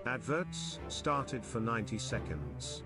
Adverts started for 90 seconds.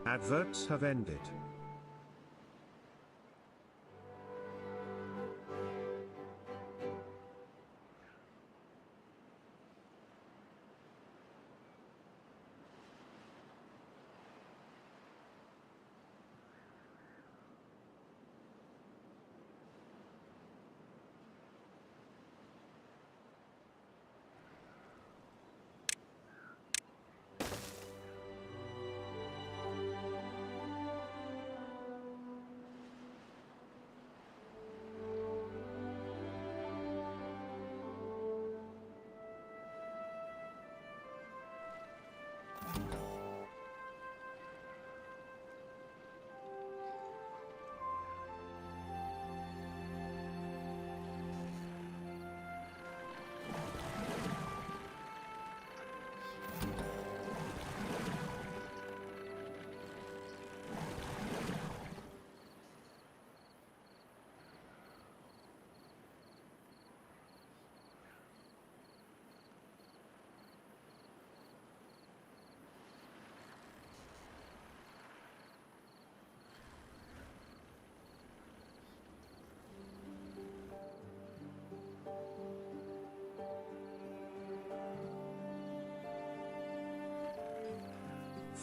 Adverts have ended.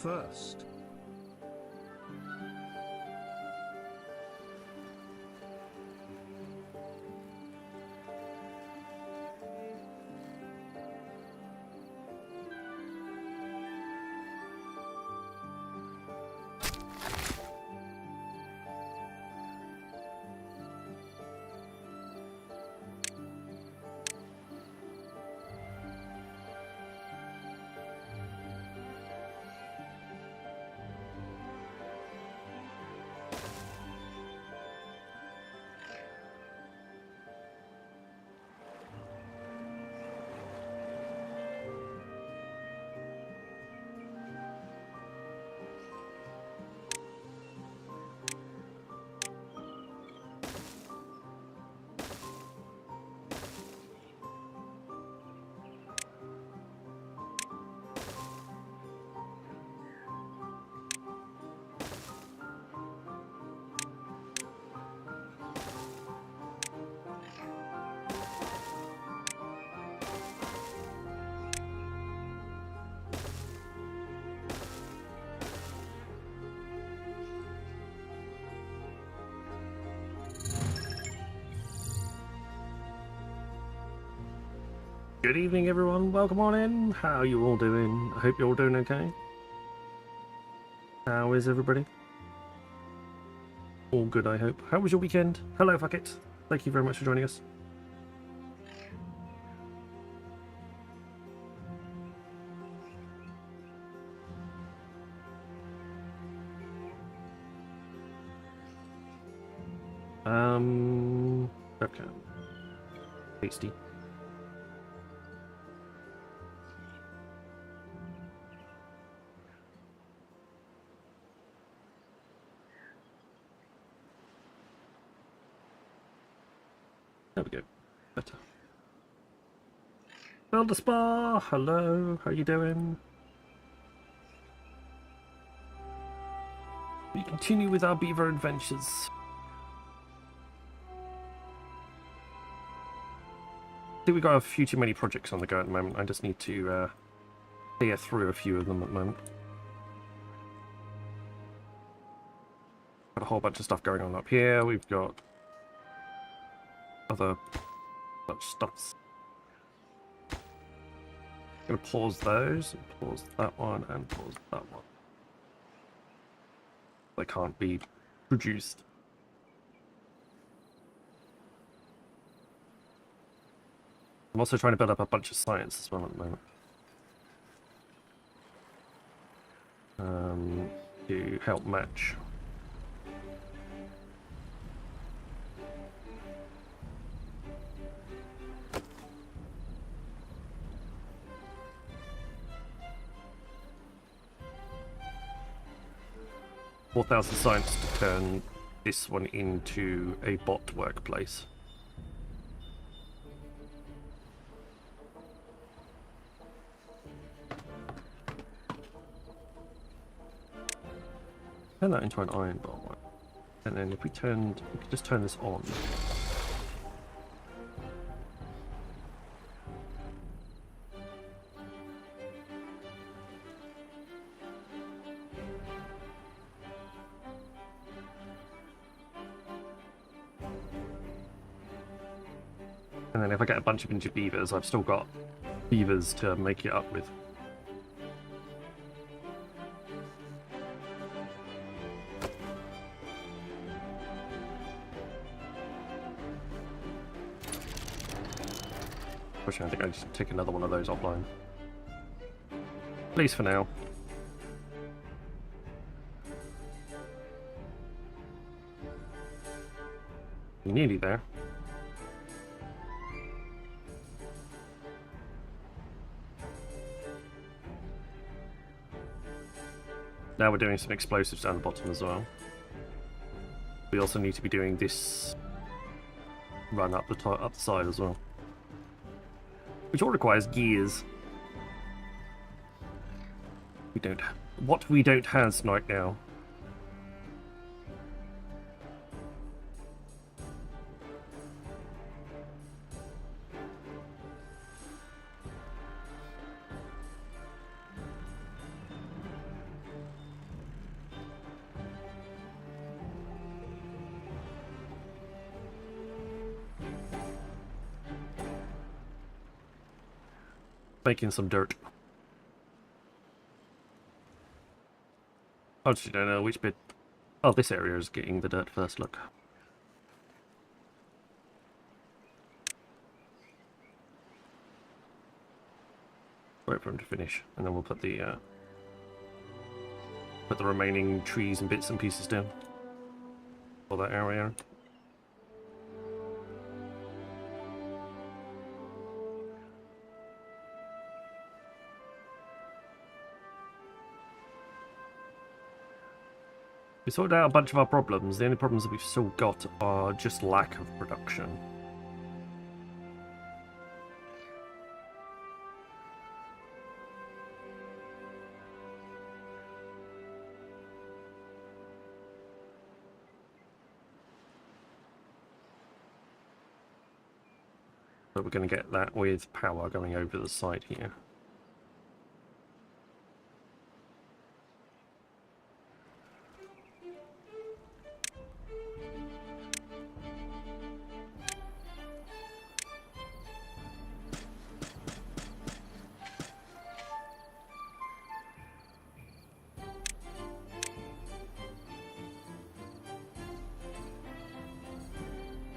First. Good evening, everyone. Welcome on in. How are you all doing? I hope you're all doing okay. How is everybody? All good, I hope. How was your weekend? Hello, Fuck It. Thank you very much for joining us. Okay. Tasty. There we go. Better. Build a spa. Hello. How you doing? We continue with our beaver adventures. I think we've got a few too many projects on the go at the moment. I just need to clear through a few of them at the moment. Got a whole bunch of stuff going on up here. We've got other such stuffs. Gonna pause those, and pause that one, and pause that one. They can't be produced. I'm also trying to build up a bunch of science as well at the moment. To help match. $4,000 science to turn this one into a bot workplace. Turn that into an iron bar one. And then if we could just turn this on. And then if I get a bunch of injured beavers, I've still got beavers to make it up with. Unfortunately, I think I just take another one of those offline. At least for now. You're nearly there. Now we're doing some explosives down the bottom as well. We also need to be doing this run up the side as well, which all requires gears. What we don't have right now. Making some dirt. I actually don't know which bit. Oh, this area is getting the dirt first. Look. Wait for him to finish, and then we'll put the remaining trees and bits and pieces down for that area. We sorted out a bunch of our problems. The only problems that we've still got are just lack of production. So we're going to get that with power going over the side here.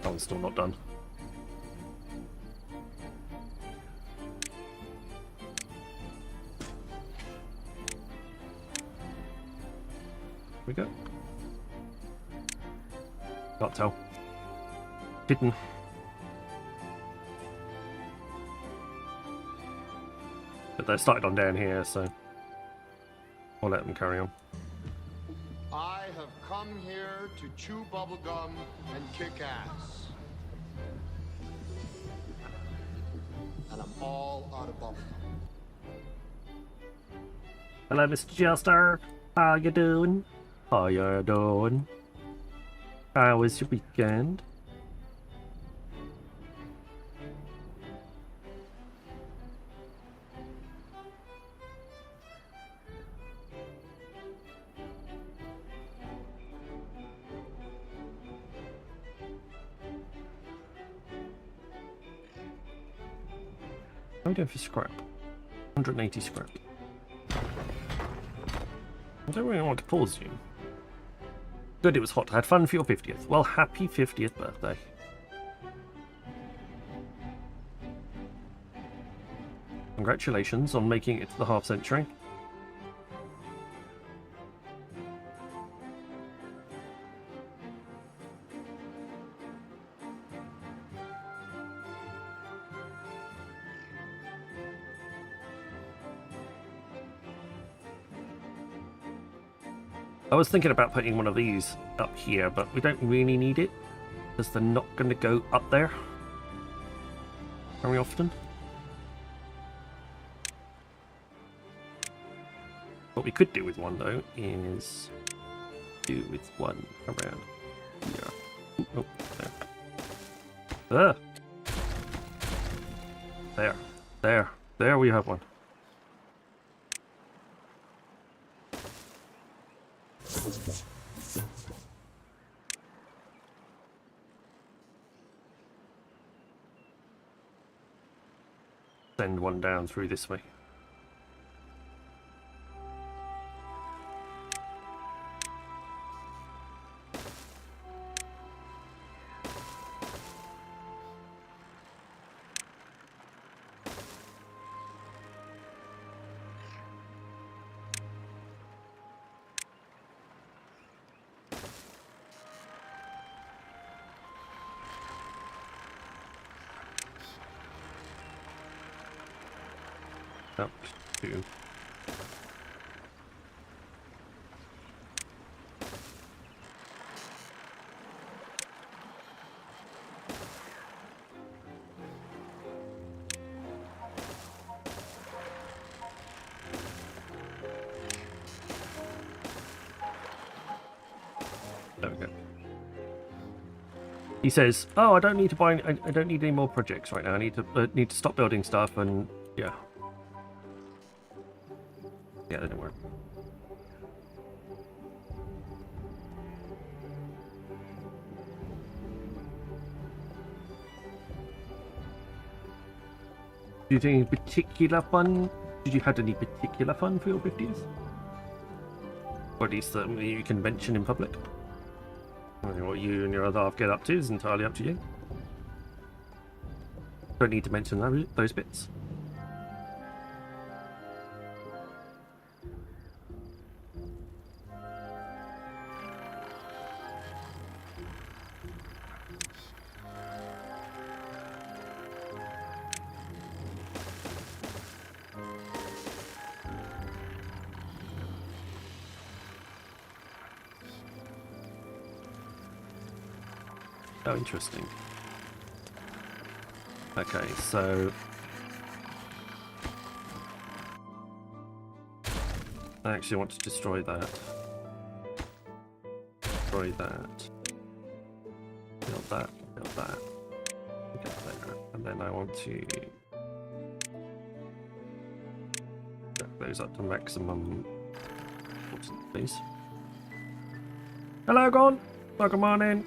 That one's still not done. We go. Can't tell. Hidden. But they started on down here, so I'll let them carry on. I have come here to chew bubblegum and kick ass. and I'm all out of bubblegum. Hello, Mr. Jester. How you doing? How you doing? How was your weekend? How are we doing for scrap? 180 scrap. I don't really want to pause you. Good, it was hot. I had fun for your 50th. Well, happy 50th birthday. Congratulations on making it to the half century. I was thinking about putting one of these up here, but we don't really need it, because they're not going to go up there very often. What we could do with one, though, is do with one around here. Oh, there. There we have one. Send one down through this way. Up to there we go. He says, "Oh, I don't need to buy. I don't need any more projects right now. I need to stop building stuff and yeah." Yeah, that didn't work. Do you think any particular fun? Did you have any particular fun for your 50th? Or at least you can mention in public? I mean, what you and your other half get up to is entirely up to you. Don't need to mention those bits. Oh, interesting. Okay, so I actually want to destroy that. Destroy that. Build that. Build that. Get there. And then I want to set those up to maximum, please. Hello, Gon. Welcome on in.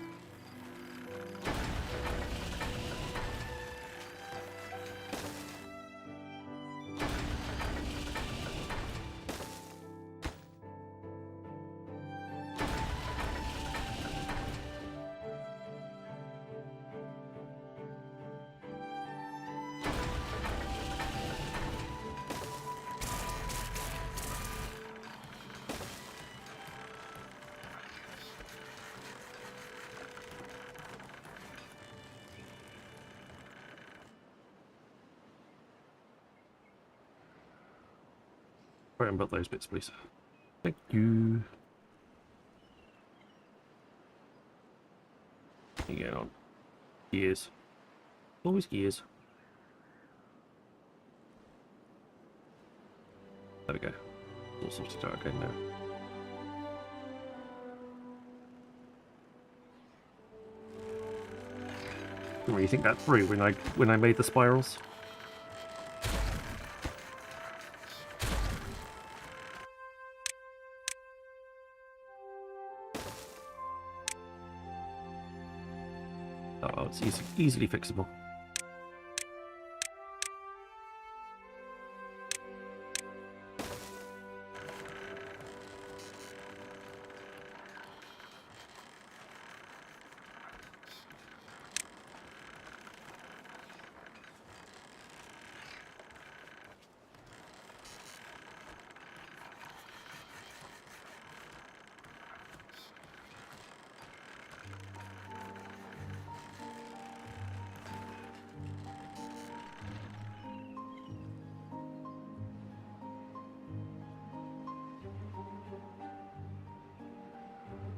Right, and build those bits, please. Thank you. You get on. Gears. Always gears. There we go. All sorted out again now. Didn't really think that through when I made the spirals. Oh, it's easily fixable.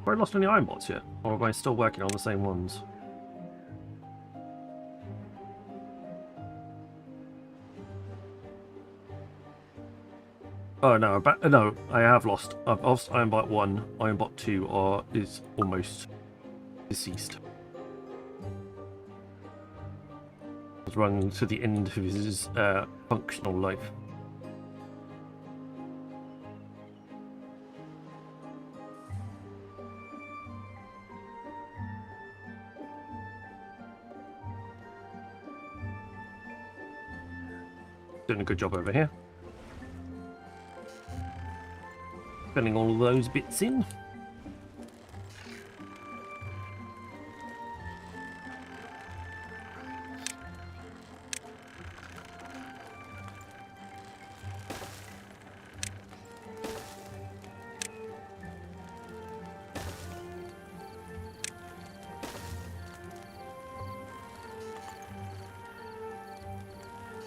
Have I lost any iron bots yet? Or am I still working on the same ones? Oh no, no, I have lost. I've lost Ironbot 1, Ironbot 2 is almost deceased. He's run to the end of his functional life. Doing a good job over here. Filling all of those bits in.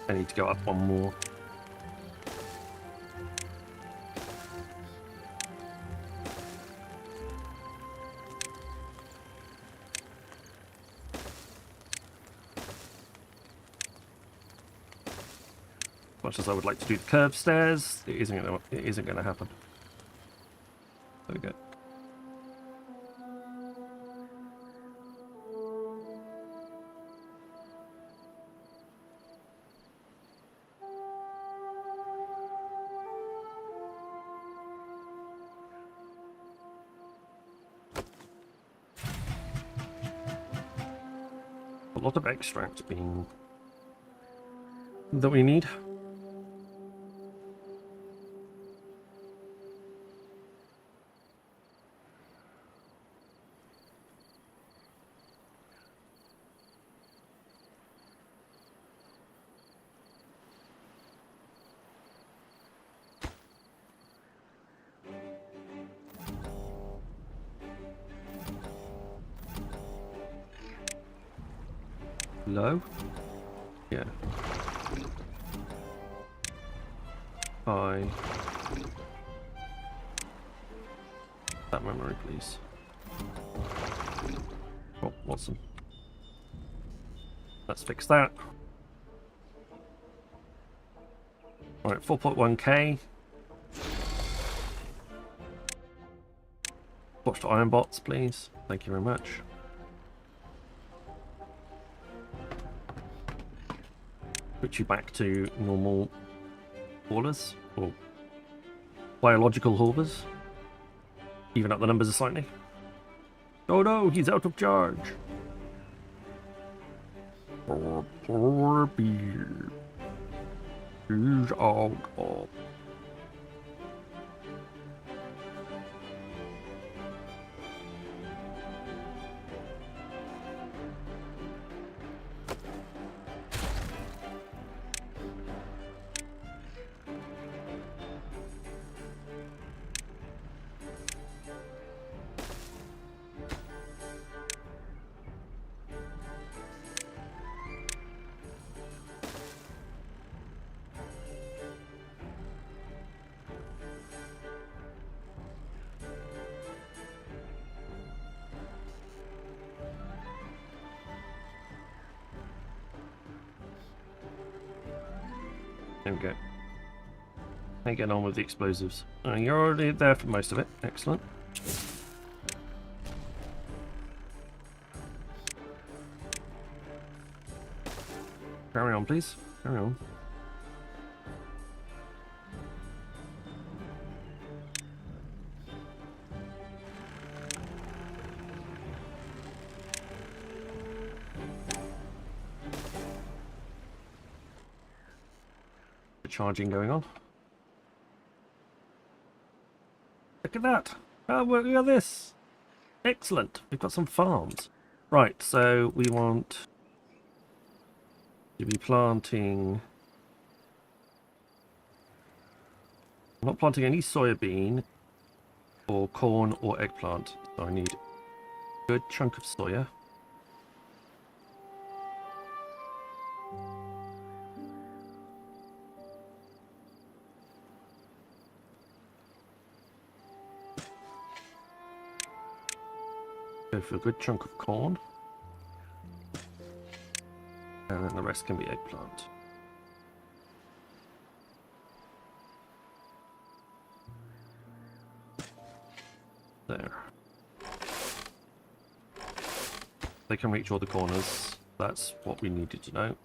I need to go up one more. Much as I would like to do the curved stairs, it isn't gonna happen. There we go. A lot of extract being that we need. Low? Yeah. Buy that memory, please. Oh, awesome. Let's fix that. Alright, 4.1k. Watch the iron bots, please. Thank you very much. Put you back to normal haulers, or biological haulers. Even up the numbers slightly. Oh no, he's out of charge. Poor beer. He's out of. There we go. How you getting on with the explosives? Oh, you're already there for most of it. Excellent. Carry on, please. Carry on. The charging going on. Look at that! Oh, look at this! Excellent! We've got some farms. Right, so we want to be planting... I'm not planting any soybean or corn or eggplant, so I need a good chunk of soya. Go for a good chunk of corn. And then the rest can be eggplant. There. They can reach all the corners. That's what we needed to know.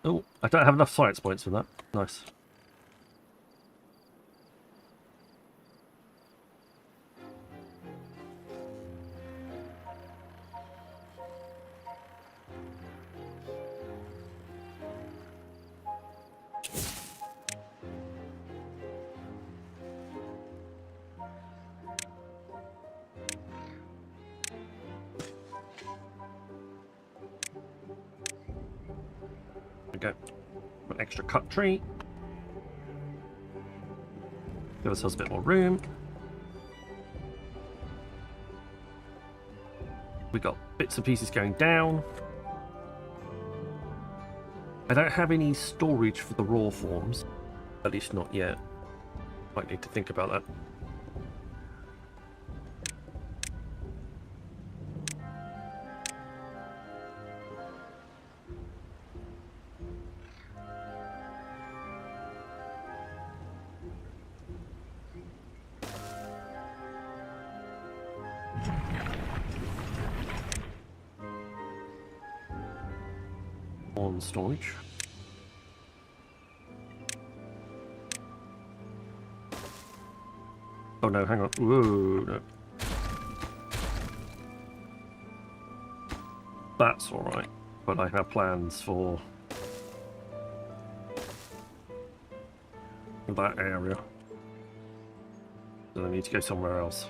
Oh, I don't have enough science points for that. Nice. Go. An extra cut tree. Give ourselves a bit more room. We got bits and pieces going down. I don't have any storage for the raw forms, at least not yet. Might need to think about that. On storage. Oh no, hang on. Whoa, no. That's alright, but I have plans for that area. So I need to go somewhere else.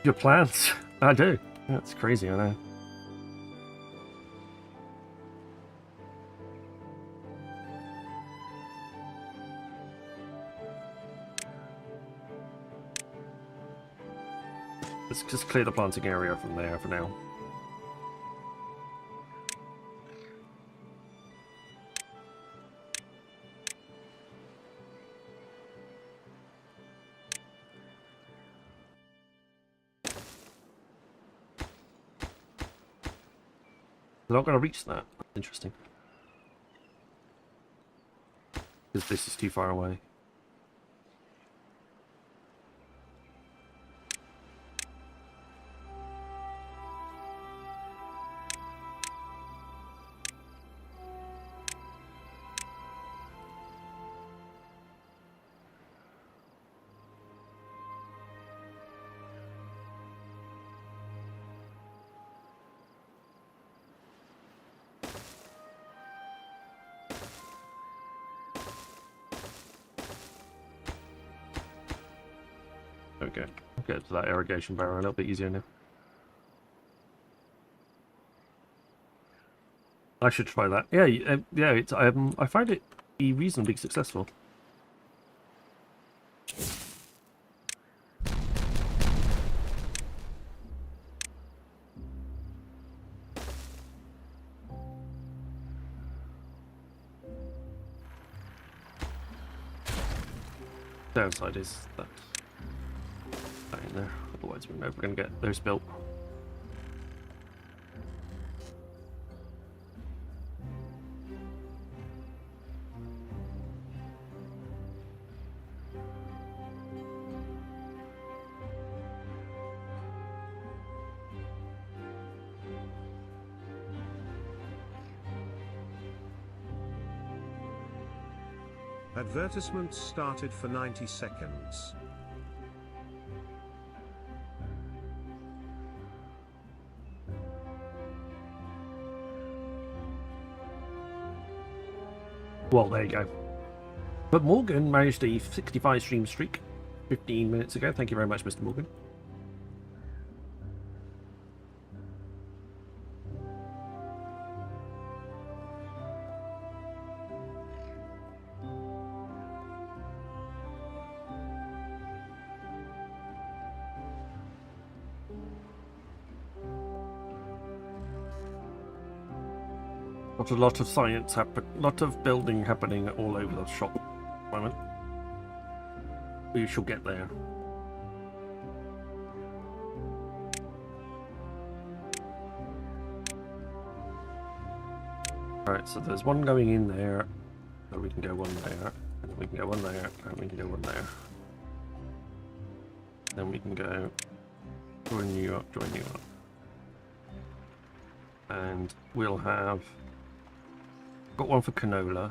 Your plans? I do. That's crazy, I know. Let's just clear the planting area from there for now. They're not going to reach that. Interesting. Because this is too far away. Okay, I'll get to that irrigation barrier a little bit easier now. I should try that. Yeah, yeah. It's I find it be reasonably successful. Downside is that in there, otherwise we're never going to get those built. Advertisements started for 90 seconds. Well, there you go. But Morgan managed a 65 stream streak 15 minutes ago. Thank you very much, Mr. Morgan. Got a lot of science happen, lot of building happening all over the shop at the moment. We shall get there. Alright, so there's one going in there, so we can go one there, and we can go one there, and we can go one there. Then we can go join you up, join you up. And we'll have got one for canola,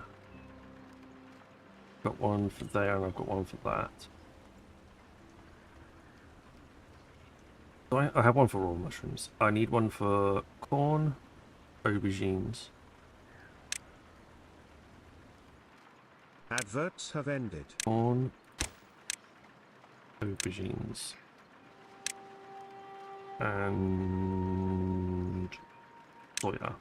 got one for there, and I've got one for that. So I have one for raw mushrooms. I need one for corn, aubergines. Adverts have ended. Corn, aubergines, and soya.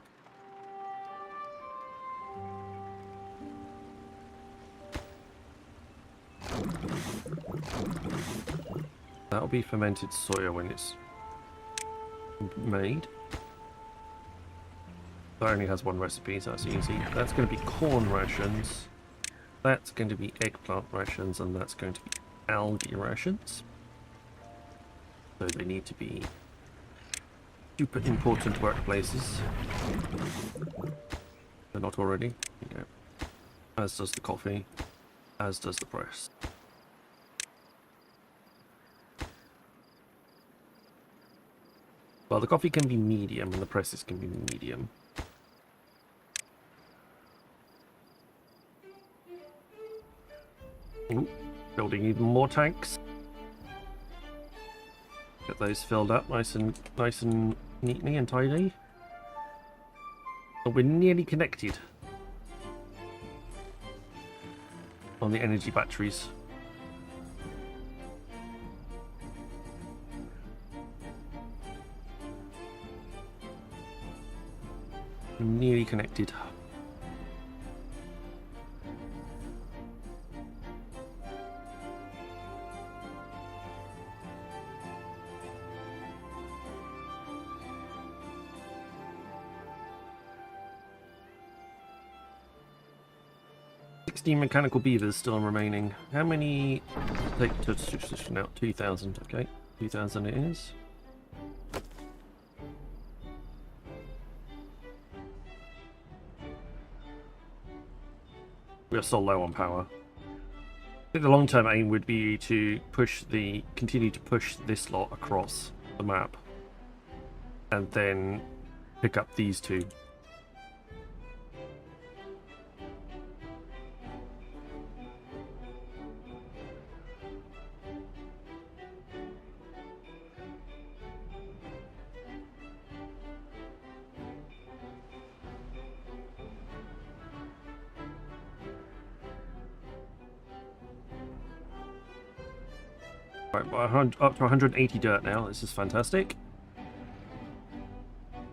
That'll be fermented soya when it's made. That only has one recipe, so that's easy. That's going to be corn rations. That's going to be eggplant rations, and that's going to be algae rations. So they need to be super important workplaces. They're not already. Yeah. As does the coffee. As does the press. Well, the coffee can be medium and the presses can be medium. Ooh, building even more tanks. Get those filled up nice and neatly and tidy. And we're nearly connected on the energy batteries. Nearly connected. Mechanical beavers still remaining. How many? Take to now 2,000. Okay, 2,000 it is. We are still low on power. I think the long-term aim would be to continue to push this lot across the map, and then pick up these two. Right, we're up to 180 dirt now. This is fantastic.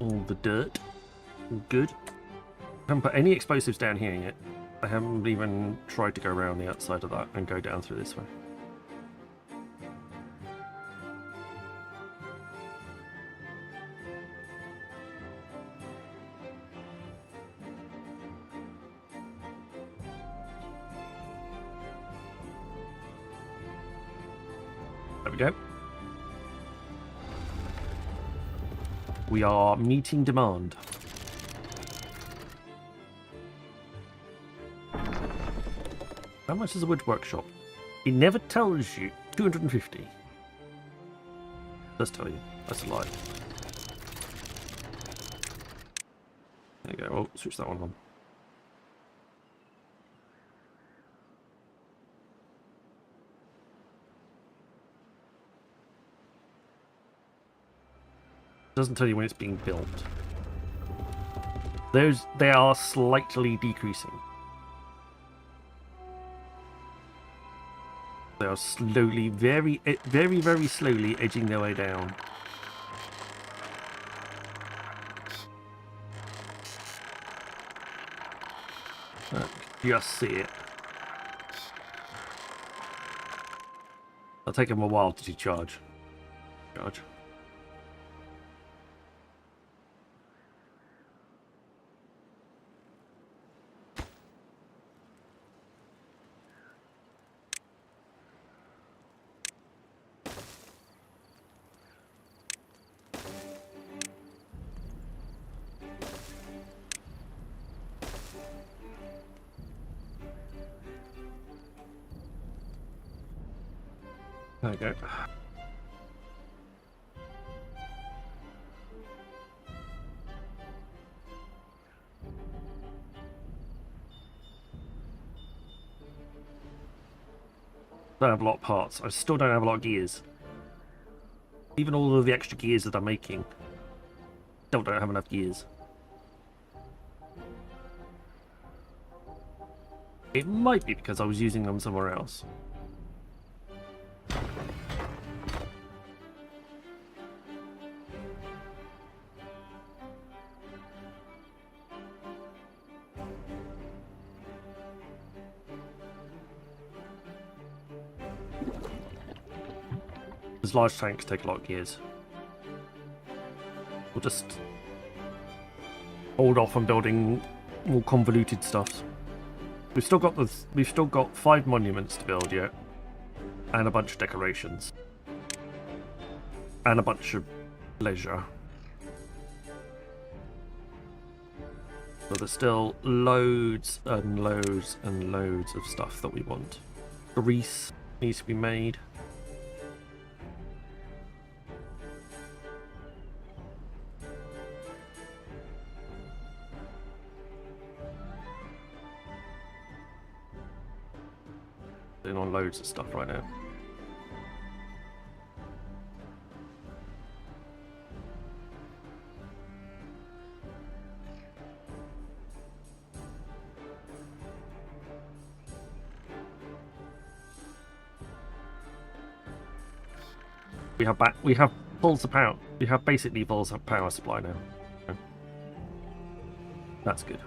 All the dirt. All good. I haven't put any explosives down here yet. I haven't even tried to go around the outside of that and go down through this way. go. We are meeting demand. How much is a wood workshop? It never tells you. 250. Does tell you. That's a lie. There you go. Oh, switch that one on. Doesn't tell you when it's being built. They are slightly decreasing. They are slowly, very, very slowly edging their way down. Just see it. It'll take them a while to decharge. Charge. There we go. Don't have a lot of parts. I still don't have a lot of gears. Even all of the extra gears that I'm making, still don't have enough gears. It might be because I was using them somewhere else. Because large tanks take a lot of gears. We'll just hold off on building more convoluted stuff. We've still got 5 monuments to build yet, and a bunch of decorations, and a bunch of leisure. So there's still loads and loads and loads of stuff that we want. Grease needs to be made. On loads of stuff right now. We have full power. We have basically full power supply now. That's good.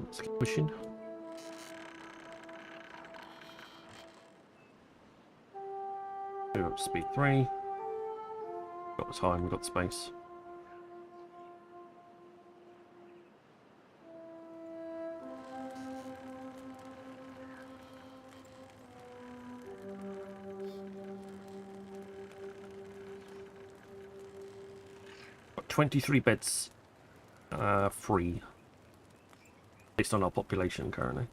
Let's keep pushing. Go up to speed 3. Got the time, we've got the space. Got 23 beds free. Based on our population currently.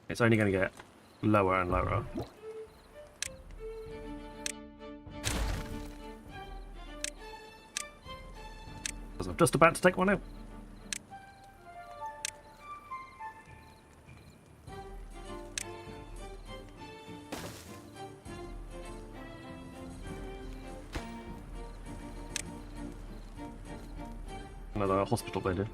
It's only going to get lower and lower. Because I'm just about to take one out. Another hospital bed in.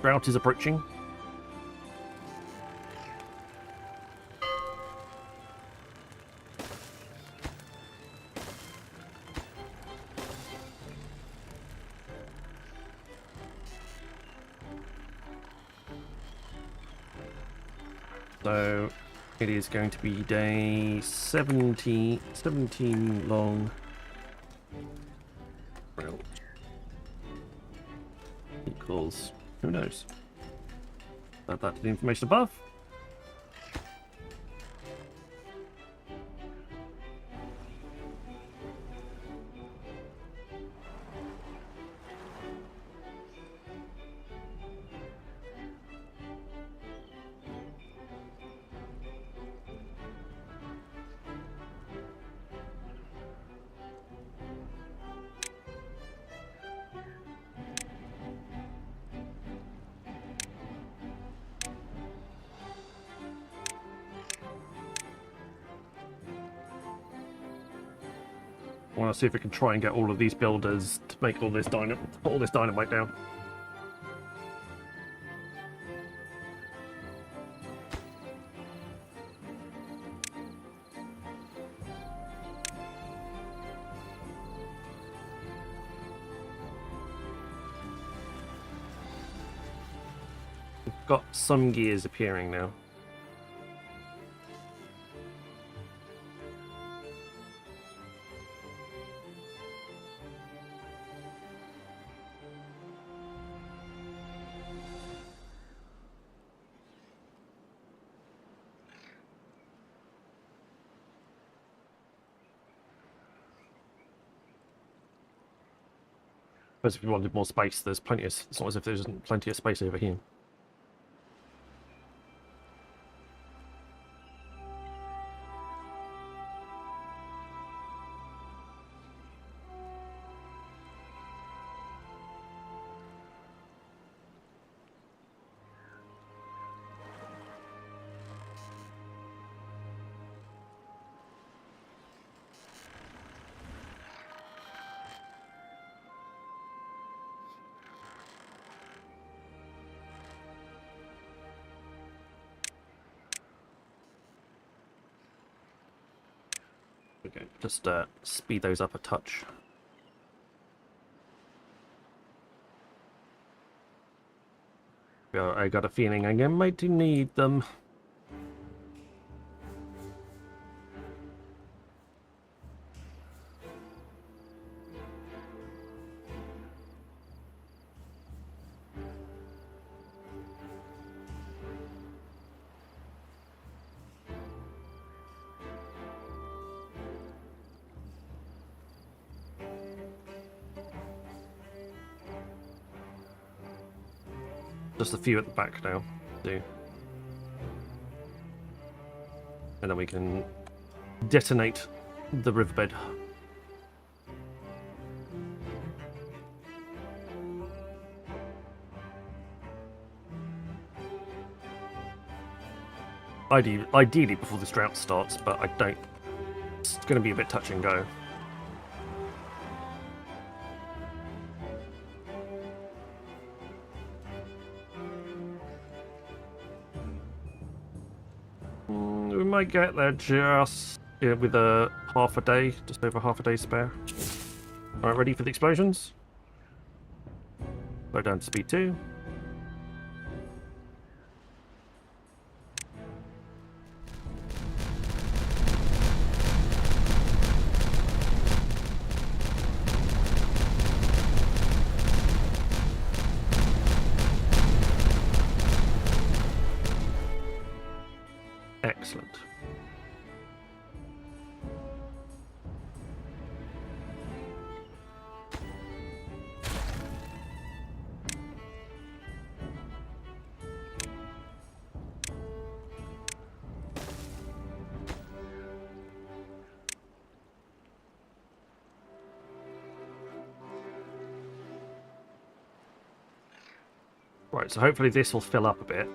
drought is approaching. So it is going to be day 17 long. Well, equals, who knows? Add that to the information above. I want to see if we can try and get all of these builders to make all this dynamite down. We've got some gears appearing now. If we wanted more space, there's plenty of. It's not as if there isn't plenty of space over here. Okay, just speed those up a touch. Yeah, I got a feeling I might need them. Just a few at the back now, do. And then we can detonate the riverbed. Ideally before this drought starts, but I don't. It's going to be a bit touch and go. We might get there just with a half a day, just over half a day spare. Alright, ready for the explosions? Go down to speed 2. Excellent. Right, so hopefully this will fill up a bit.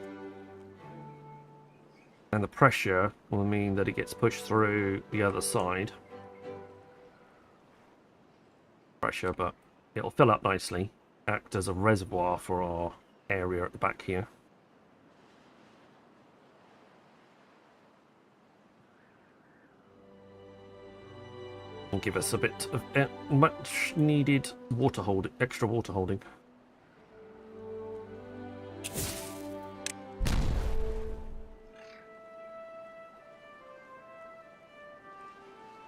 And the pressure will mean that it gets pushed through the other side. Pressure, but it'll fill up nicely. Act as a reservoir for our area at the back here. And give us a bit of much needed extra water holding.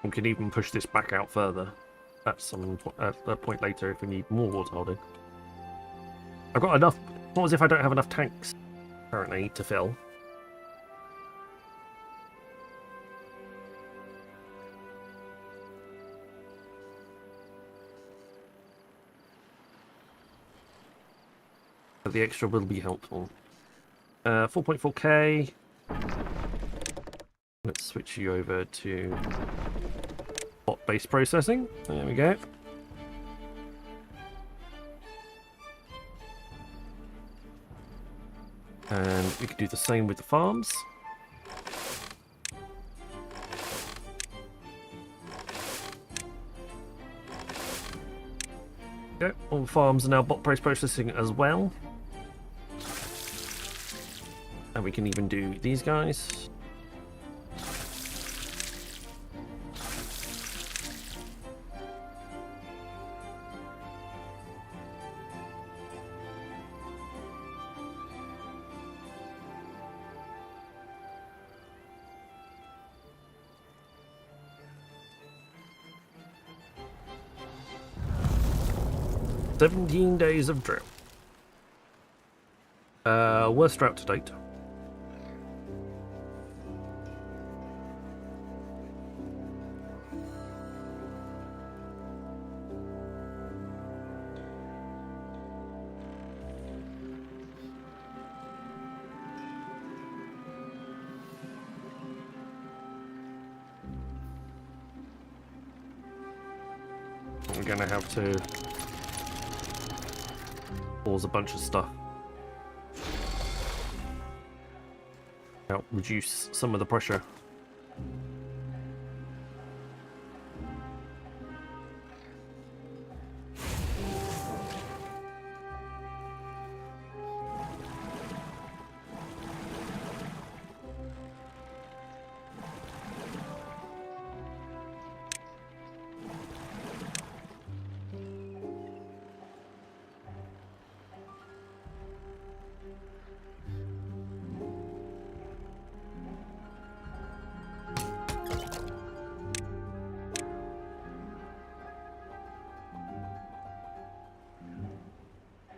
We can even push this back out further at a point later if we need more water holding. I've got enough. What as if I don't have enough tanks currently to fill? But the extra will be helpful. 4.4k. Let's switch you over to bot-based processing. There we go. And we can do the same with the farms. Okay, all the farms are now bot-based processing as well. And we can even do these guys. "17 days of drought. Worst drought to date. We're gonna have to pause a bunch of stuff. Help reduce some of the pressure.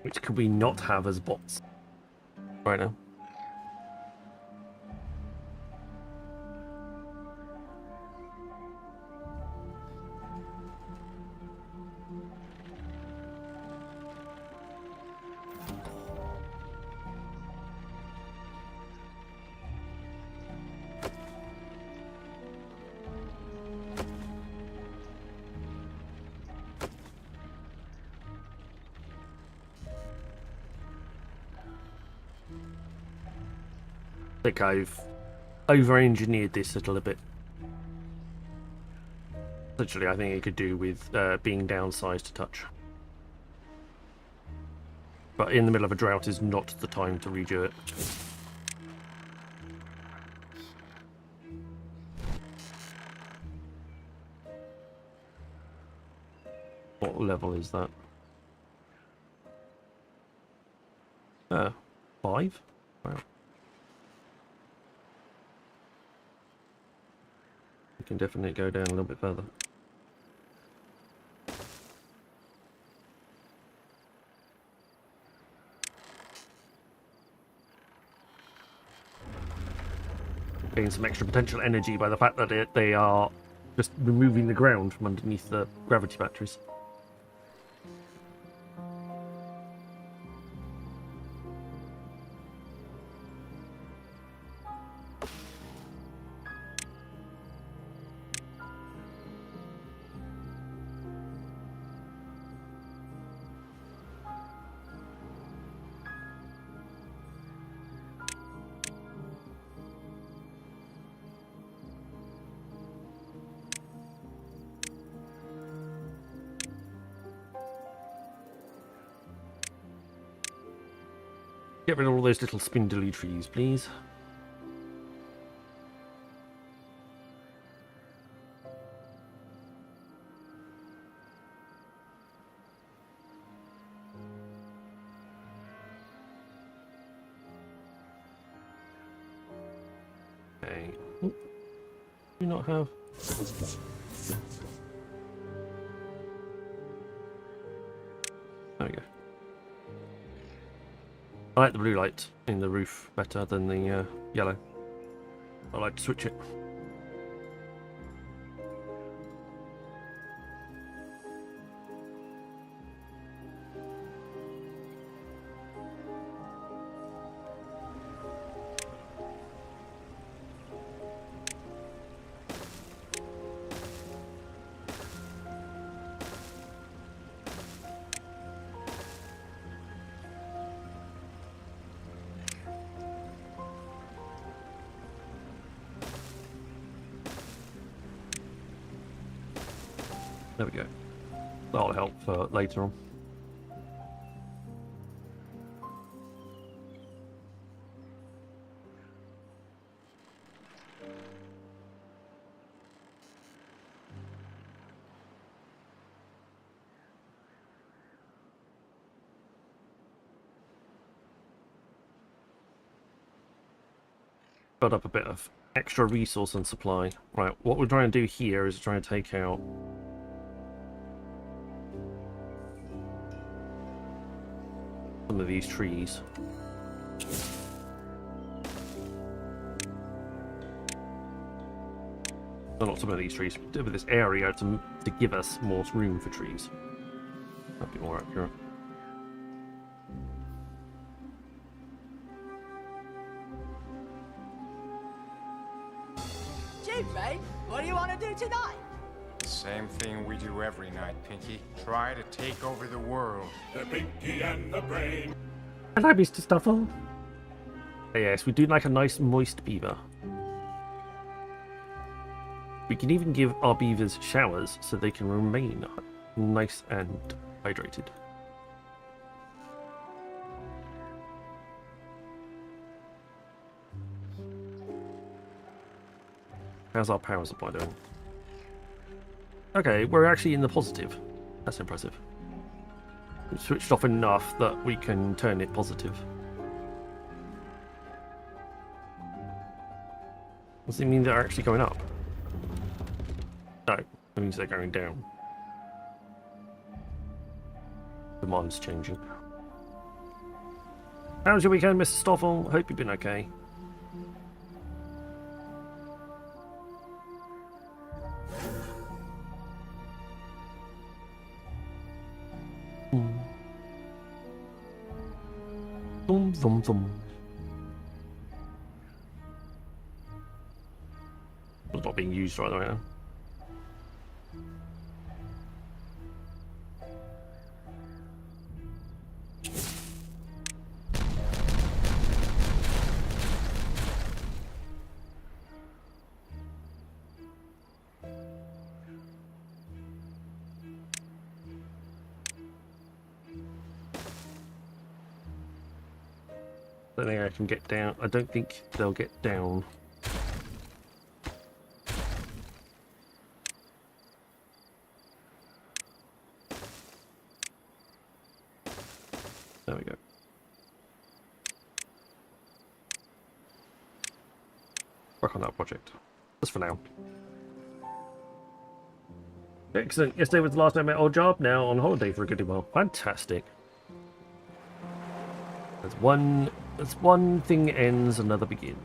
Which could we not have as bots right now? I think I've over-engineered this a little bit. Essentially, I think it could do with being downsized a touch. But in the middle of a drought is not the time to redo it. What level is that? 5? Wow. We can definitely go down a little bit further. Getting some extra potential energy by the fact that they are just removing the ground from underneath the gravity batteries. Get rid of all those little spindly trees, please. Okay. Oh, do you not have? There we go. I like the blue light in the roof better than the yellow. I like to switch it. There we go. That'll help for later on. Build up a bit of extra resource and supply. Right, what we're trying to do here is try and take out some of these trees. Well, not some of these trees, but this area to give us more room for trees. That'd be more accurate. Chief, mate, what do you want to do tonight? Same thing we do every night, Pinky. Try to take over the world. The Pinky and the Brain. Hello, Mr. Stuffle. Yes, we do like a nice moist beaver. We can even give our beavers showers so they can remain nice and hydrated. How's our power supply doing? Okay, we're actually in the positive. That's impressive. We've switched off enough that we can turn it positive. Does it mean they're actually going up? No, it means they're going down. Demand's changing. How's your weekend, Mr. Stoffel? Hope you've been okay. Thum, thum, thum. It's not being used right now. I don't think I can get down. I don't think they'll get down. There we go. Work on that project. Just for now. Excellent. Yesterday was the last day of my old job. Now on holiday for a good while. Fantastic. As one thing ends, another begins.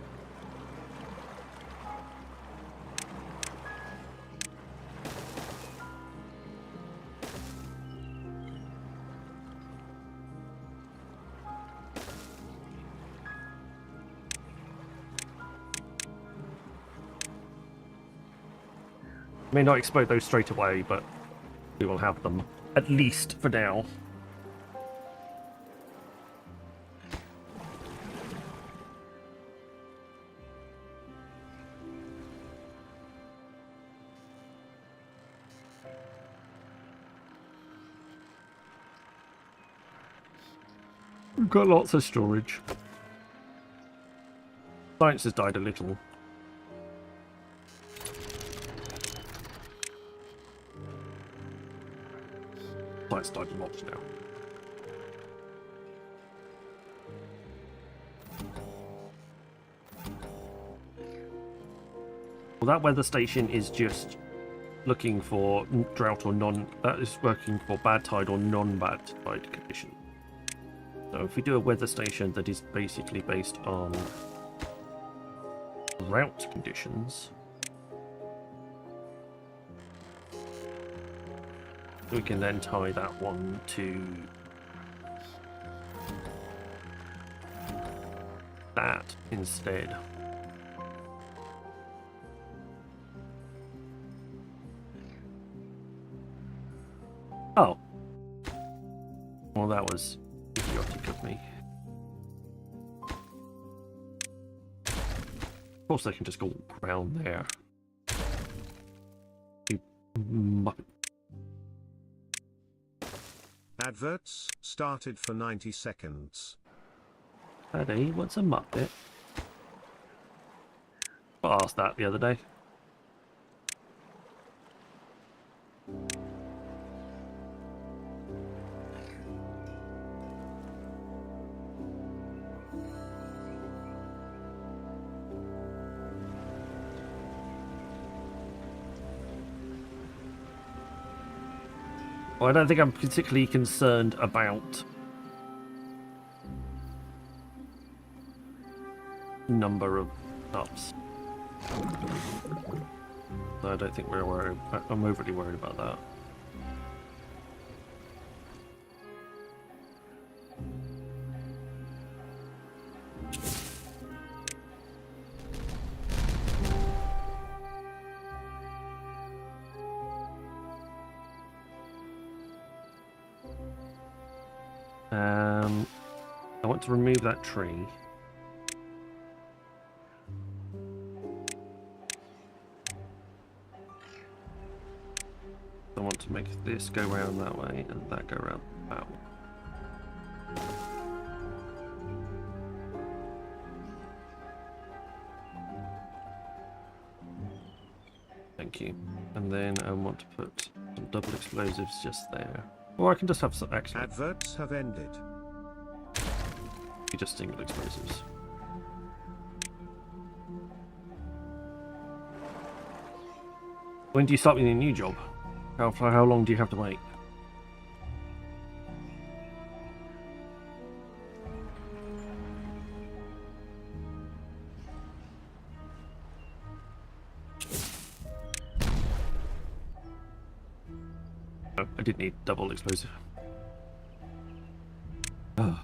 May not explode those straight away, but we will have them, at least for now. We've got lots of storage. Science has died a little. Science died a lot now. Well, that weather station is just looking for drought or non. That is working for bad tide or non-bad tide condition. So if we do a weather station that is basically based on drought conditions, we can then tie that one to that instead. Oh. Well, that was idiotic of me. Of course they can just go around there. You muppet. Adverts started for 90 seconds. Daddy, what's a muppet? I asked that the other day. Well, I don't think I'm particularly concerned about number of ups. So I don't think we're worried. I'm overly worried about that. I want to remove that tree. I want to make this go around that way and that go around that way. Thank you. And then I want to put some double explosives just there. Or I can just have some actually. Adverts have ended. Just single explosives. When do you start with your new job? How long do you have to wait? Oh, I did need double explosive. Oh.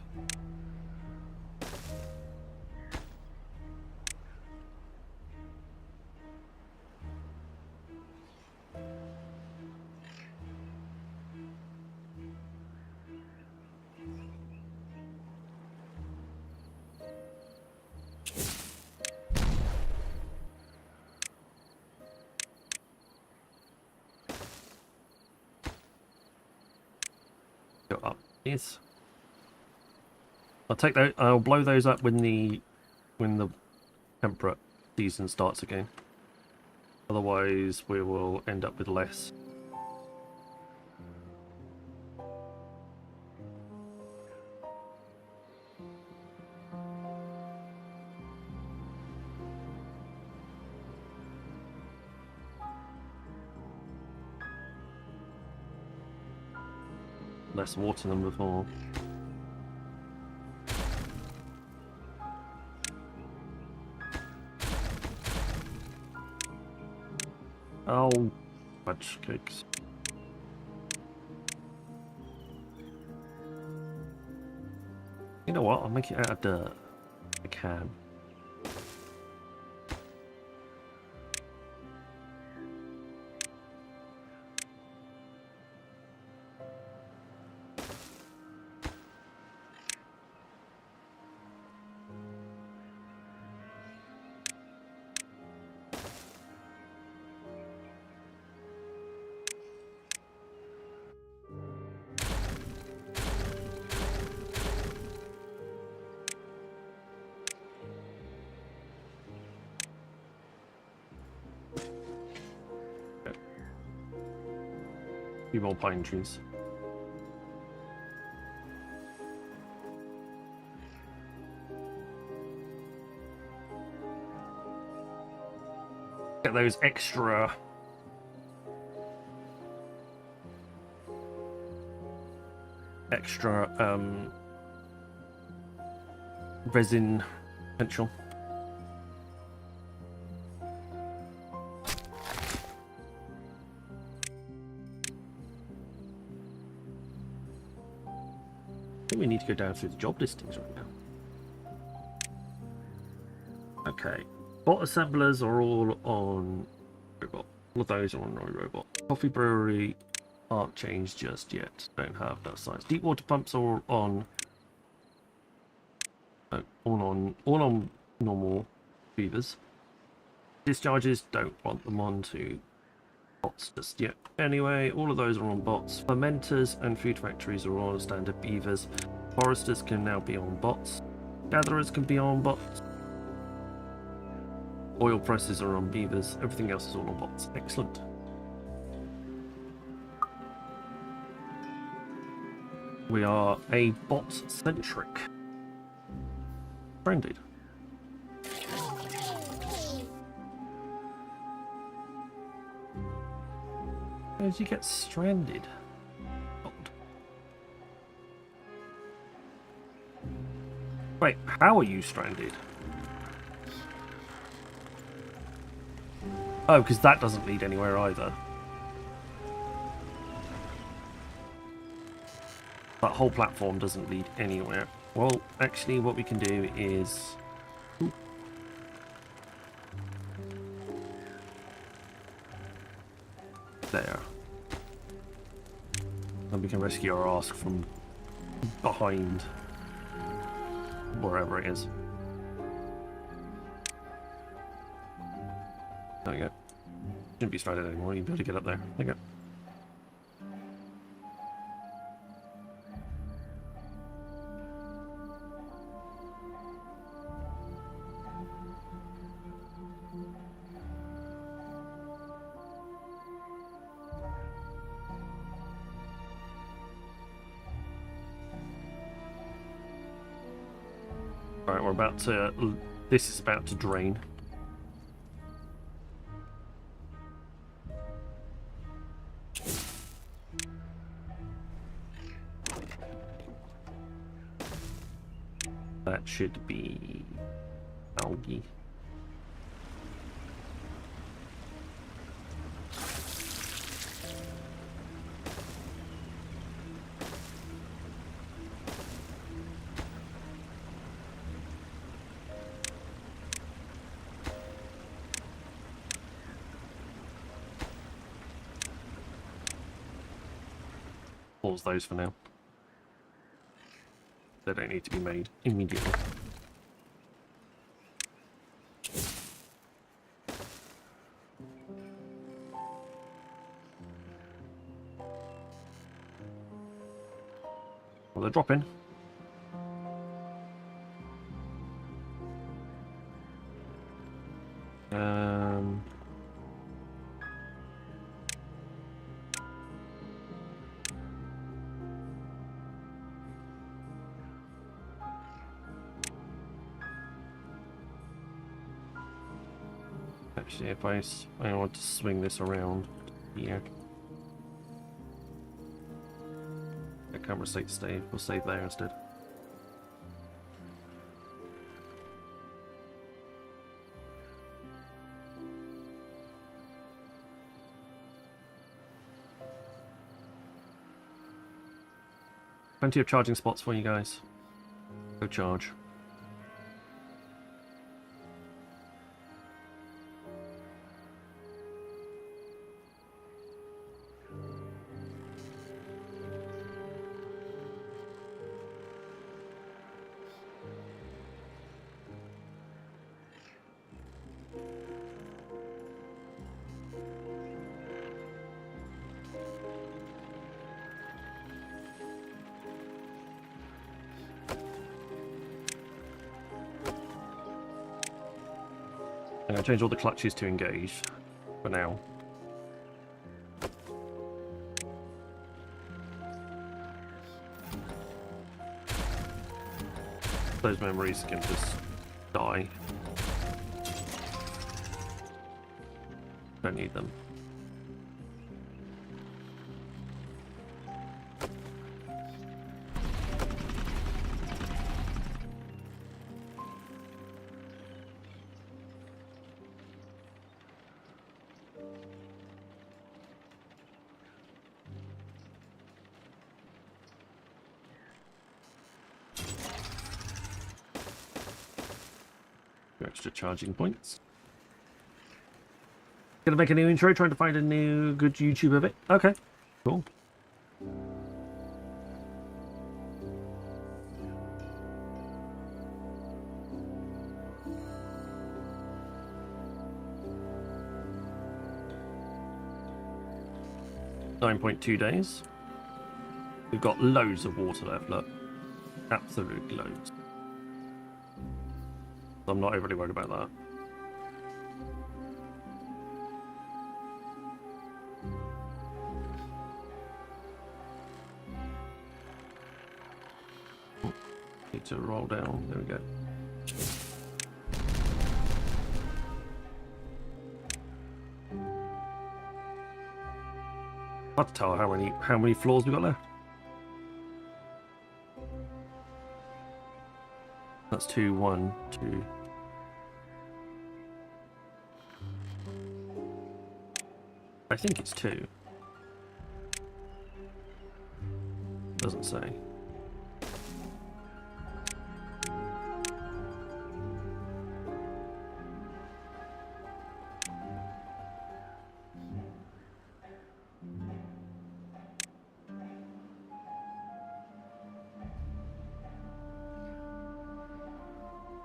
Go up, yes. I'll take those. I'll blow those up when the temperate season starts again. Otherwise, we will end up with less. Less water than before. Oh, fudge cakes. You know what? I'll make it out of dirt. I can. few more pine trees. Get those extra resin potential. I think we need to go down through the job listings right now. Okay. Bot assemblers are all on robot. All of those are on robot. Coffee brewery aren't changed just yet. Don't have that size. Deep water pumps are all on. All on normal beavers. Discharges, don't want them on to bots just yet. Anyway, all of those are on bots. Fermenters and food factories are all on standard beavers. Foresters can now be on bots. Gatherers can be on bots. Oil presses are on beavers. Everything else is all on bots. Excellent. We are a bot-centric. Branded. How did you get stranded? God. Wait, how are you stranded? Oh, because that doesn't lead anywhere either. That whole platform doesn't lead anywhere. Well, actually, what we can do is... Ooh. There. And we can rescue our ask from behind wherever it is. There we go. Shouldn't be stranded anymore, you'll be able to get up there. There you go. Alright, we're about to... This is about to drain. That should be... algae. Pause those for now. They don't need to be made immediately. Well, they're dropping. Actually, if I want to swing this around here. The camera state stay. We'll save there instead. Plenty of charging spots for you guys. Go charge. I'm going to change all the clutches to engage for now. Those memories can just die. Don't need them. Extra charging points. Gonna make a new intro, trying to find a new good YouTube of it. Okay, cool. .2 days. We've got loads of water left, look. Absolutely loads. I'm not overly worried about that. Need to roll down. There we go. Hard to tell how many floors we got left. That's 2, 1, 2. I think it's 2. Doesn't say.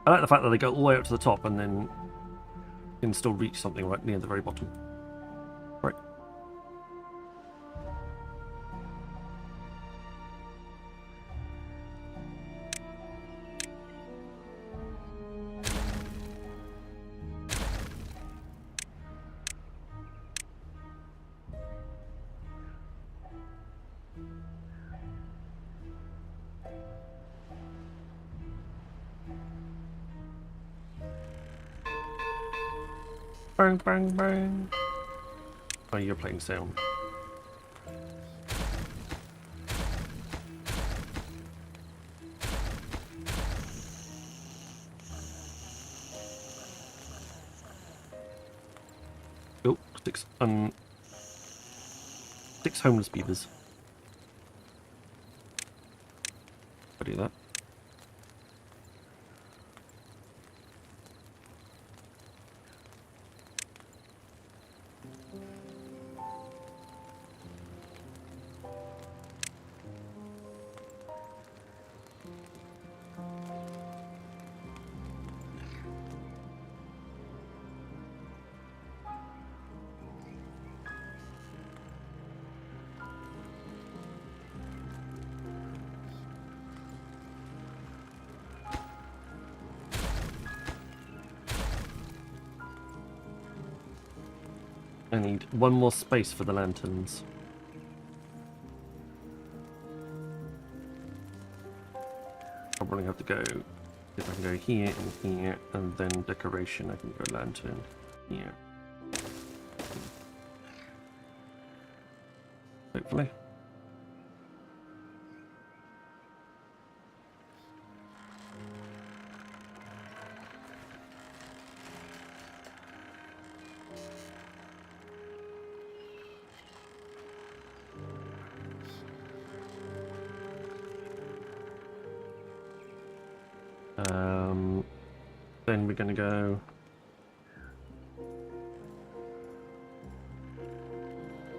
I like the fact that they go all the way up to the top and then can still reach something right near the very bottom. Right. Bang, bang, bang. Oh, you're playing sound. Oh, 6 homeless beavers. I'll do that. I need one more space for the lanterns. I'll probably have to go, if I can go here and here, and then decoration, I can go lantern here. Hopefully. Then we're gonna go.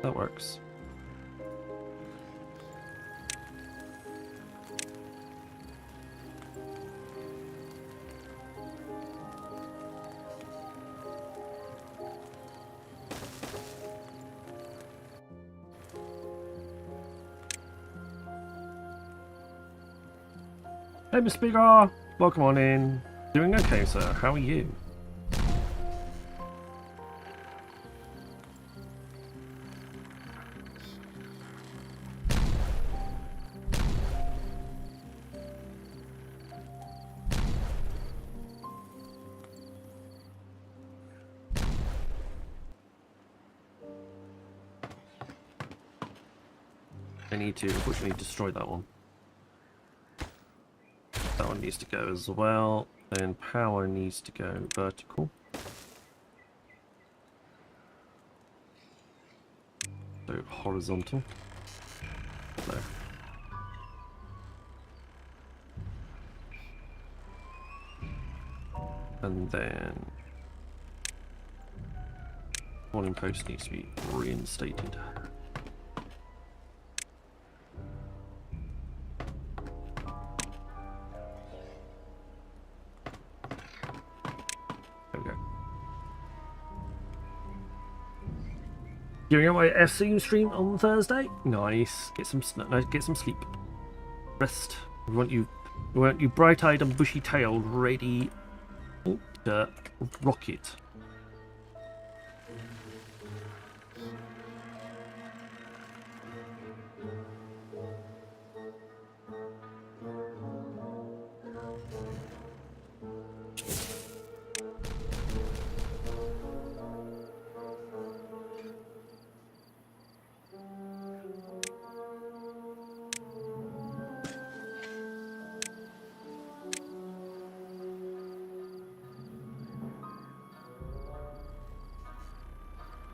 That works. Hey, Mr. Bigger! Welcome on in. Doing okay, sir. How are you? I need to unfortunately destroy that one. That one needs to go as well. Then power needs to go vertical. So horizontal. No. And then one post needs to be reinstated. There we go. Doing out my FC stream on Thursday. Nice. Get some sleep. Rest. We want you bright-eyed and bushy-tailed, ready to rocket.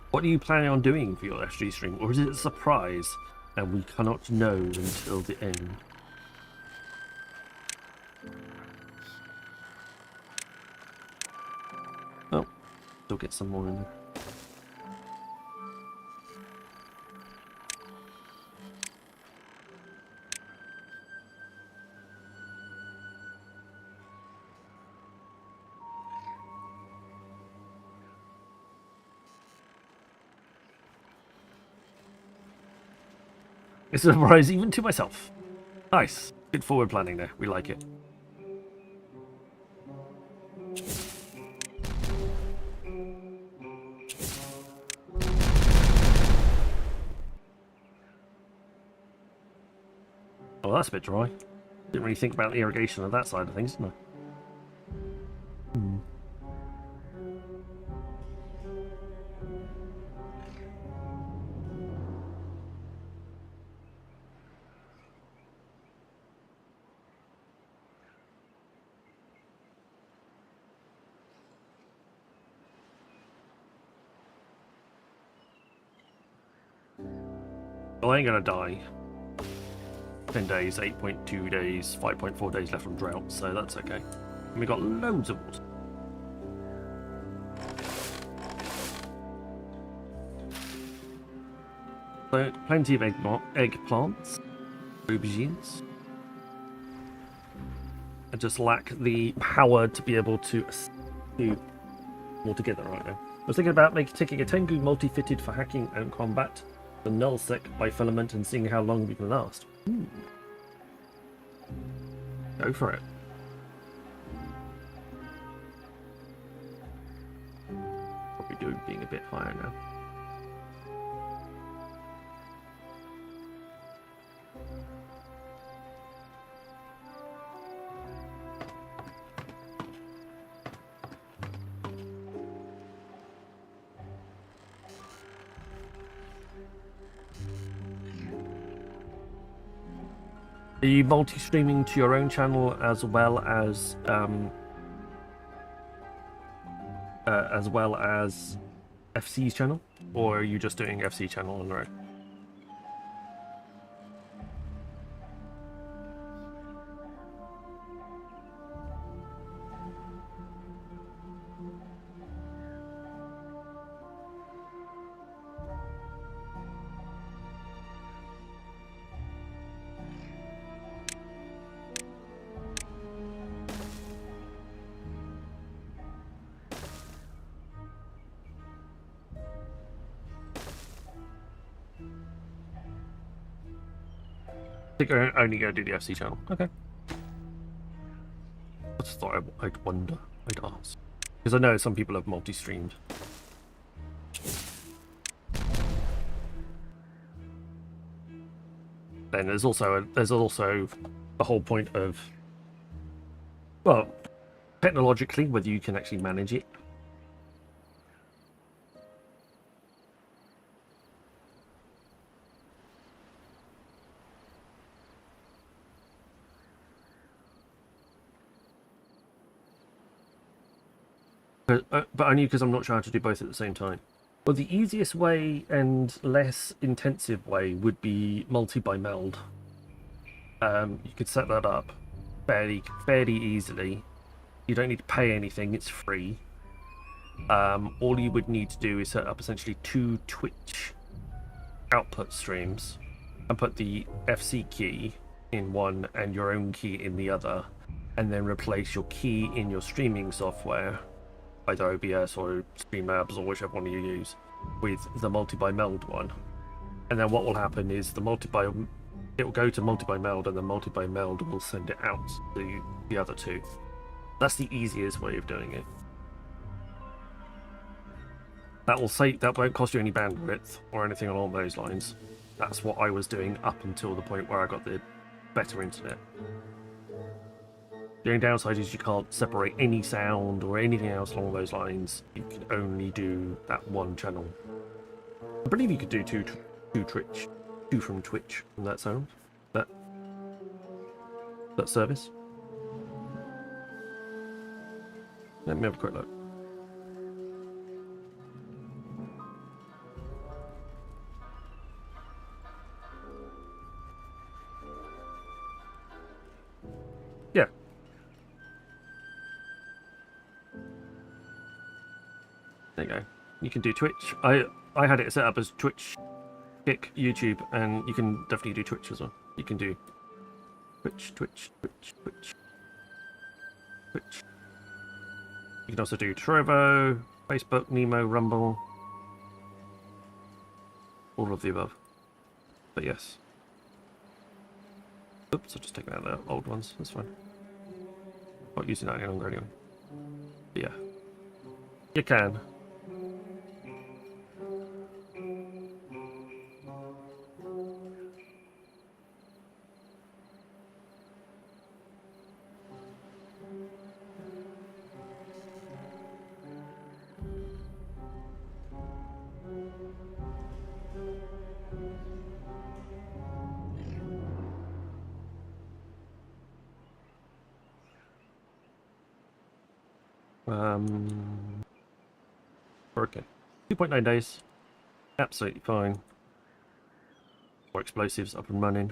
What are you planning on doing for your SG stream, or is it a surprise and we cannot know until the end? Oh, still get some more in there. It's a surprise even to myself. Nice. Good forward planning there. We like it. Oh, that's a bit dry. Didn't really think about the irrigation of that side of things, didn't I? Well, I ain't gonna die. 10 days, 8.2 days, 5.4 days left from drought, so that's okay. And we got loads of water. So, plenty of eggplants, aubergines. I just lack the power to be able to do all together right now. I was thinking about taking a Tengu multi-fitted for hacking and combat, the nullsec by filament, and seeing how long we can last. Go for it. Probably do being a bit higher now. Are you multi-streaming to your own channel as well as FC's channel, or are you just doing FC channel on your own? I think I'm only going to do the FC channel. Okay. I just thought I'd wonder. I'd ask. Because I know some people have multi-streamed. Then there's also the whole point of, well, technologically, whether you can actually manage it. but only because I'm not sure how to do both at the same time. Well, the easiest way and less intensive way would be multi by meld. You could set that up fairly easily. You don't need to pay anything; it's free. All you would need to do is set up essentially 2 Twitch output streams and put the FC key in one and your own key in the other, and then replace your key in your streaming software, either OBS or Streamlabs or whichever one you use, with the multi-by meld one. And then what will happen is it will go to multi-by meld, and the multi-by meld will send it out to the other 2. That's the easiest way of doing it. That won't cost you any bandwidth or anything along those lines. That's what I was doing up until the point where I got the better internet. The only downside is you can't separate any sound or anything else along those lines. You can only do that one channel. I believe you could do two from Twitch from that sound, that service. Let me have a quick look. Yeah. There you go. You can do Twitch. I had it set up as Twitch, Kick, YouTube, and you can definitely do Twitch as well. You can do Twitch. You can also do Trovo, Facebook, Nemo, Rumble, all of the above. But yes. Oops, I'll just take out the old ones. That's fine. Not using that any longer anyway. But yeah. You can. Okay. 2.9 days. Absolutely fine. More explosives up and running.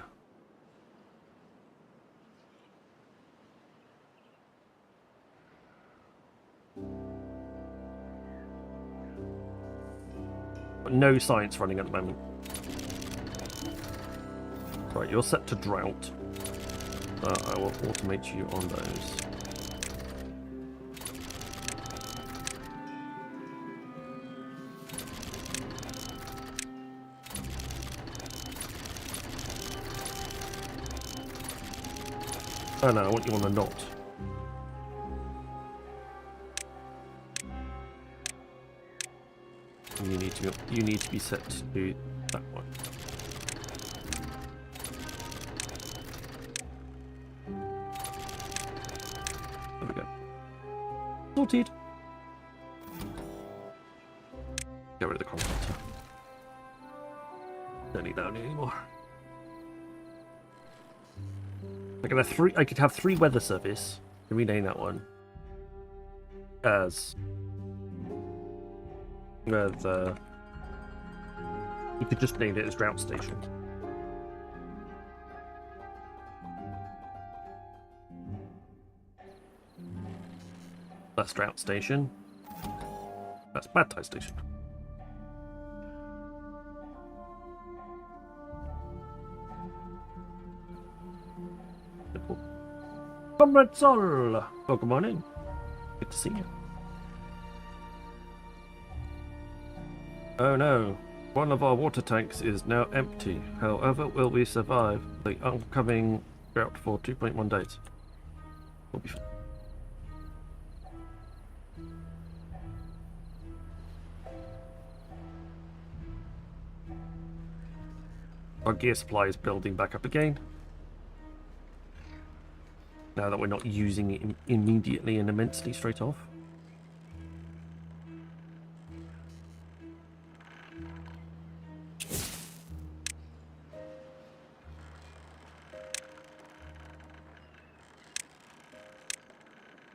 But no science running at the moment. Right, you're set to drought. I will automate you on those. Oh no, I want you on a knot. And you need to be set to do that one. There we go. Sorted. Get rid of the compactor. Don't need that anymore. I could have 3 weather service. Can rename that one as weather. You could just name it as drought station. That's drought station. That's bad tide station. Comrade Sol! Welcome on in. Good to see you. Oh no, one of our water tanks is now empty. However, will we survive the oncoming drought for 2.1 days? We'll be fine. Our gear supply is building back up again. Now that we're not using it immediately and immensely straight off.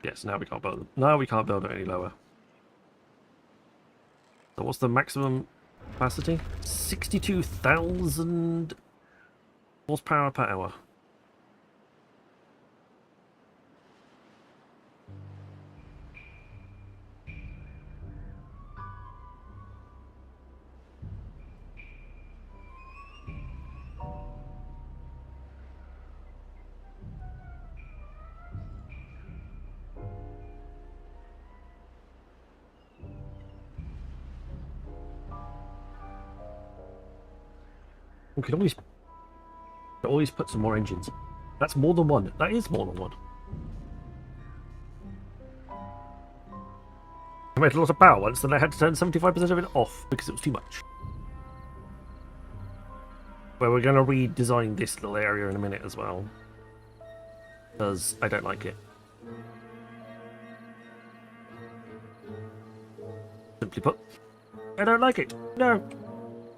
Yes, now we can't build it. Now we can't build it any lower. what's the maximum capacity? 62,000 horsepower per hour. We could always put some more engines. That's more than one. That is more than one. I made a lot of power once, then I had to turn 75% of it off because it was too much. Well, we're going to redesign this little area in a minute as well, because I don't like it. Simply put, I don't like it. No,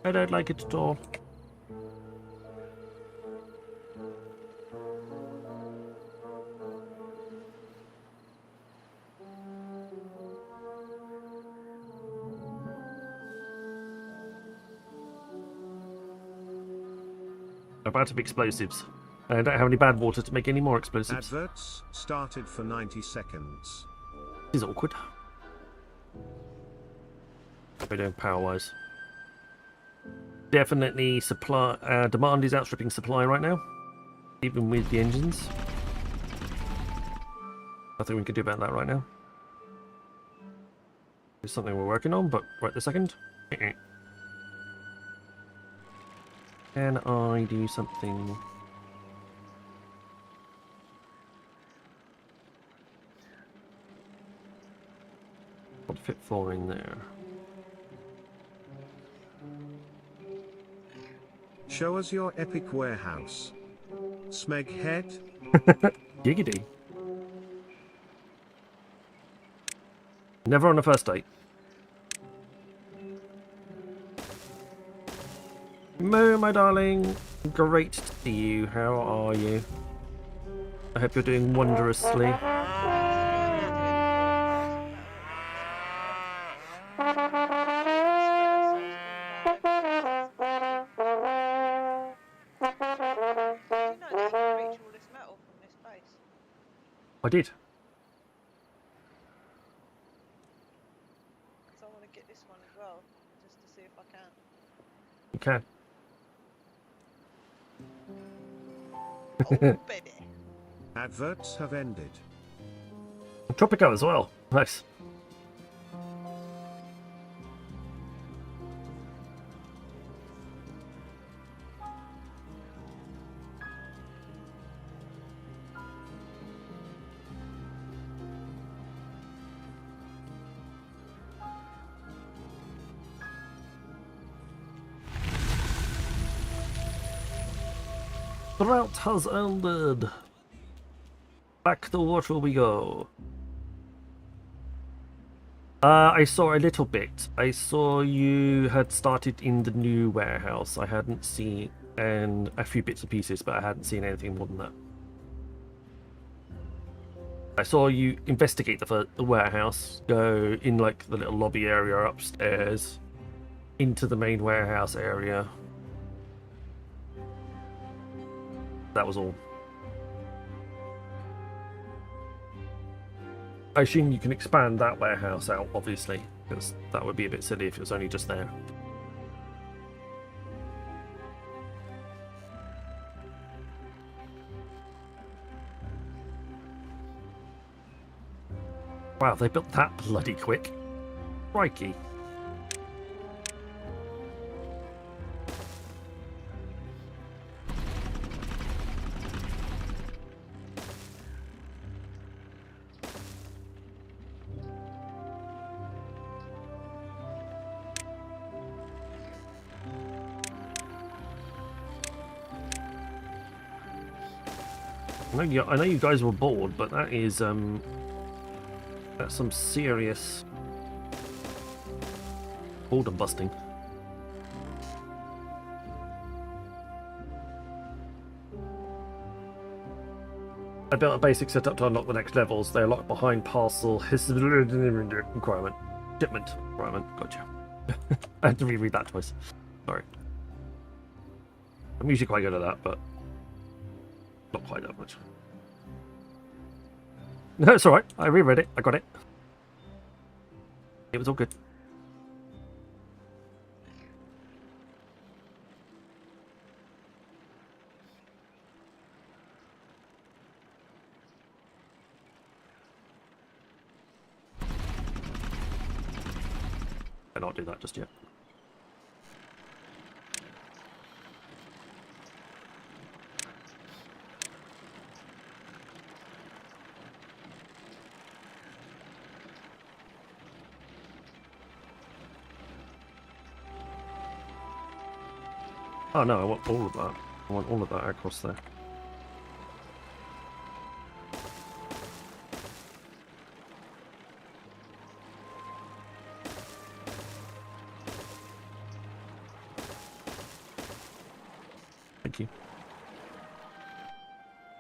I don't like it at all. About of explosives. I don't have any bad water to make any more explosives. Adverts started for 90 seconds. This is awkward. We're doing power-wise. Definitely supply demand is outstripping supply right now, even with the engines. Nothing we can do about that right now. It's something we're working on, but right this second. Can I do something? I'll fit 4 in there. Show us your epic warehouse. Smeg head. Giggity. Never on a first date. Moo, my darling. Great to see you. How are you? I hope you're doing wondrously. You know that you can reach all this metal from this base? I did. Because I want to get this one as well, just to see if I can. You can. Oh, baby. Adverts have ended. Tropico as well. Nice. The route has ended. Back to water we go. I saw a little bit. I saw you had started in the new warehouse. I hadn't seen, and a few bits and pieces, but I hadn't seen anything more than that. I saw you investigate the warehouse, go in like the little lobby area upstairs, into the main warehouse area. That was all. I assume you can expand that warehouse out, obviously, because that would be a bit silly if it was only just there. Wow, they built that bloody quick. Crikey. I know you guys were bored, but that is that's some serious boredom busting. I built a basic setup to unlock the next levels. They're locked behind parcel requirement. Shipment requirement. Gotcha. I had to reread that twice. Sorry. I'm usually quite good at that, but not quite that much. No, it's alright. I reread it. I got it. It was all good. I not do that just yet. Oh no, I want all of that. I want all of that across there. Thank you.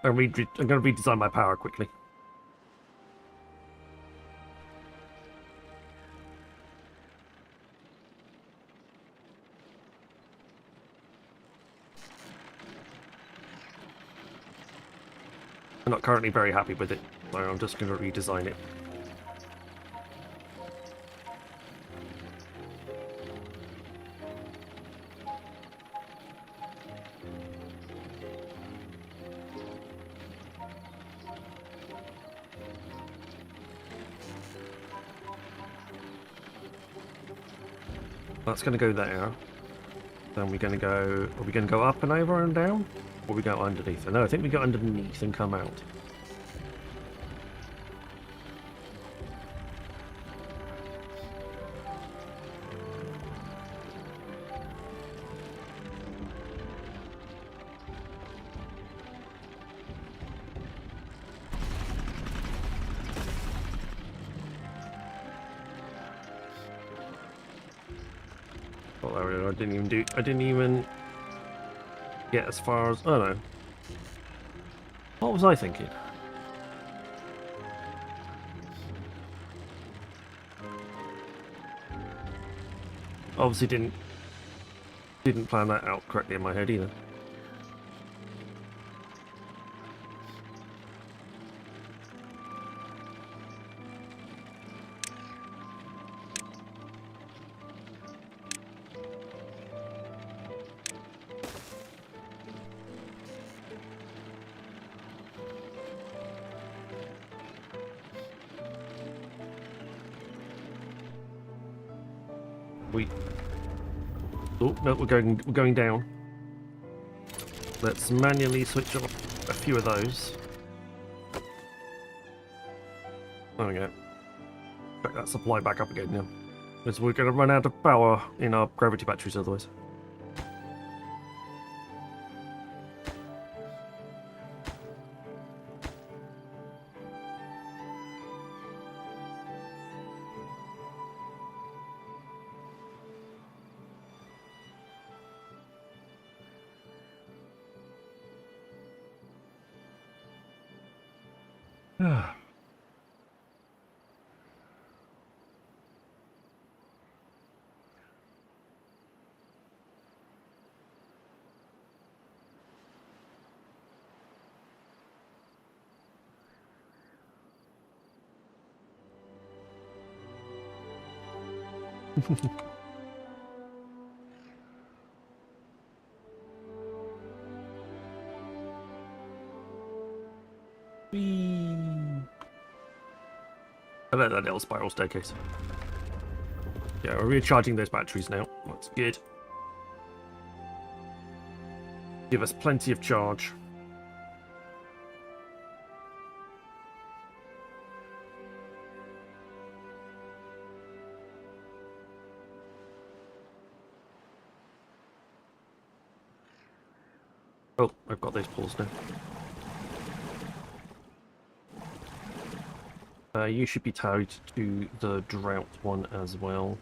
I'm going to redesign my power quickly. I'm not currently very happy with it, so I'm just going to redesign it. That's going to go there. Then we're going to go... Are we going to go up and over and down? Or we go underneath? No, I think we go underneath and come out. Oh, there we go. I didn't even get as far as... Oh no. What was I thinking? Obviously didn't plan that out correctly in my head either. Oh no, we're going down. Let's manually switch off a few of those. There we go. Back that supply back up again now. Because we're going to run out of power in our gravity batteries otherwise. I like that little spiral staircase. Yeah, we're recharging those batteries now. That's good. Give us plenty of charge. Oh, I've got those pulls now. You should be tied to the drought one as well.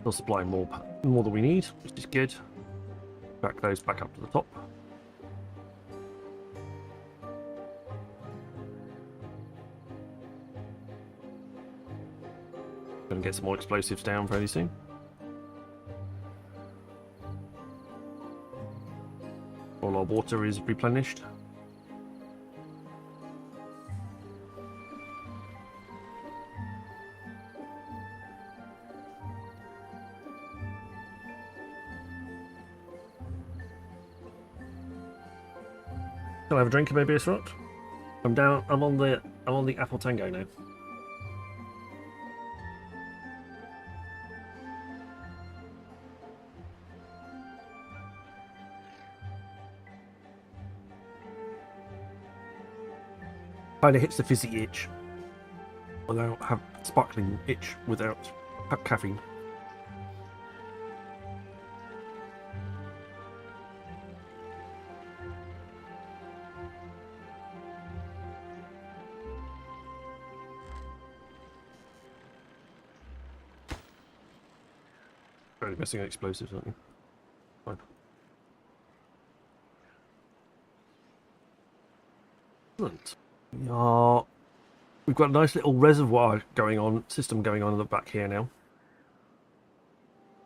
Still supplying more than we need, which is good. Back those back up to the top. Gonna get some more explosives down fairly soon. All our water is replenished. Can I have a drink, maybe, Rot? I'm on the Apple Tango now. Kinda hits the fizzy itch. Without have sparkling itch without caffeine. Really messing with explosives, aren't you? Fine. Excellent. We've got a nice little reservoir system going on in the back here now.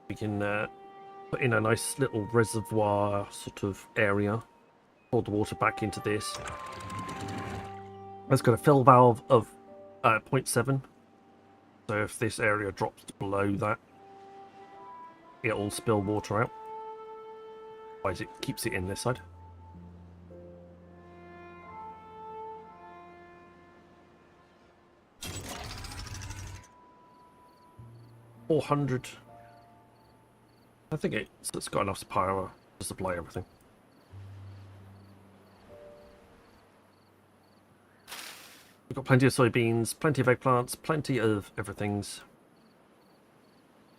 We can put in a nice little reservoir sort of area. Pour the water back into this. It's got a fill valve of 0.7. So if this area drops below that, it'll spill water out. Otherwise it keeps it in this side. $400. I think it's got enough power to supply everything. We've got plenty of soybeans, plenty of eggplants, plenty of everything's.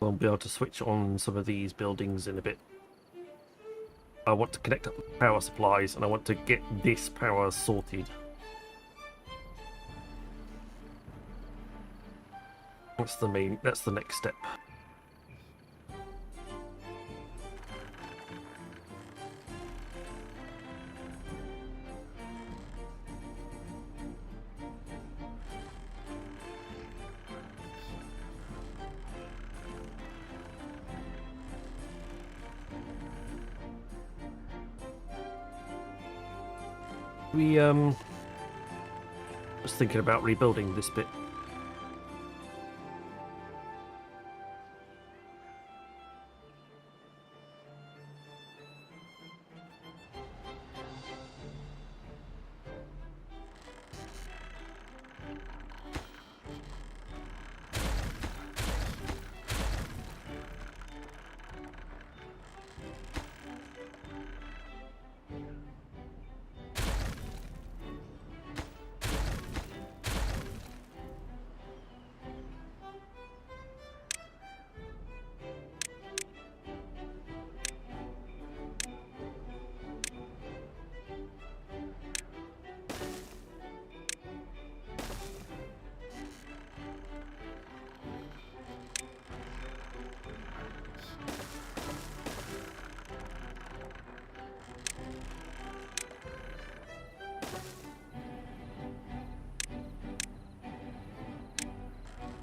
I'll be able to switch on some of these buildings in a bit. I want to connect up the power supplies and I want to get this power sorted. That's the next step. We was thinking about rebuilding this bit.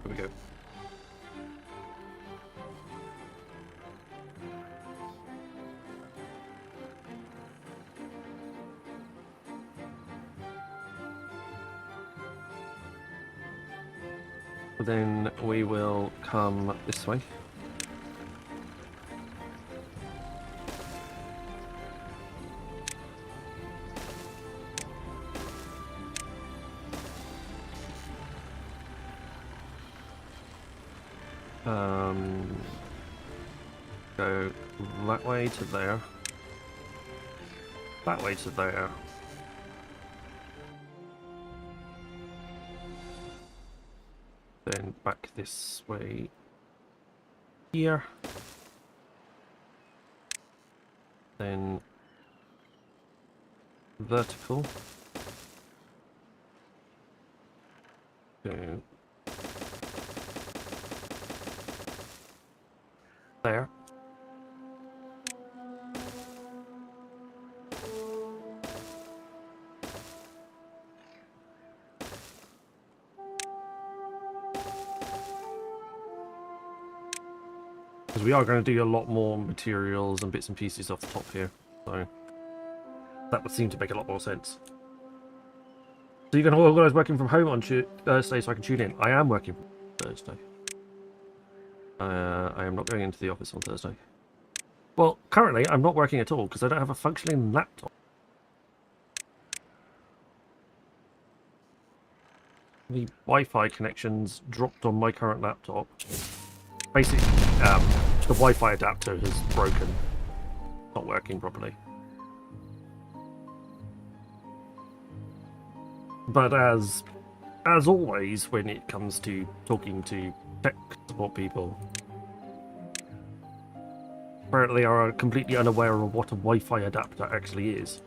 There we go. Then we will come this way. Go that way to there. That way to there. Then back this way here. Then vertical. Go Because we are going to do a lot more materials and bits and pieces off the top here. So that would seem to make a lot more sense. So you're going to organise working from home on Thursday so I can tune in. I am working from Thursday. I am not going into the office on Thursday. Well, currently I'm not working at all because I don't have a functioning laptop. The Wi-Fi connections dropped on my current laptop. Basically, the Wi-Fi adapter has broken. Not working properly. But as always, when it comes to talking to tech support people, apparently are completely unaware of what a Wi-Fi adapter actually is,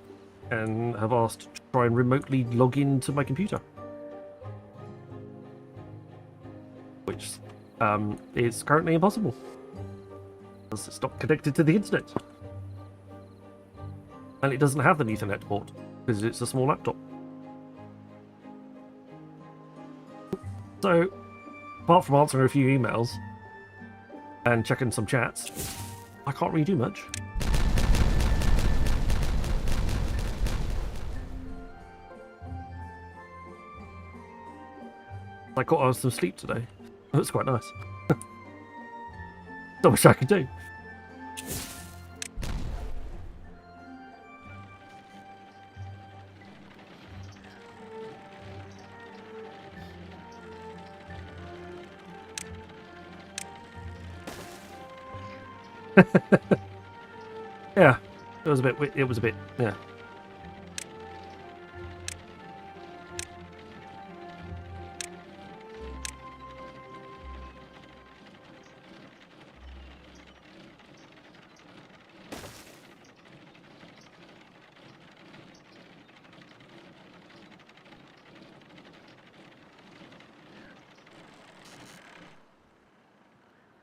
and have asked to try and remotely log into my computer. Which is currently impossible. Because it's not connected to the internet. And it doesn't have an Ethernet port, because it's a small laptop. So, apart from answering a few emails and checking some chats, I can't really do much. I got on some sleep today. It was quite nice. Not much I could do. Yeah, it was a bit, yeah.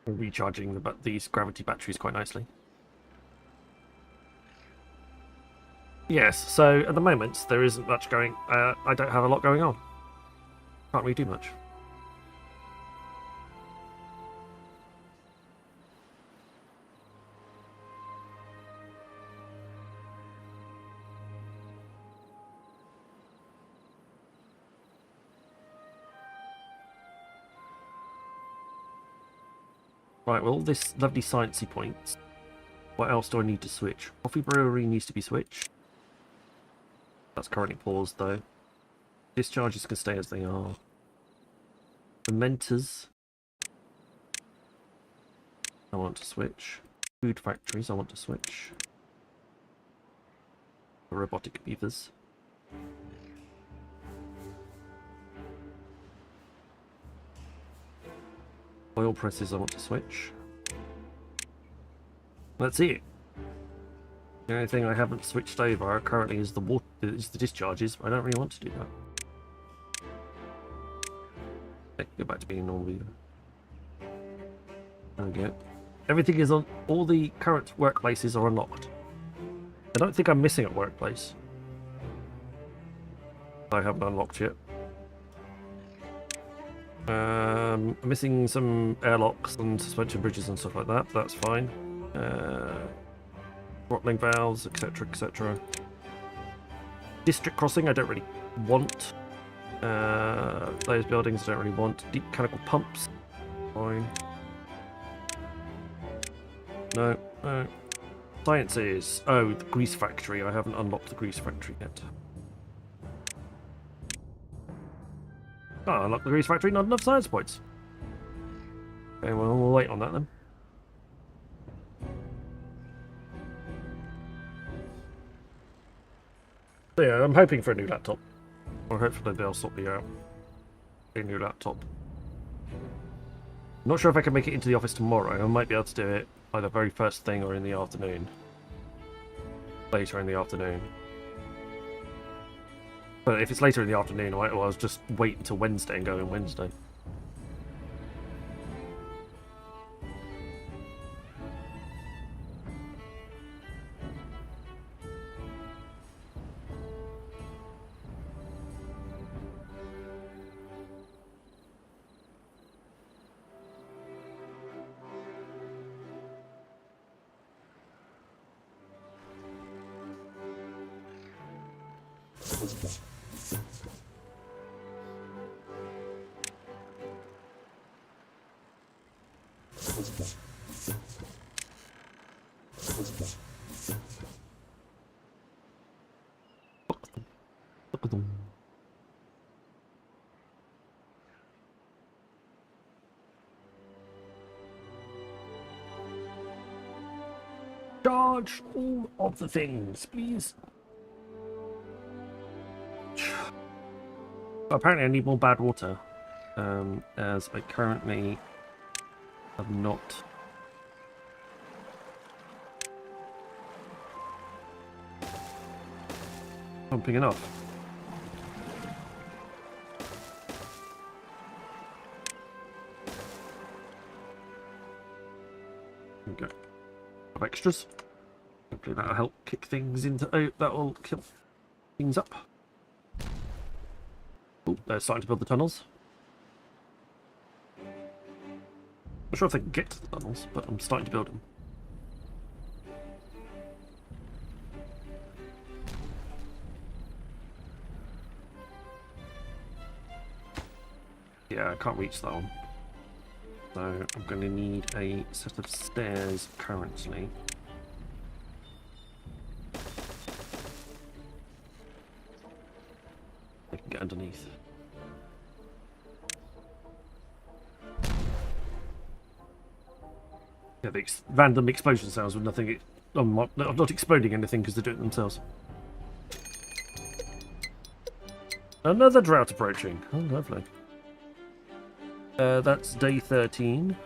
Recharging these gravity batteries quite nicely. Yes, so at the moment there isn't much going. I don't have a lot going on. Can't really do much. Right, well, all this lovely sciencey points. What else do I need to switch? Coffee brewery needs to be switched. That's currently paused, though. Discharges can stay as they are. Fermenters, I want to switch. Food factories, I want to switch. The robotic beavers. Oil presses, I want to switch. Let's see it. The only thing I haven't switched over currently is the discharges. I don't really want to do that. Okay, go back to being normal beaver. There we go. Everything is on. All the current workplaces are unlocked. I don't think I'm missing a workplace. I haven't unlocked yet. I'm missing some airlocks and suspension bridges and stuff like that. But that's fine. Throttling valves, etc., etc. District crossing, I don't really want. Those buildings, I don't really want. Deep mechanical pumps, fine. No, no. Sciences. Oh, the grease factory. I haven't unlocked the grease factory yet. Oh, unlock the grease factory, not enough science points. Okay, well, we'll wait on that then. So yeah, I'm hoping for a new laptop. Or hopefully they'll sort me out. A new laptop. Not sure if I can make it into the office tomorrow. I might be able to do it either very first thing or in the afternoon. Later in the afternoon. But if it's later in the afternoon, I'll just wait until Wednesday and go in Wednesday. Charge all of the things, please. Apparently I need more bad water, as I currently have not pumping enough. Okay. Of extras. Hopefully that'll help kick things into. Oh, that'll kill things up. Oh, they're starting to build the tunnels. Not sure if they can get to the tunnels, but I'm starting to build them. Yeah, I can't reach that one. So I'm going to need a set of stairs currently. I can get underneath. Yeah, the random explosion sounds with nothing. I'm not exploding anything because they do it themselves. Another drought approaching. Oh, lovely. That's day 13.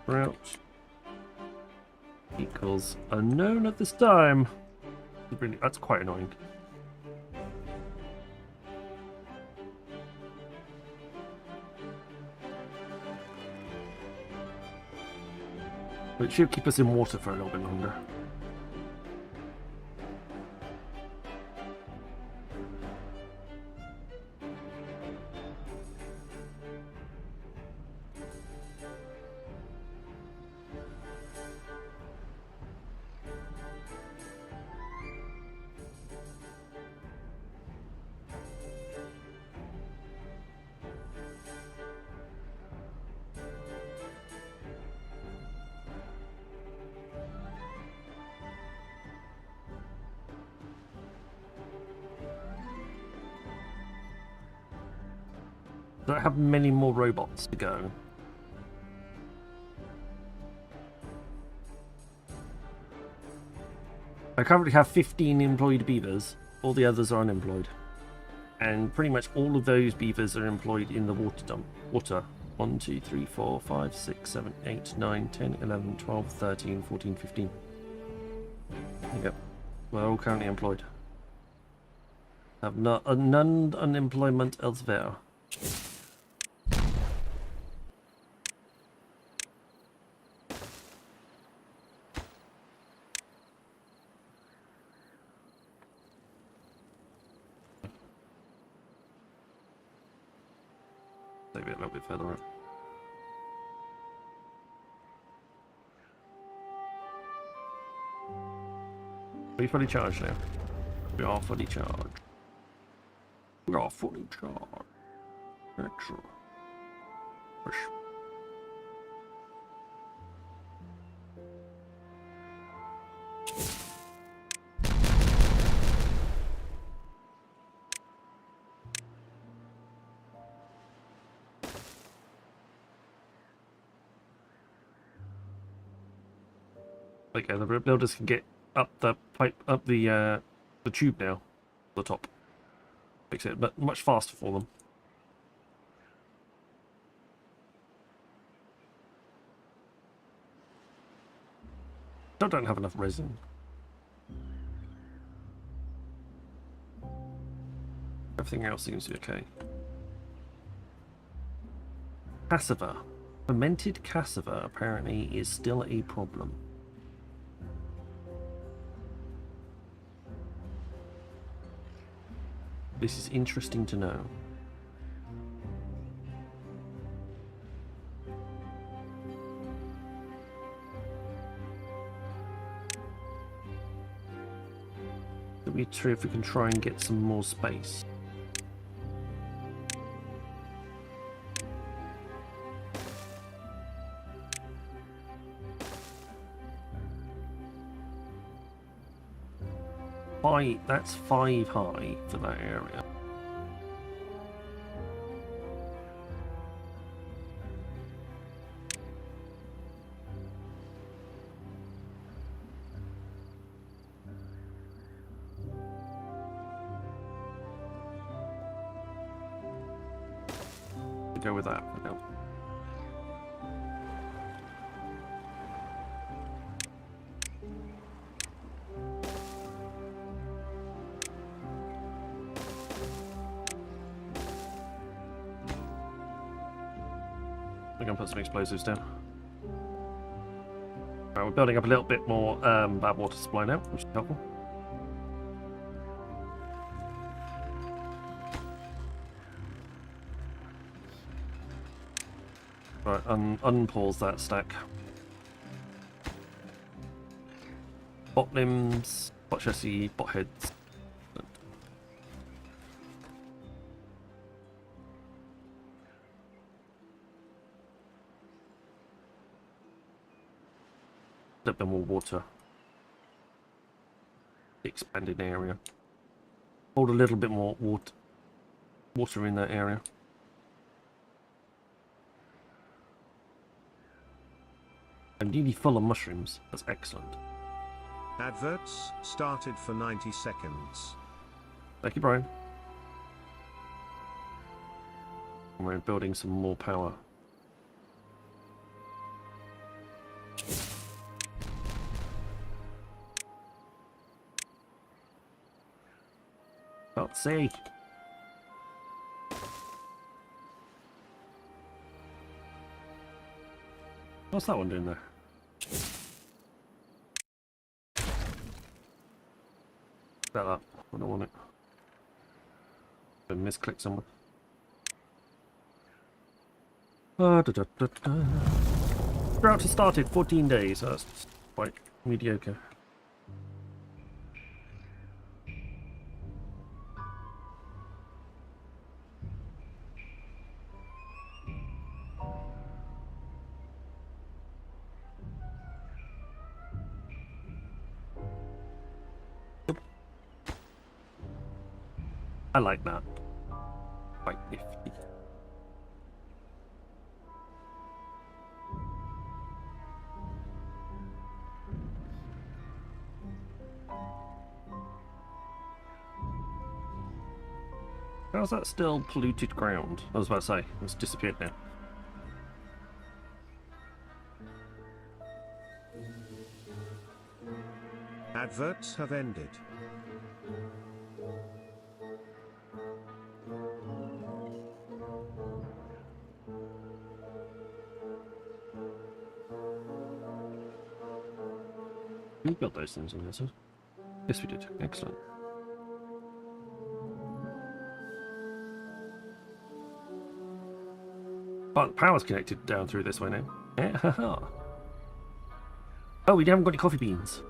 Drought equals unknown at this time. Really, that's quite annoying. But it should keep us in water for a little bit longer. Don't have many more robots to go. I currently have 15 employed beavers. All the others are unemployed. And pretty much all of those beavers are employed in the water dump. Water. 1, 2, 3, 4, 5, 6, 7, 8, 9, 10, 11, 12, 13, 14, 15. There you go. We're all currently employed. Have none unemployment elsewhere. Maybe a little bit further up. Are we fully charged now? We are fully charged. We are fully charged. Excellent. Push. Okay, the builders can get up the pipe, up the tube now, the top. Makes it much faster for them. Don't have enough resin. Everything else seems to be okay. Cassava. Fermented cassava apparently is still a problem. This is interesting to know. It'd be true if we can try and get some more space. That's 5 high for that area. Go with that for now. We're going to put some explosives down. Right, we're building up a little bit more bad water supply now, which is helpful. Right, unpause that stack. Bot limbs, bot chassis, bot heads. A little bit more water. Expanded area. Hold a little bit more water in that area. I'm nearly full of mushrooms. That's excellent. Adverts started for 90 seconds. Thank you, Brian. And we're building some more power. Let's see. What's that one doing there? That up. I don't want it. Been misclicked somewhere. Drought has started 14 days. So that's quite mediocre. I like that. Quite nifty. How's that still polluted ground? I was about to say, it's disappeared now. Adverts have ended. We built those things on this. Yes, we did. Excellent. But the power's connected down through this way now. Yeah. Oh, we haven't got any coffee beans.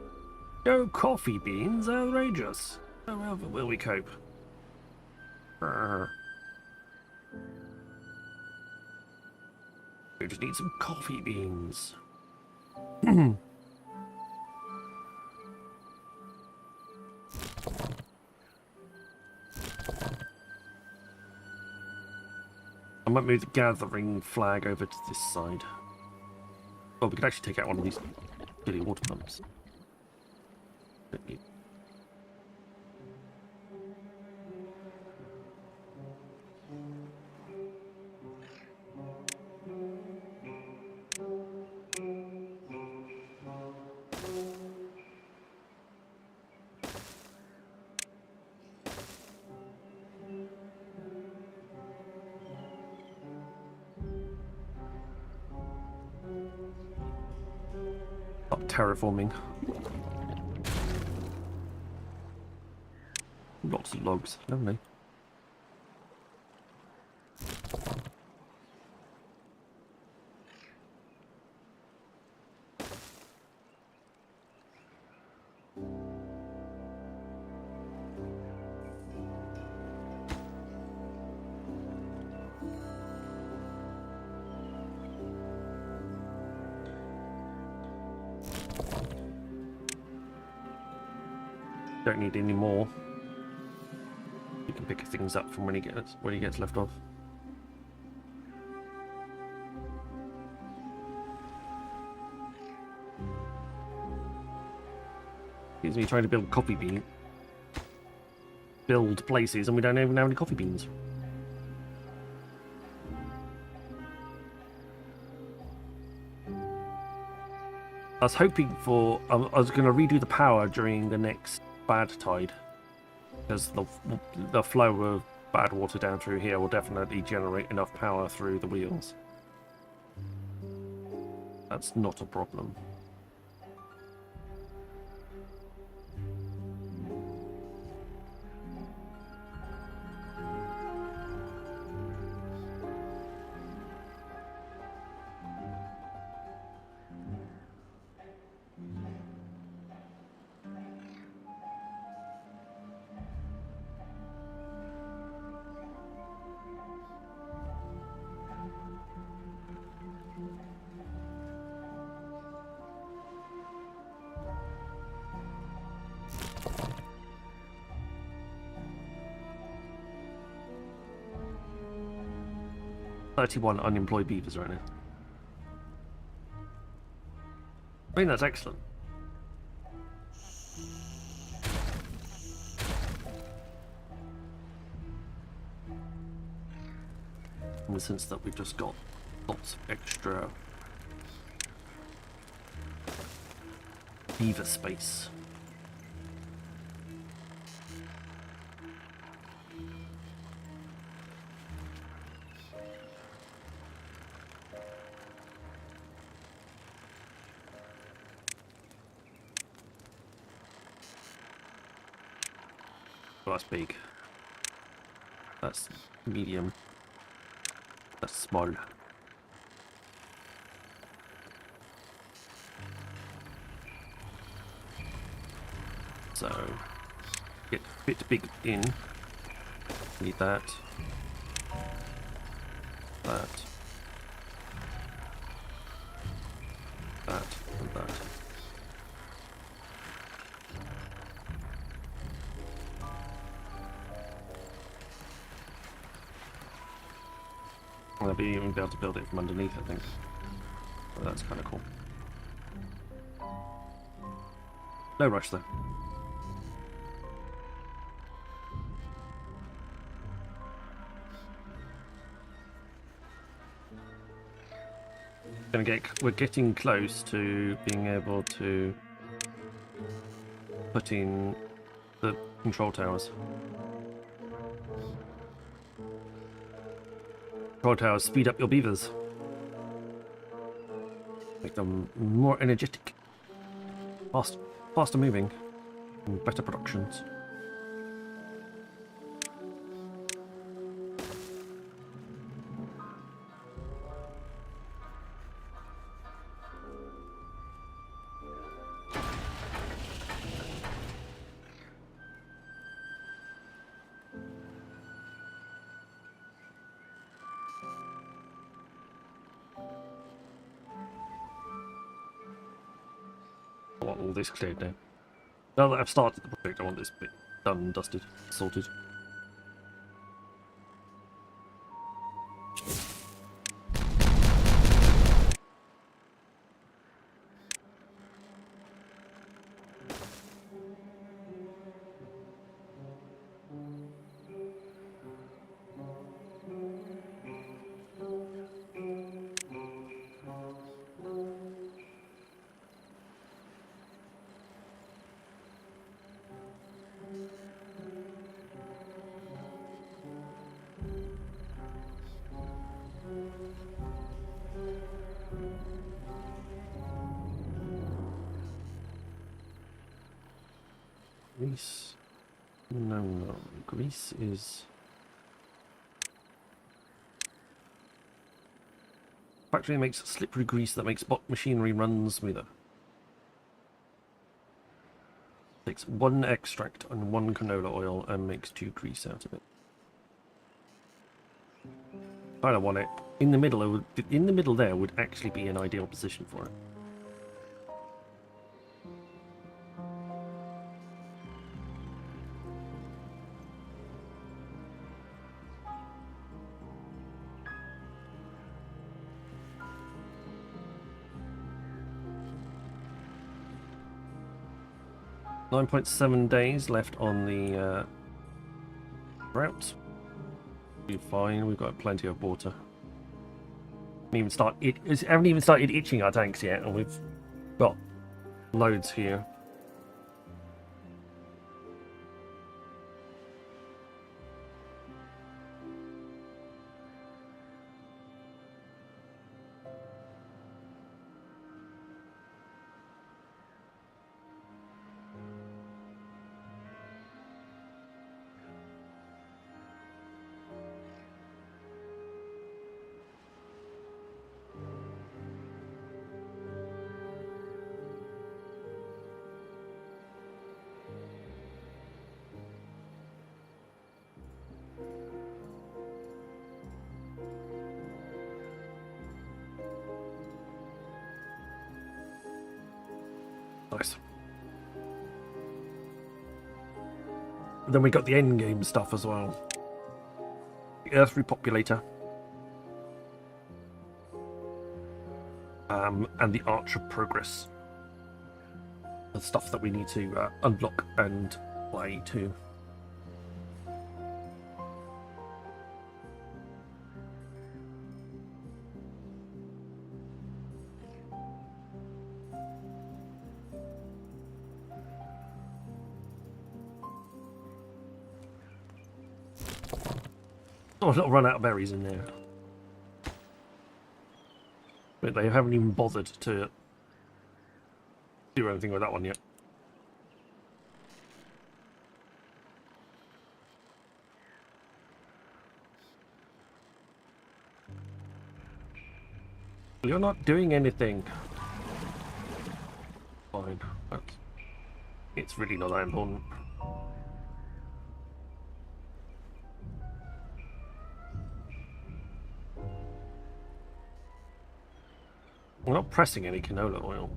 No coffee beans? Outrageous. How will we cope? We just need some coffee beans. I might move the gathering flag over to this side. Oh, we could actually take out one of these silly water pumps. Terraforming. Lots of logs, lovely. Don't need any more. You can pick things up from when he gets left off. Excuse me, trying to build coffee bean. Build places, and we don't even have any coffee beans. I was hoping for. I was going to redo the power during the next bad tide, because the flow of bad water down through here will definitely generate enough power through the wheels. That's not a problem. "31 unemployed beavers right now." I mean, that's excellent. In the sense that we've just got lots of extra beaver space. Oh, that's big. That's medium. That's small. So, get a bit big in. Need that. That. That and that. I'll be even be able to build it from underneath, I think. So that's kind of cool. No rush though. We're getting close to being able to put in the control towers. Control towers speed up your beavers. Make them more energetic. Faster moving. And better productions. I want all this cleared now. Now that I've started the project, I want this bit done, dusted, sorted. Grease. No. Grease is... Factory makes slippery grease that makes machinery run smoother. Takes 1 extract and 1 canola oil and makes 2 grease out of it. I don't want it. In the middle there would actually be an ideal position for it. 9.7 days left on the route. Be fine. We've got plenty of water. Haven't even started itching our tanks yet, and we've got loads here. Nice. Then we got the end game stuff as well. The Earth Repopulator. And the Arch of Progress. The stuff that we need to unlock and play too. Oh, a little run out of berries in there. But they haven't even bothered to do anything with that one yet. You're not doing anything. Fine. It's really not that important. We're not pressing any canola oil.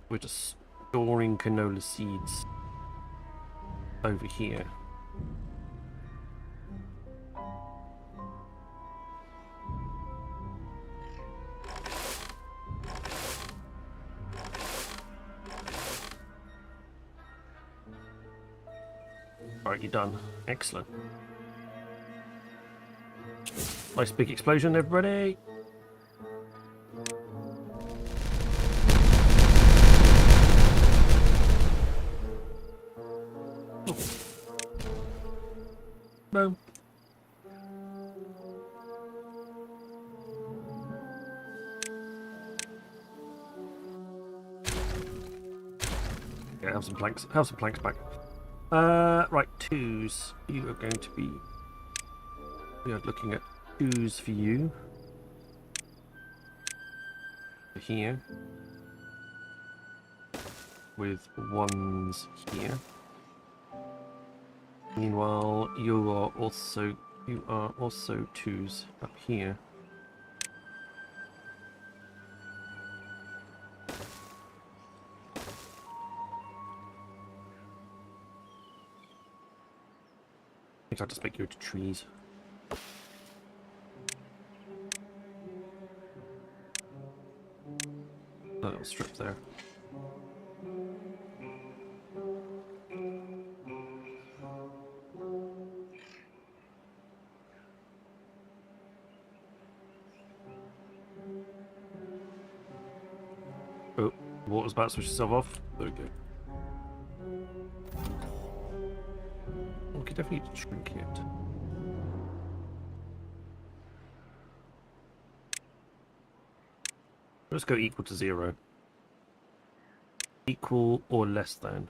We're just storing canola seeds over here. Alright, you're done. Excellent. Nice big explosion, everybody! Oh. Boom. Yeah, have some planks. Have some planks back. Right, twos. You are going to be. We are looking at twos for you. Here. With ones here. Meanwhile, you are also twos up here. I think I'll just make you into trees. A little strip there. Oh, water's about to switch itself off. There we go. We could definitely shrink it. Let's go equal to 0. Equal or less than.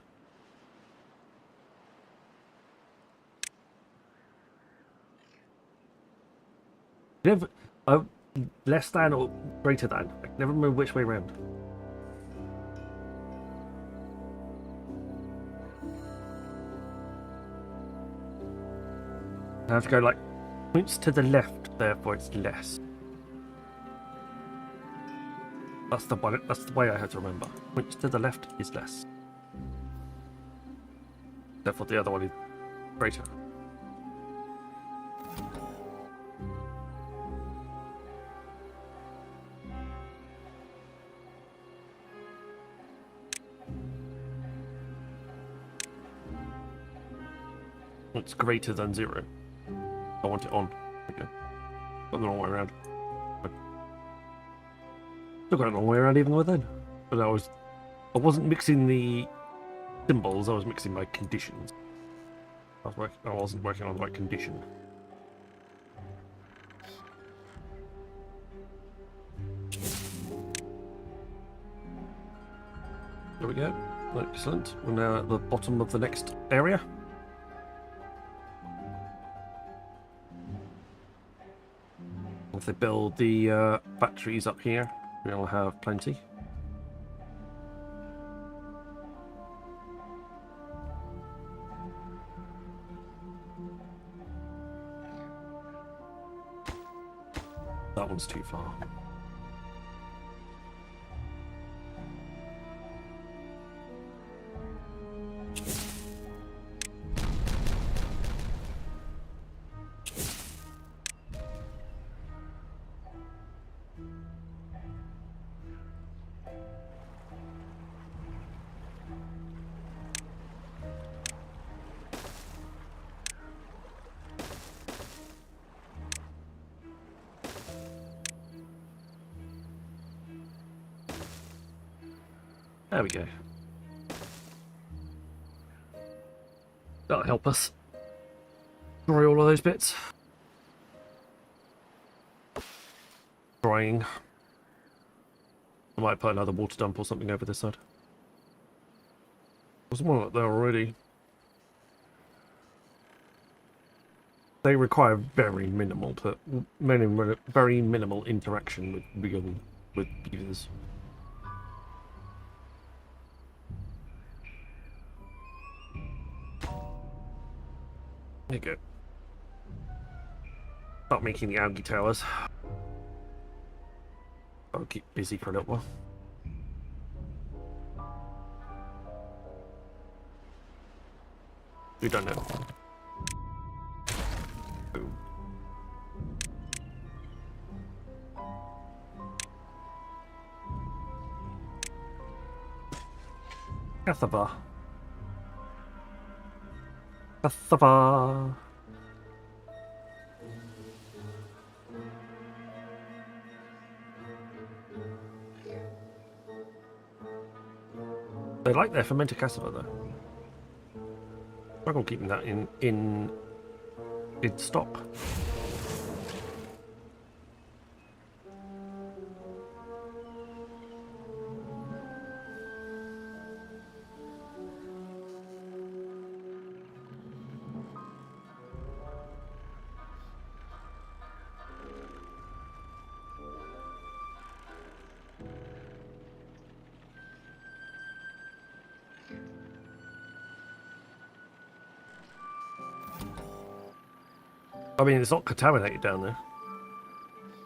Never, less than or greater than. I can never remember which way around. I have to go like points to the left, therefore it's less. That's the way I have to remember. Points to the left is less. Therefore the other one is greater. It's greater than 0. I want it on. Okay. Got the wrong way around. Still got the wrong way around even with then. But I wasn't mixing the symbols, I was mixing my conditions. I wasn't working on the right condition. There we go. Excellent. We're now at the bottom of the next area. If they build the batteries up here, we'll have plenty. That one's too far. There we go. That'll help us destroy all of those bits. Drying. I might put another water dump or something over this side. There's one up there already. They require very minimal interaction with beavers. There you go. Start making the algae towers. I'll keep busy for a little while. We don't know. Boom. Cassava. Cassava. They like their fermented cassava though. Struggle keeping that in stock. I mean, it's not contaminated down there.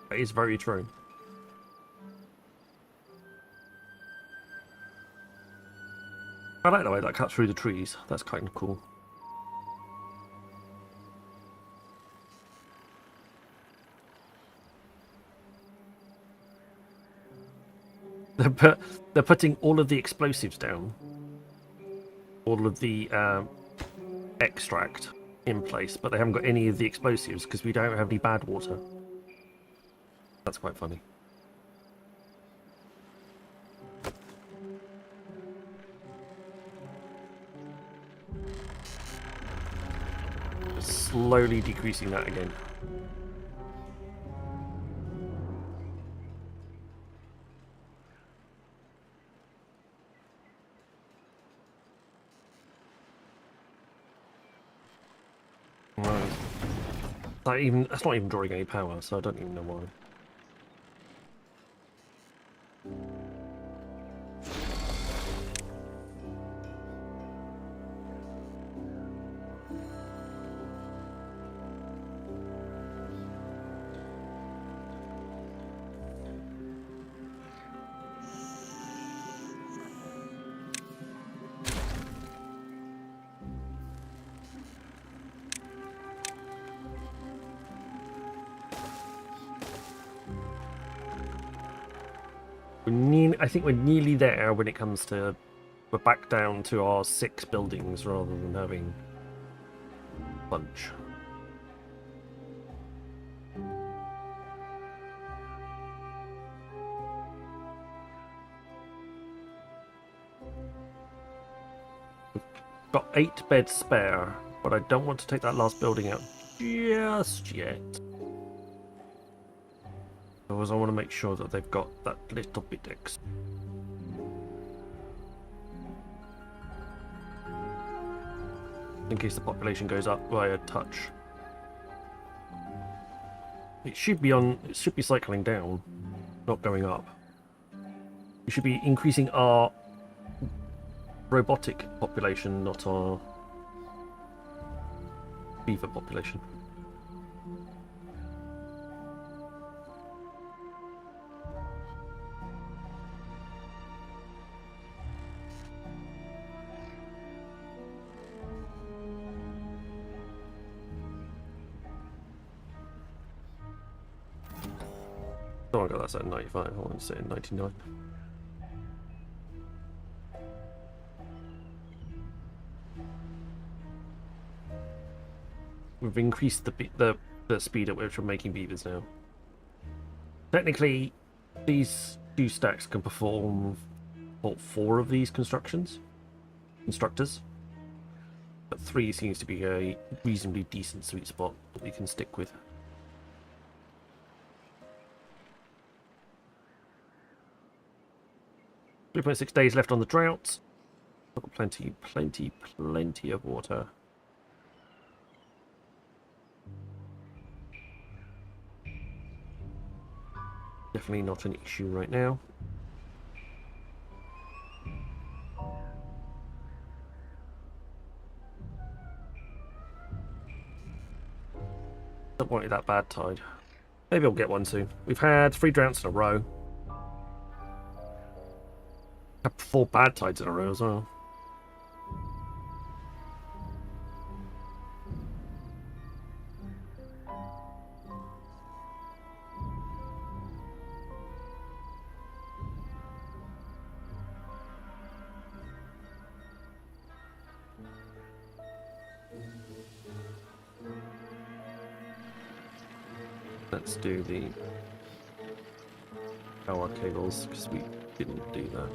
That is very true. I like the way that cuts through the trees. That's kind of cool. They're putting all of the explosives down. All of the extract in place, but they haven't got any of the explosives because we don't have any bad water. That's quite funny. Just slowly decreasing that again. That's not even drawing any power, so I don't even know why. I think we're nearly there when it comes to... We're back down to our 6 buildings rather than having bunch. Got 8 beds spare, but I don't want to take that last building out just yet. Because I want to make sure that they've got that little bit extra. In case the population goes up by a touch. It should be cycling down, not going up. We should be increasing our robotic population, not our beaver population. Oh my god, that's at 95. I want to say 99. We've increased the speed at which we're making beavers now. Technically, these 2 stacks can perform 4 of these constructors, but 3 seems to be a reasonably decent sweet spot that we can stick with. 3.6 days left on the drought. Got plenty of water. Definitely not an issue right now. Don't want it that bad tide. Maybe I'll get one soon. We've had 3 droughts in a row. 4 bad tides in a row as well. Let's do the power cables because we didn't do that.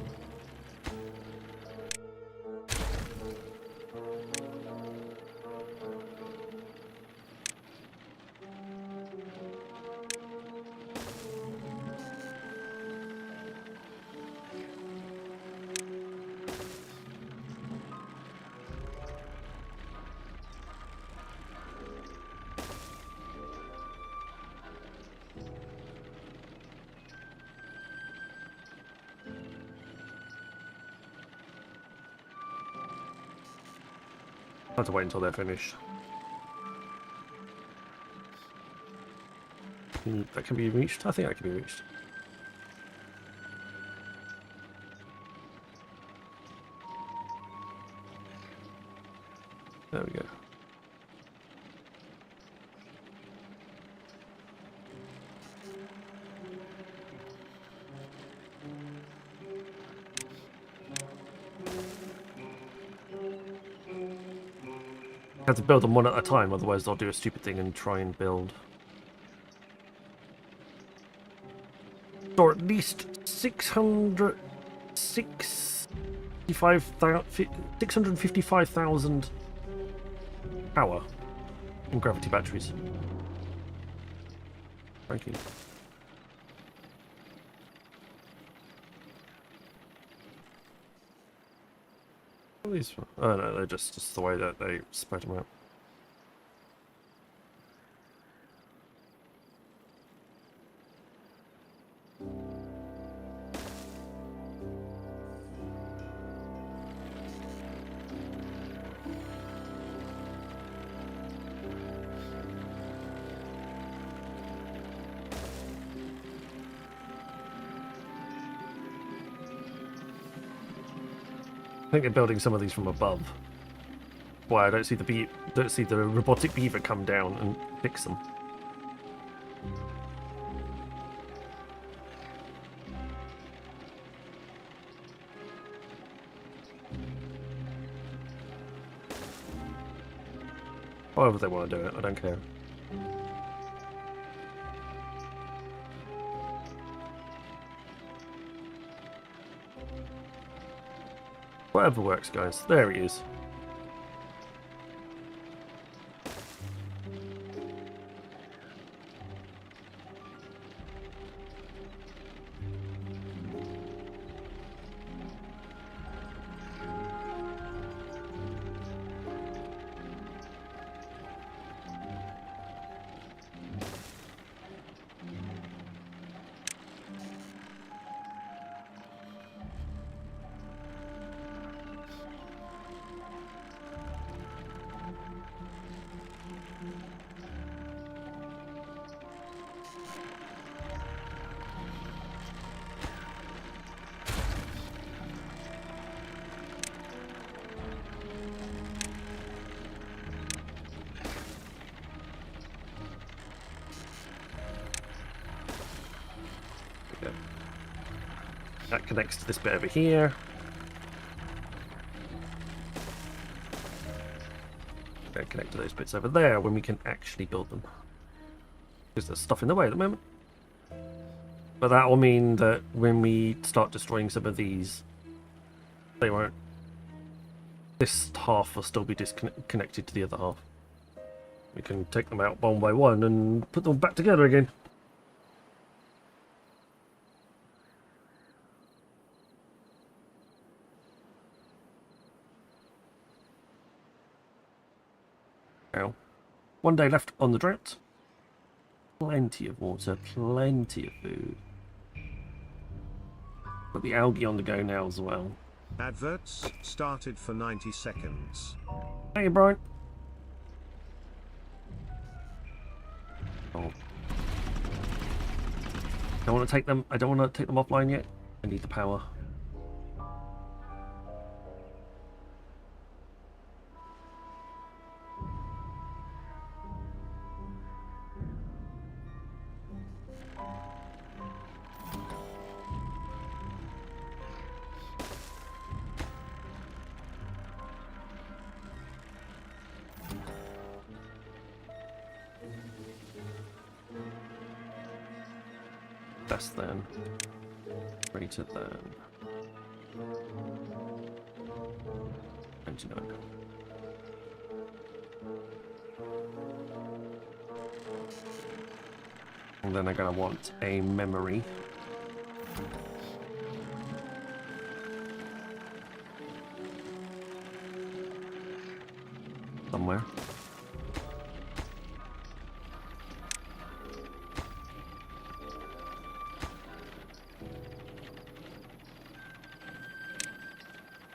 I have to wait until they're finished. That can be reached? I think that can be reached. There we go. I have to build them one at a time, otherwise they'll do a stupid thing and try and build. Or at least 655,000 power in gravity batteries. Thank you. These, oh no, they're just the way that they spread them out. I think they're building some of these from above. Why I don't see the robotic beaver come down and fix them. However they want to do it, I don't care. Whatever works, guys. There he is. That connects to this bit over here. Okay, connect to those bits over there when we can actually build them. Because there's stuff in the way at the moment. But that will mean that when we start destroying some of these, they won't. This half will still be disconnected to the other half. We can take them out one by one and put them back together again. Now, 1 day left on the drought. Plenty of water, plenty of food. Got the algae on the go now as well. Adverts started for 90 seconds. Hey, Brian. Oh. Don't want to take them. I don't want to take them offline yet. I need the power. Less than, greater than 29. And then I'm going to want a memory. Somewhere.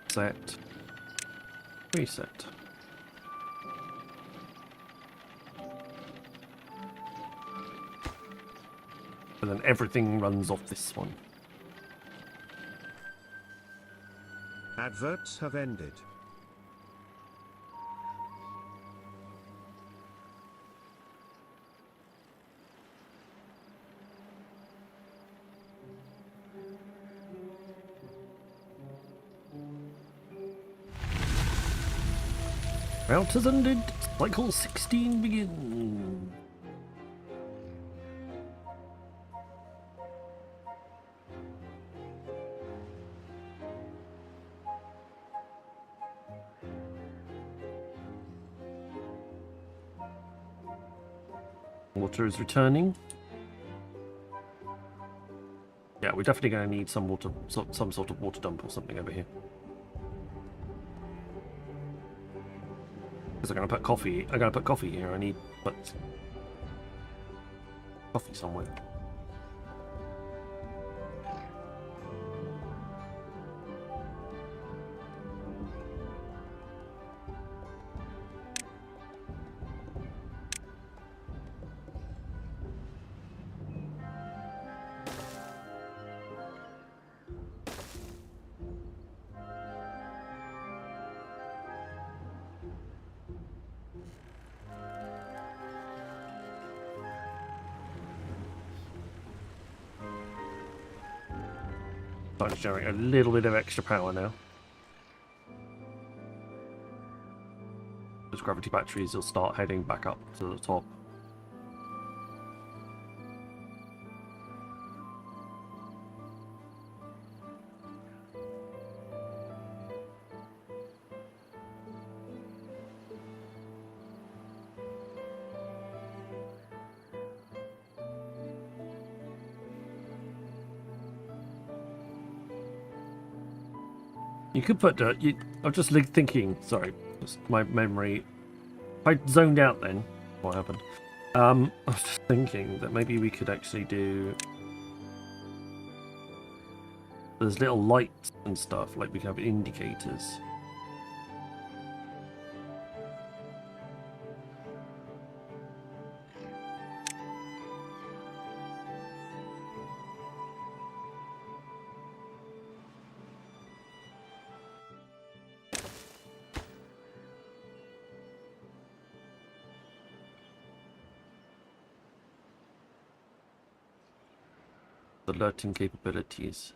Set, reset. And then everything runs off this one. Adverts have ended. Route has ended. Cycle 16 begins. Water is returning. Yeah, we're definitely going to need some water, some sort of water dump or something over here. Because I'm going to put coffee. I'm going to put coffee here. I need put coffee somewhere. Starting to generate a little bit of extra power now. It's gravity batteries, you'll start heading back up to the top. You could put I'm just thinking, sorry, just my memory. I zoned out then. What happened? I was just thinking that maybe we could actually do. There's little lights and stuff, like we can have indicators. Alerting capabilities.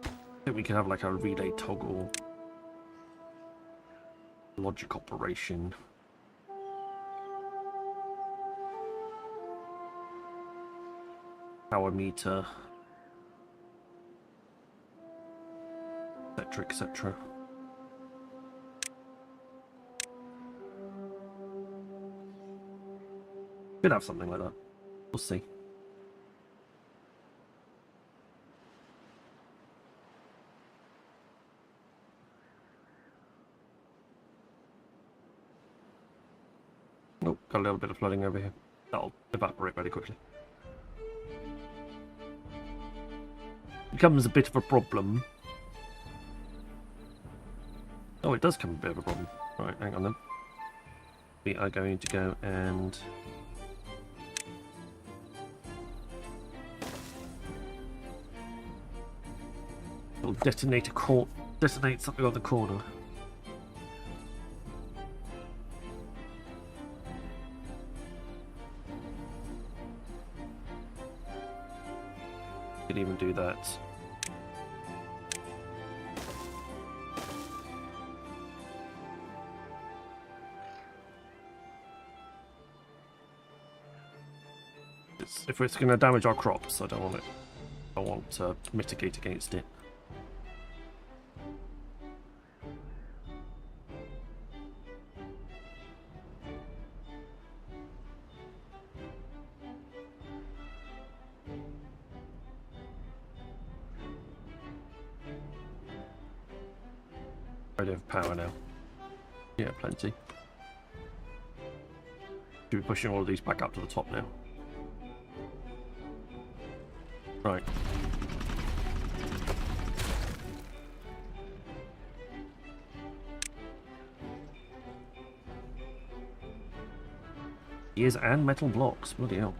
I think we can have like a relay toggle, logic operation. Power meter, etc., etc. Could have something like that. We'll see. Oh, got a little bit of flooding over here. That'll evaporate very quickly. Becomes a bit of a problem. Oh, it does become a bit of a problem. Right, hang on then. We are going to go and we'll detonate something on the corner. Could even do that. If it's going to damage our crops, I don't want it. I want to mitigate against it. I don't have power now. Yeah, plenty. Should be pushing all of these back up to the top now. Right. Gears and metal blocks, bloody hell.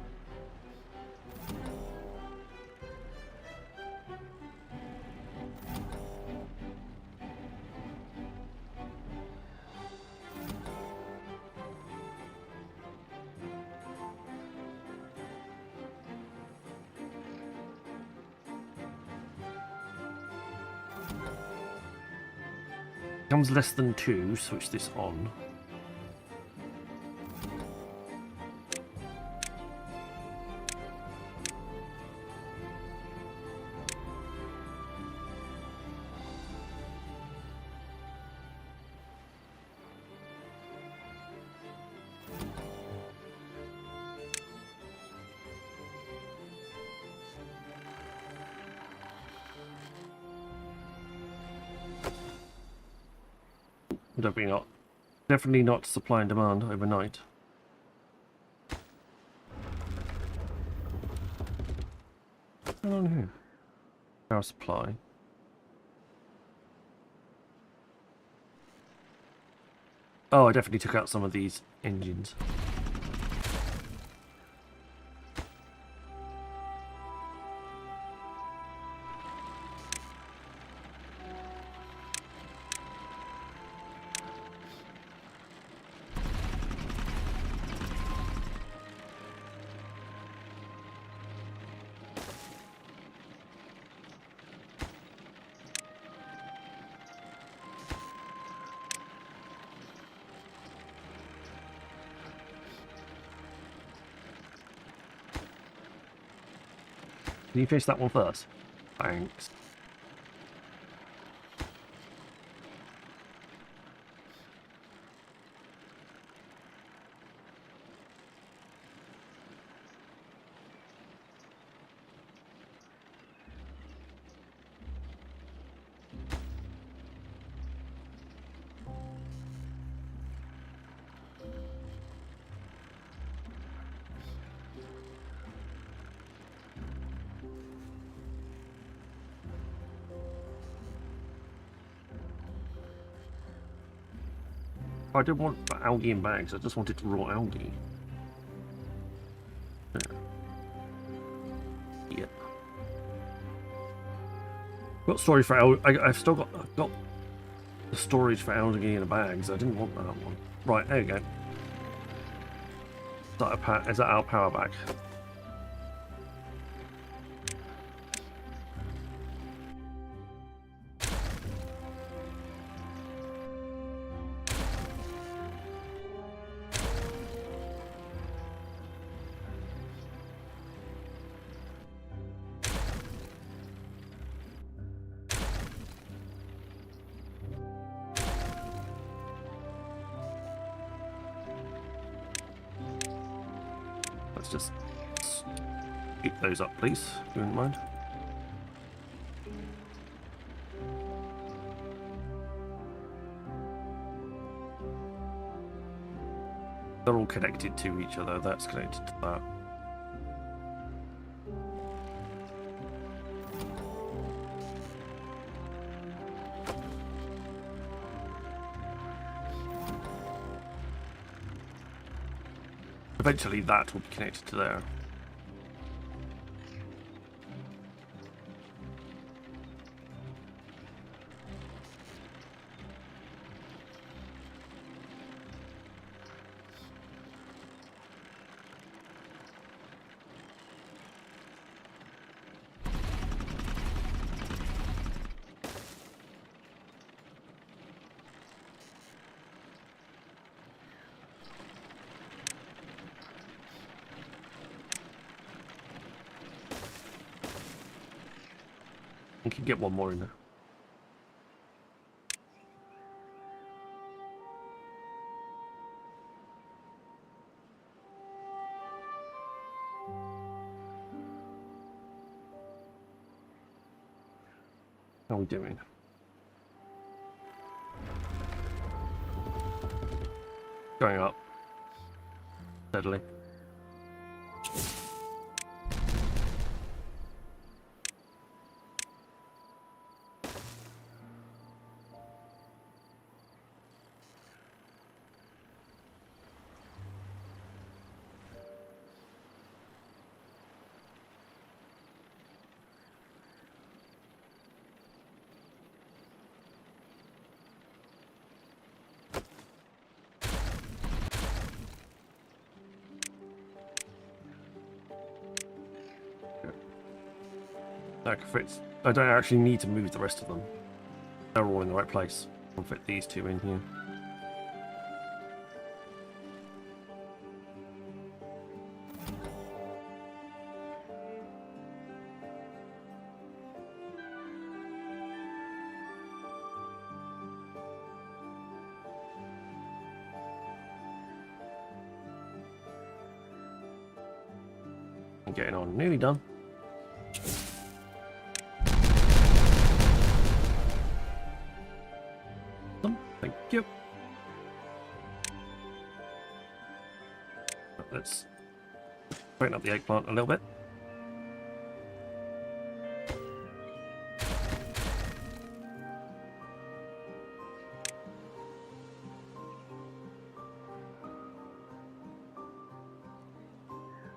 Becomes less than 2, switch this on. Definitely not supply and demand overnight. What's going on here? Power supply. Oh, I definitely took out some of these engines. Can you finish that one first? Thanks. I didn't want algae in bags, I just wanted raw algae. Yep. Got storage for algae. I've still got the storage for algae in the bags. I didn't want that one. Right, there you go. Is that our power bag? Let's just keep those up, please, if you wouldn't mind. They're all connected to each other, that's connected to that. Eventually that will be connected to there. You can get one more in there. How are we doing? Going up steadily. That fits. I don't actually need to move the rest of them. They're all in the right place. I'll fit these two in here. I'm getting on. Nearly done. Thank you. Let's brighten up the eggplant a little bit.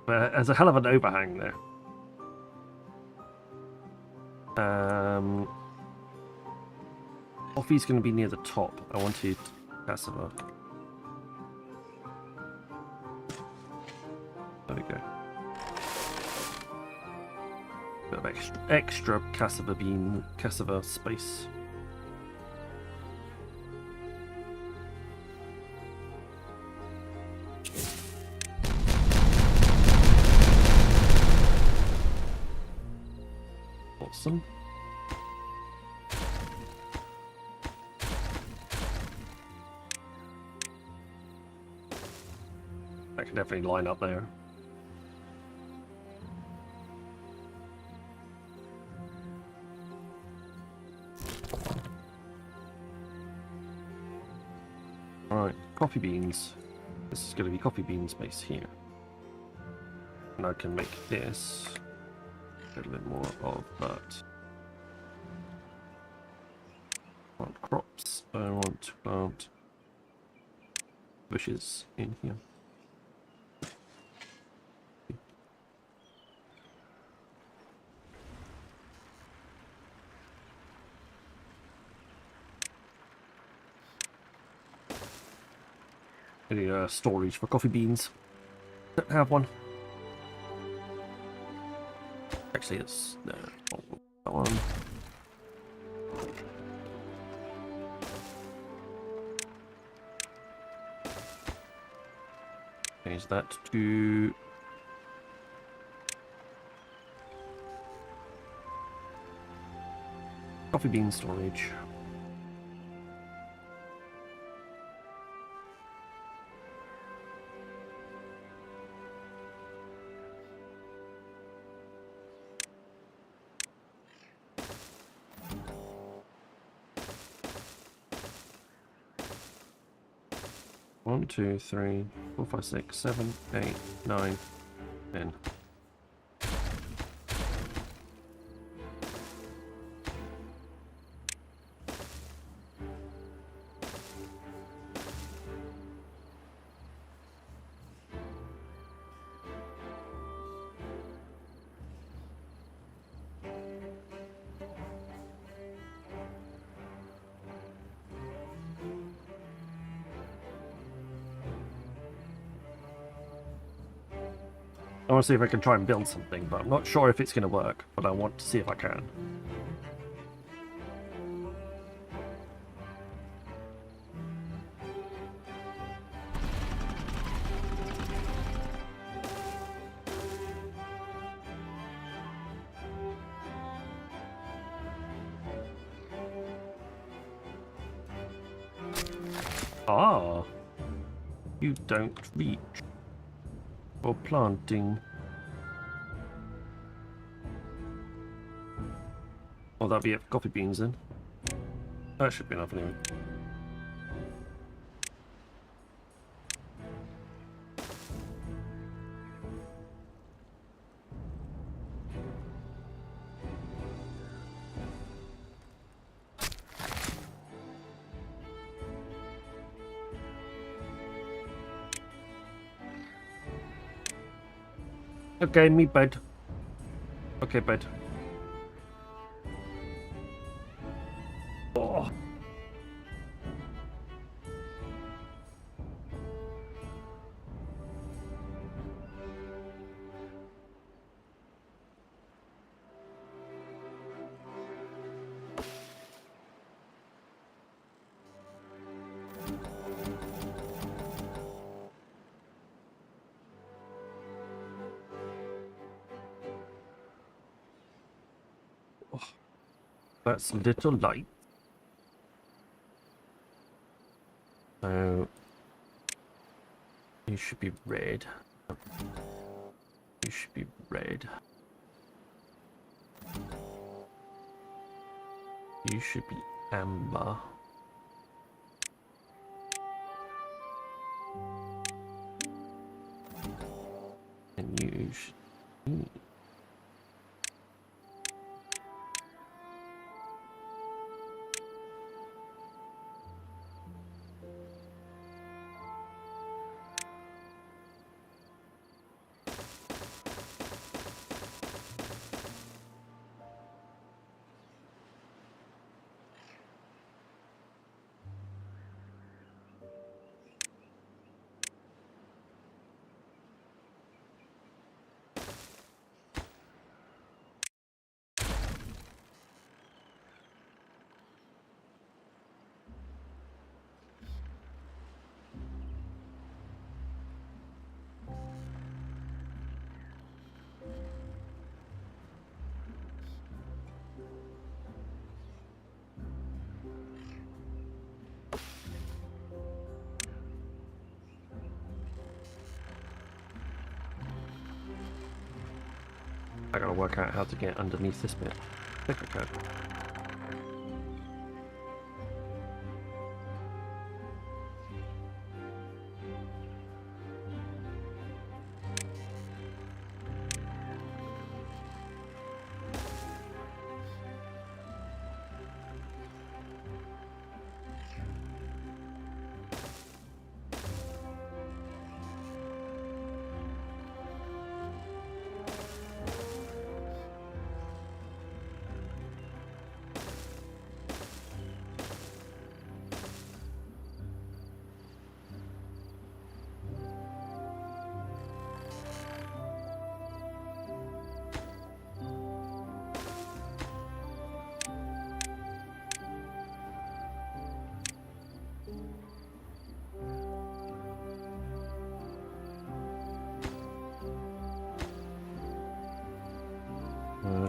There's a hell of an overhang there. Coffee's going to be near the top. I wanted cassava. There we go. Bit of extra cassava space. Awesome. I can definitely line up there. Alright, coffee beans. This is going to be coffee bean space here. And I can make this a little bit more of that. I want crops. I want to plant bushes in here. I need storage for coffee beans. Don't have one. Actually, it's that one. Change that to coffee bean storage. One, 2, 3, 4, 5, 6, 7, 8, 9, 10. I want to see if I can try and build something, but I'm not sure if it's going to work, but I want to see if I can. Ah, you don't reach for planting. Oh, that'd be it for coffee beans then. That should be enough anyway. Okay, me bed. Okay, bed. Oh. That's a little light. So you should be red. You should be red. You should be amber. And you should be I gotta work out how to get underneath this bit. I think I can.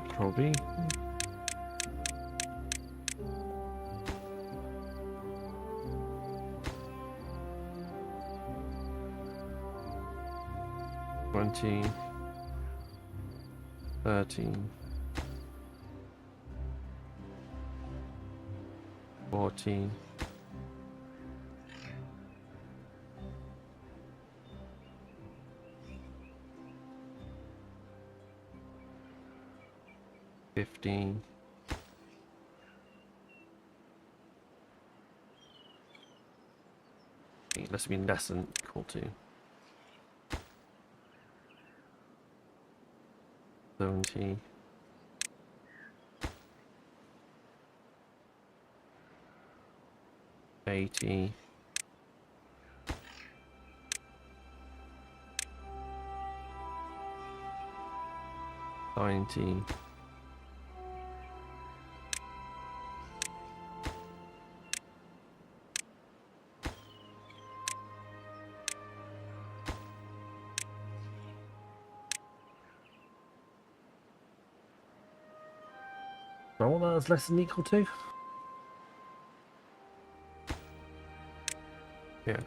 Control V. $20, $13, $14, $15, let's be less than equal to 70, 80, 90, 'Is that what that is less than equal to? Yeah.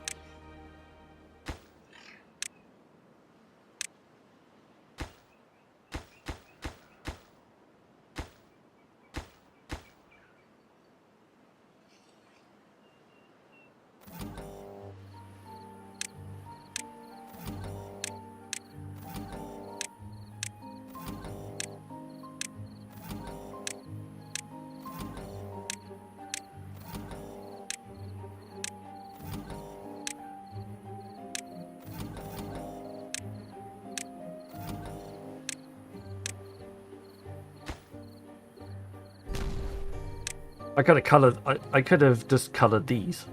I could have colored. I could have just colored these.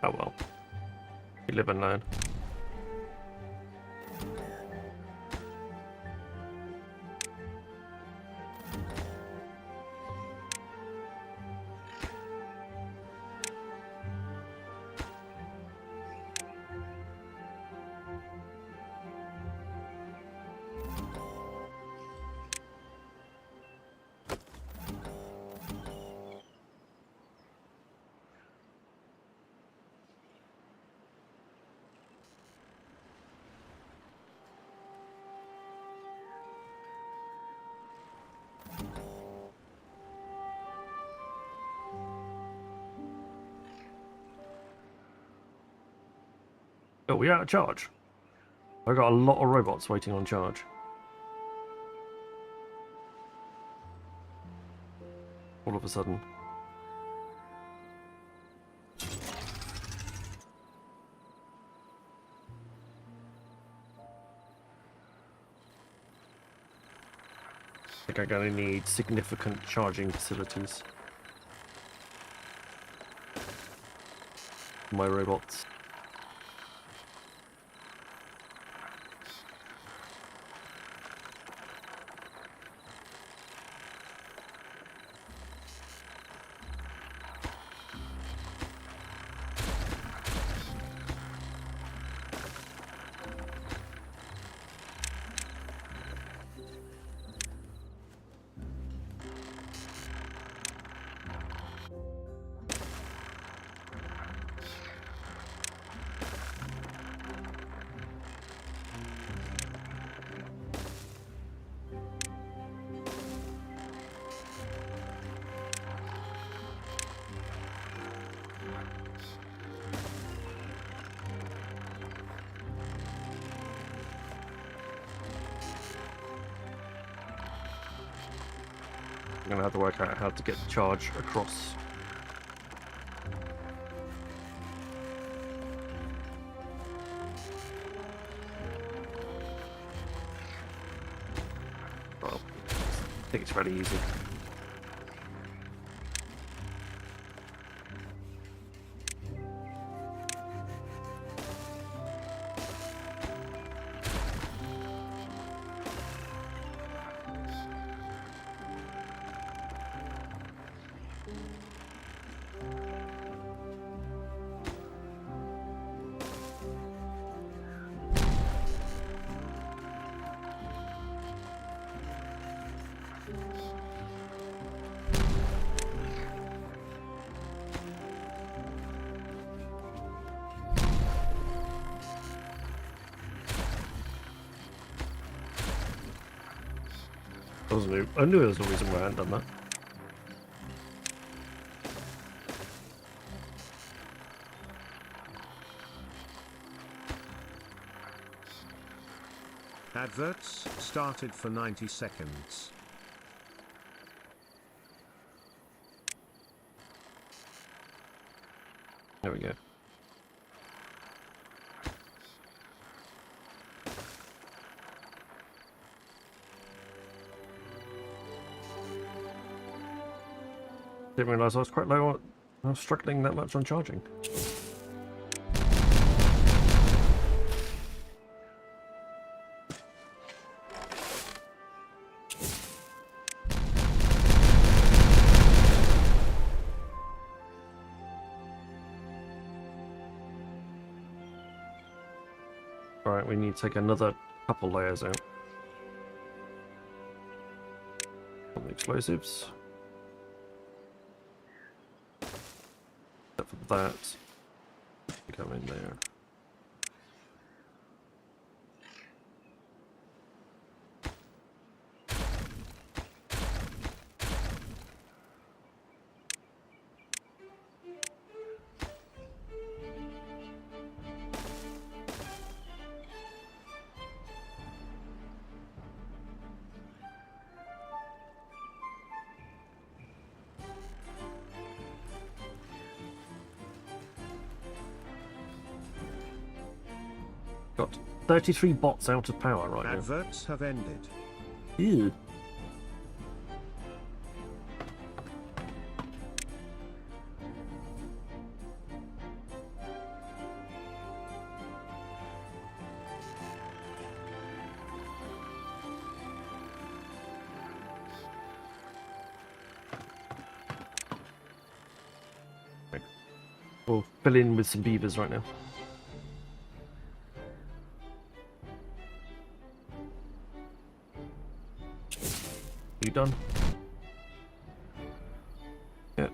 Oh well. You live and learn. Oh, we out of charge. I got a lot of robots waiting on charge. All of a sudden. I think I'm going to need significant charging facilities. my robots. I'm gonna have to work out how to get the charge across. Well, I think it's fairly easy. I knew there was a reason why I hadn't done that. Adverts started for 90 seconds. There we go. Didn't realise I was quite low on. I was struggling that much on charging. Alright, we need to take another couple layers out. On the explosives. Except for that. Go in there. Got 33 bots out of power right now. Adverts have ended. Ew. We'll fill in with some beavers right now. You done? Yeah.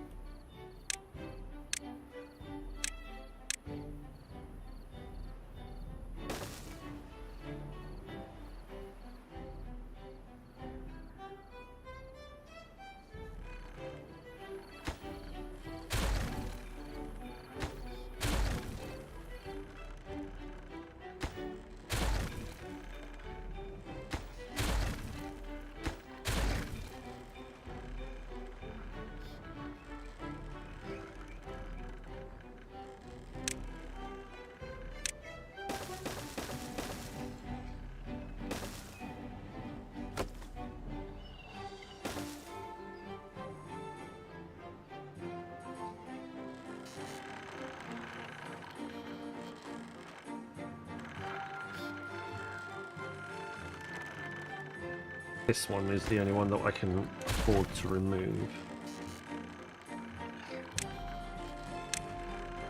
This one is the only one that I can afford to remove.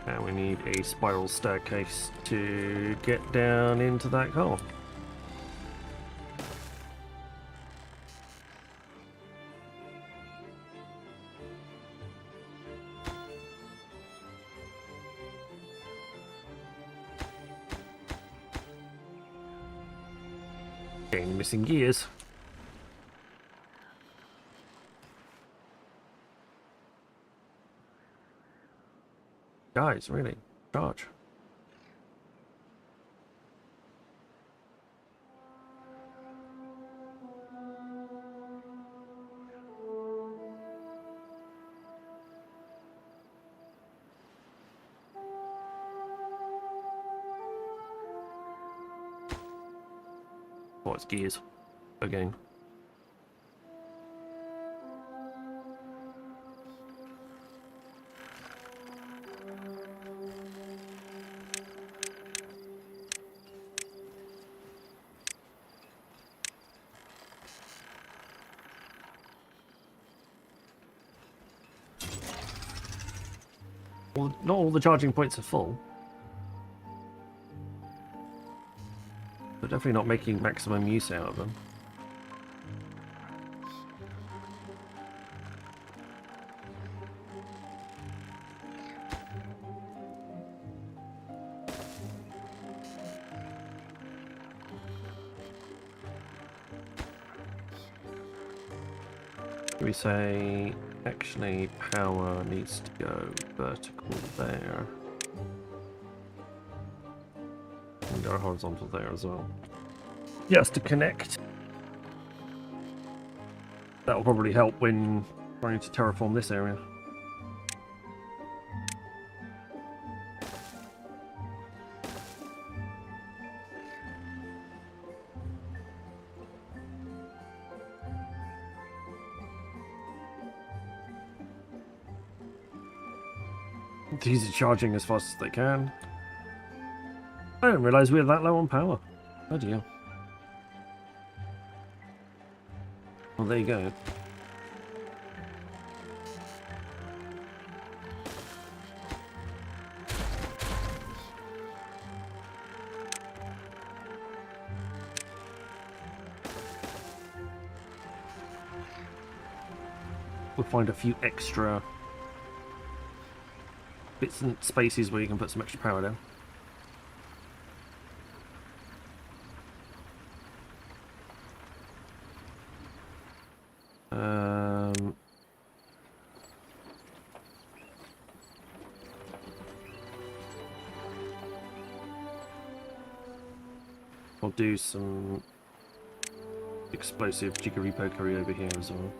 And we need a spiral staircase to get down into that hole. Again, missing gears. Guys, really? Charge. Oh, it's gears. Again. Well, not all the charging points are full. We're definitely not making maximum use out of them. We say actually power needs to go vertical there. And go horizontal there as well. Just to connect. That will probably help when trying to terraform this area. These are charging as fast as they can. I didn't realise we were that low on power. Oh dear. Well, there you go. We'll find a few extra bits and spaces where you can put some extra power down. I'll do some explosive jiggery pokery over here as well.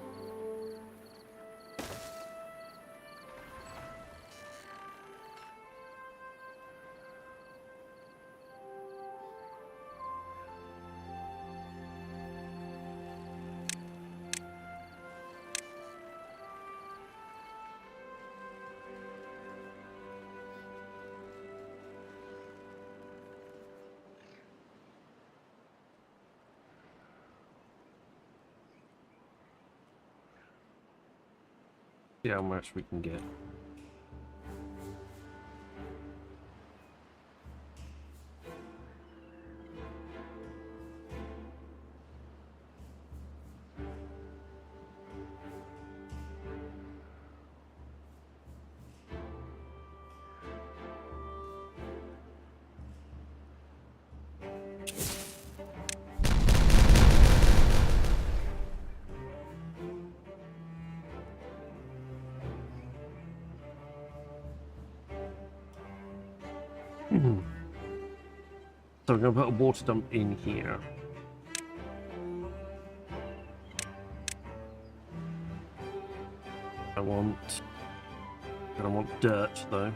See how much we can get. So we're going to put a water dump in here. I want dirt though.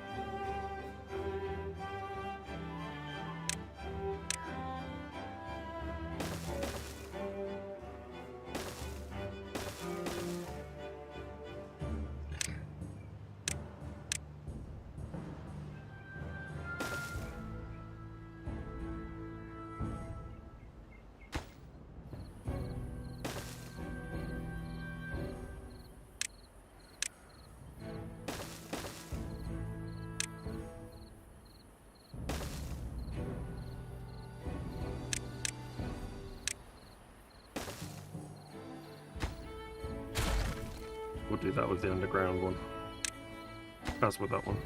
we'll do that with the underground one. As with that one.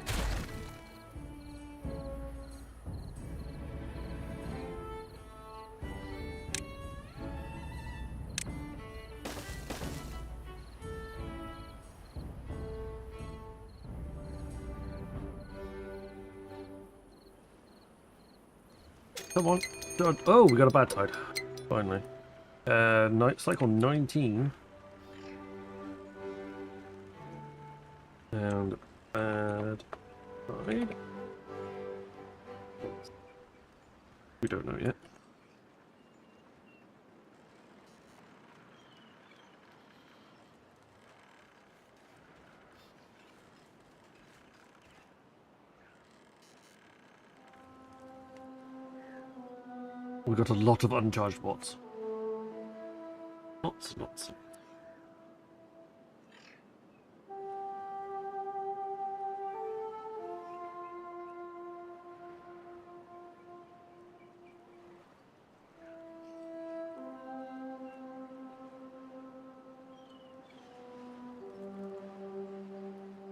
Come on. Oh, we got a bad tide. Finally. Night cycle 19. And bad tide. We don't know yet. We got a lot of uncharged bots. Lots.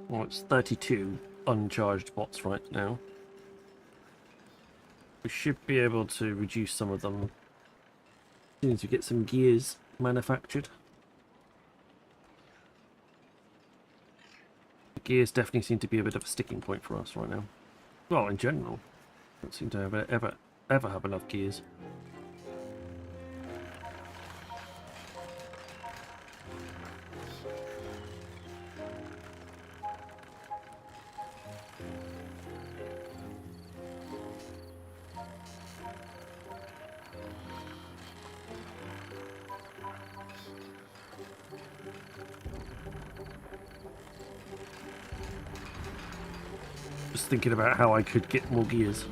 Well, it's 32 uncharged bots right now. We should be able to reduce some of them as soon as we get some gears manufactured. The gears definitely seem to be a bit of a sticking point for us right now. Well, in general, don't seem to ever have enough gears. Just thinking about how I could get more gears.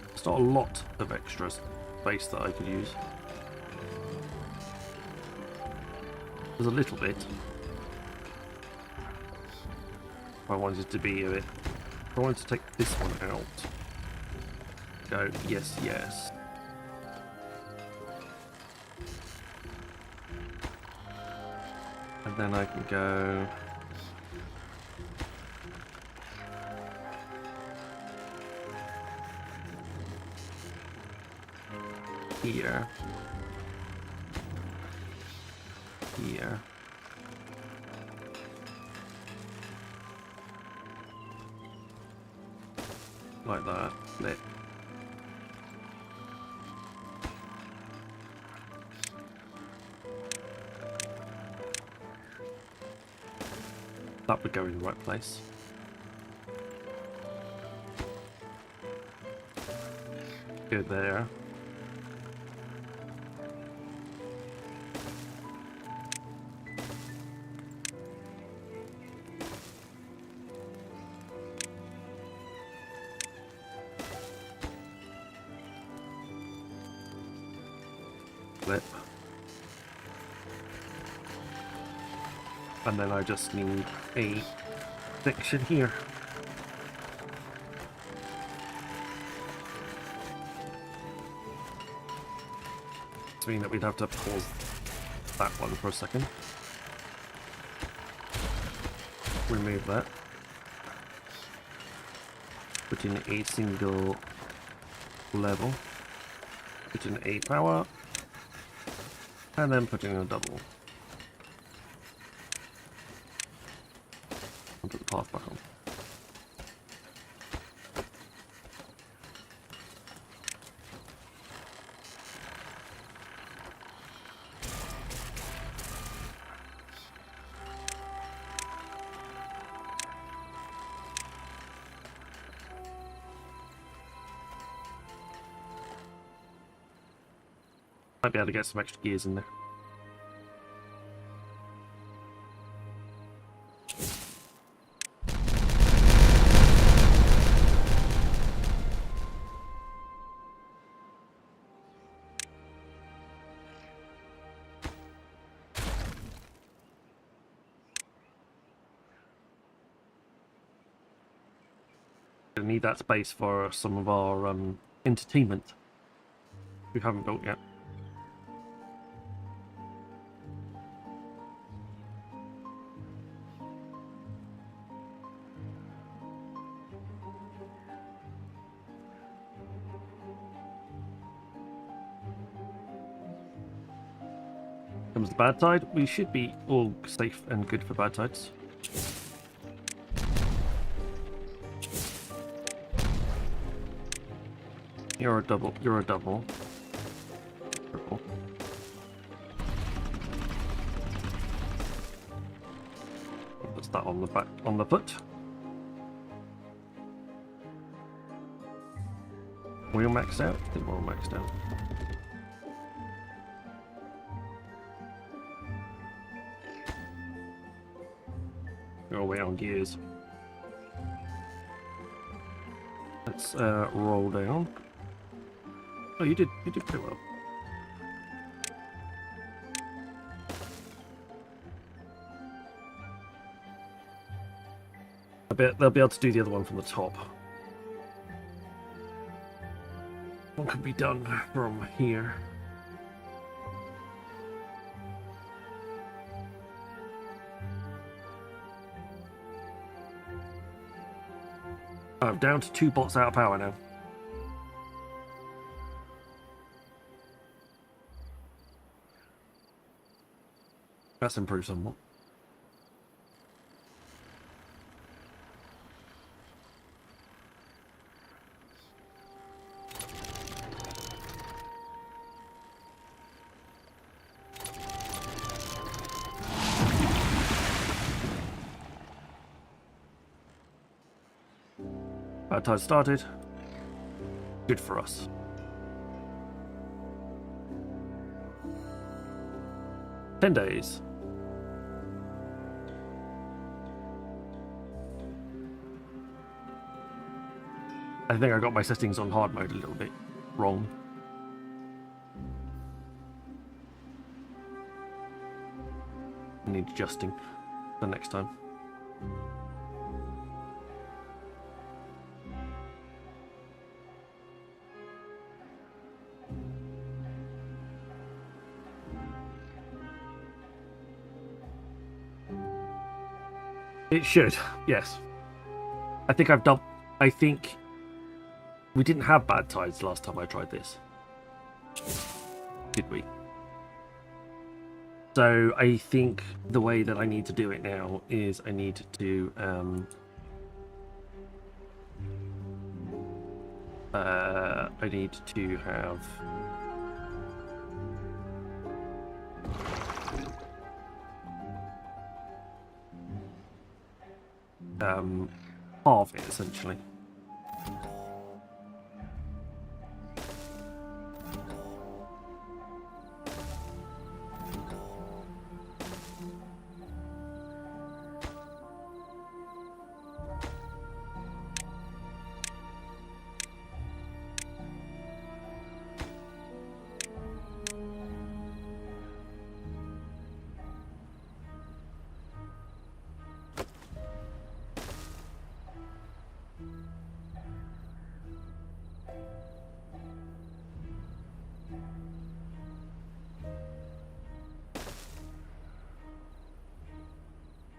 There's not a lot of extra space that I could use. There's a little bit. If I wanted to be a bit... If I wanted to take this one out. Go, yes. And then I can go... Here. Here. Like that. Flip. That would go in the right place. Go there. Flip. And then I just need a section here. This means that we'd have to pause that one for a second. Remove that. Put in a single level. Put in a power. And then put in a double. And put the path back on. Might be able to get some extra gears in there. I need that space for some of our entertainment we haven't built yet. Comes the bad tide. We should be all safe and good for bad tides. You're a double. You're a double. Triple. Puts that on the back on the foot. We're all maxed out. I think we're all maxed out. We're all way on gears. Let's roll down. Oh, you did pretty well. I bet they'll be able to do the other one from the top. One could be done from here. I'm down to 2 bots out of power now. That's improved somewhat. Bad tide started. Good for us. "10 days. I think I got my settings on hard mode a little bit wrong. I need adjusting for next time. It should, yes. I think I've done. I think we didn't have bad tides last time I tried this, did we? So I think the way that I need to do it now is I need to I need to have halve it essentially.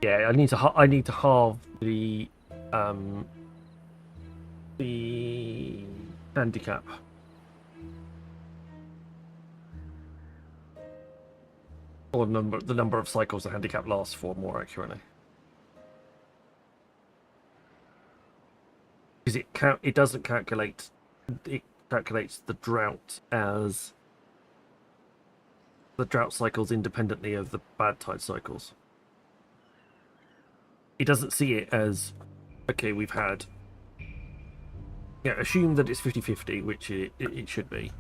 Yeah, I need to halve the handicap. Or the number of cycles the handicap lasts for, more accurately. Because it doesn't calculate, it calculates the drought as the drought cycles independently of the bad tide cycles. It doesn't see it as, okay, we've had, yeah, assume that it's 50-50, which it should be.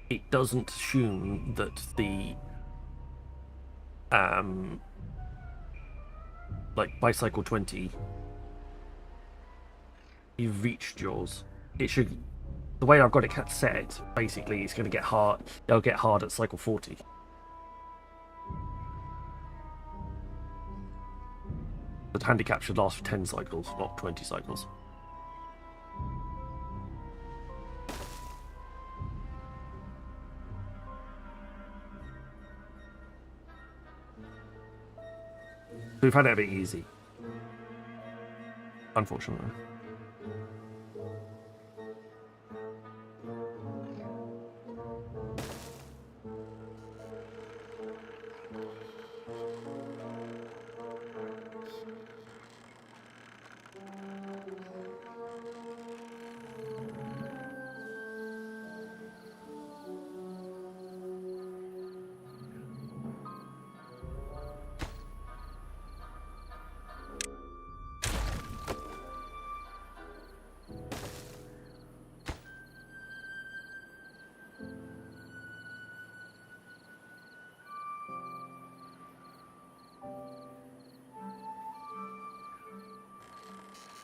It doesn't assume that the like by cycle 20 you've reached yours. It should, the way I've got it set, basically it's going to get hard, it'll get hard at cycle 40. The handicap should last for 10 cycles, not 20 cycles. We've had it a bit easy, unfortunately.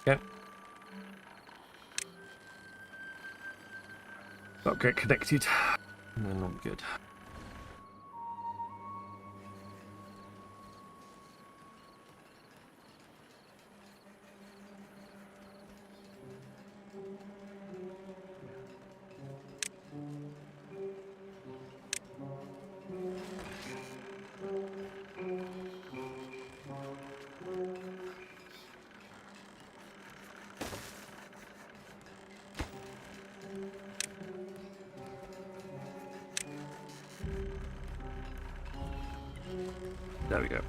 Okay. Not get connected. No, not good. There we go.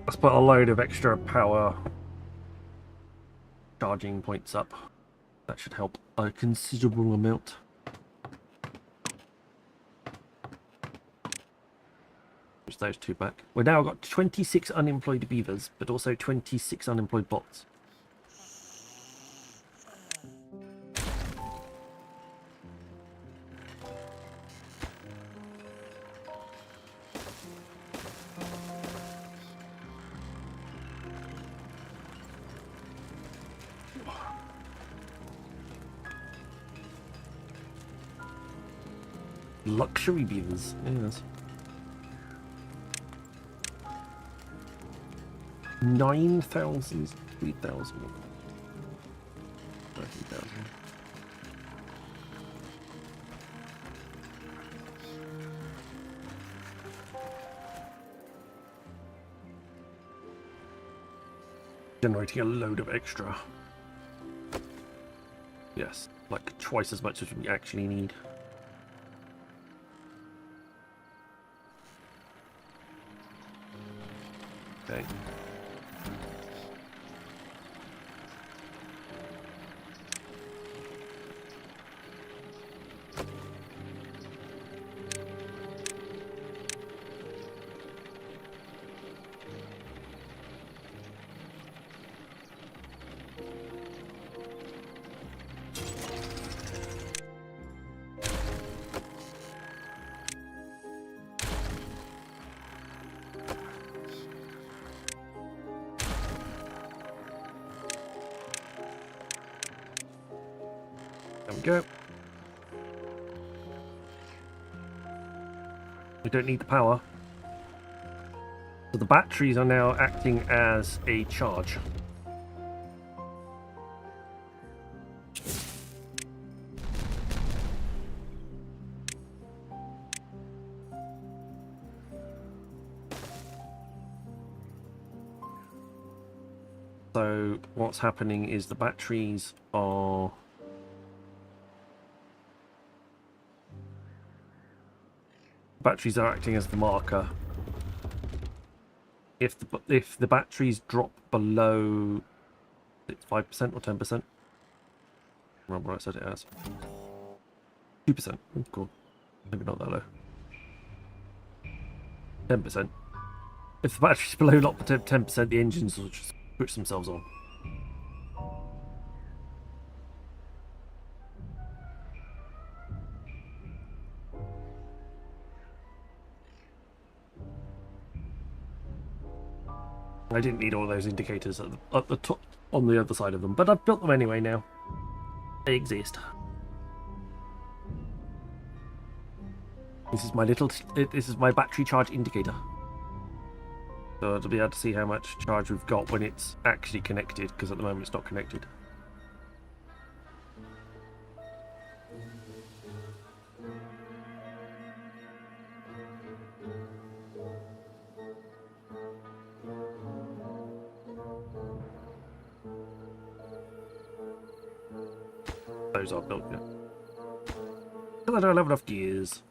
Let's put a load of extra power charging points up. That should help a considerable amount. Push those two back. We've now got 26 unemployed beavers, but also 26 unemployed bots. Luxury beavers, yes. 9,000, 3,000, 30,000. Generating a load of extra. Yes, like twice as much as we actually need. Okay. There we go. We don't need the power. So the batteries are now acting as a charge. So what's happening is the batteries are acting as the marker. If the batteries drop below 5% or 10%, remember what I said it as 2%. Oh, cool, maybe not that low. 10%. If the battery's below 10%, the engines will just switch themselves on. I didn't need all those indicators at the top on the other side of them, but I've built them anyway now. They exist. This is my battery charge indicator. So to be able to see how much charge we've got when it's actually connected, because at the moment it's not connected. Those are built yet. Because I don't have enough gears.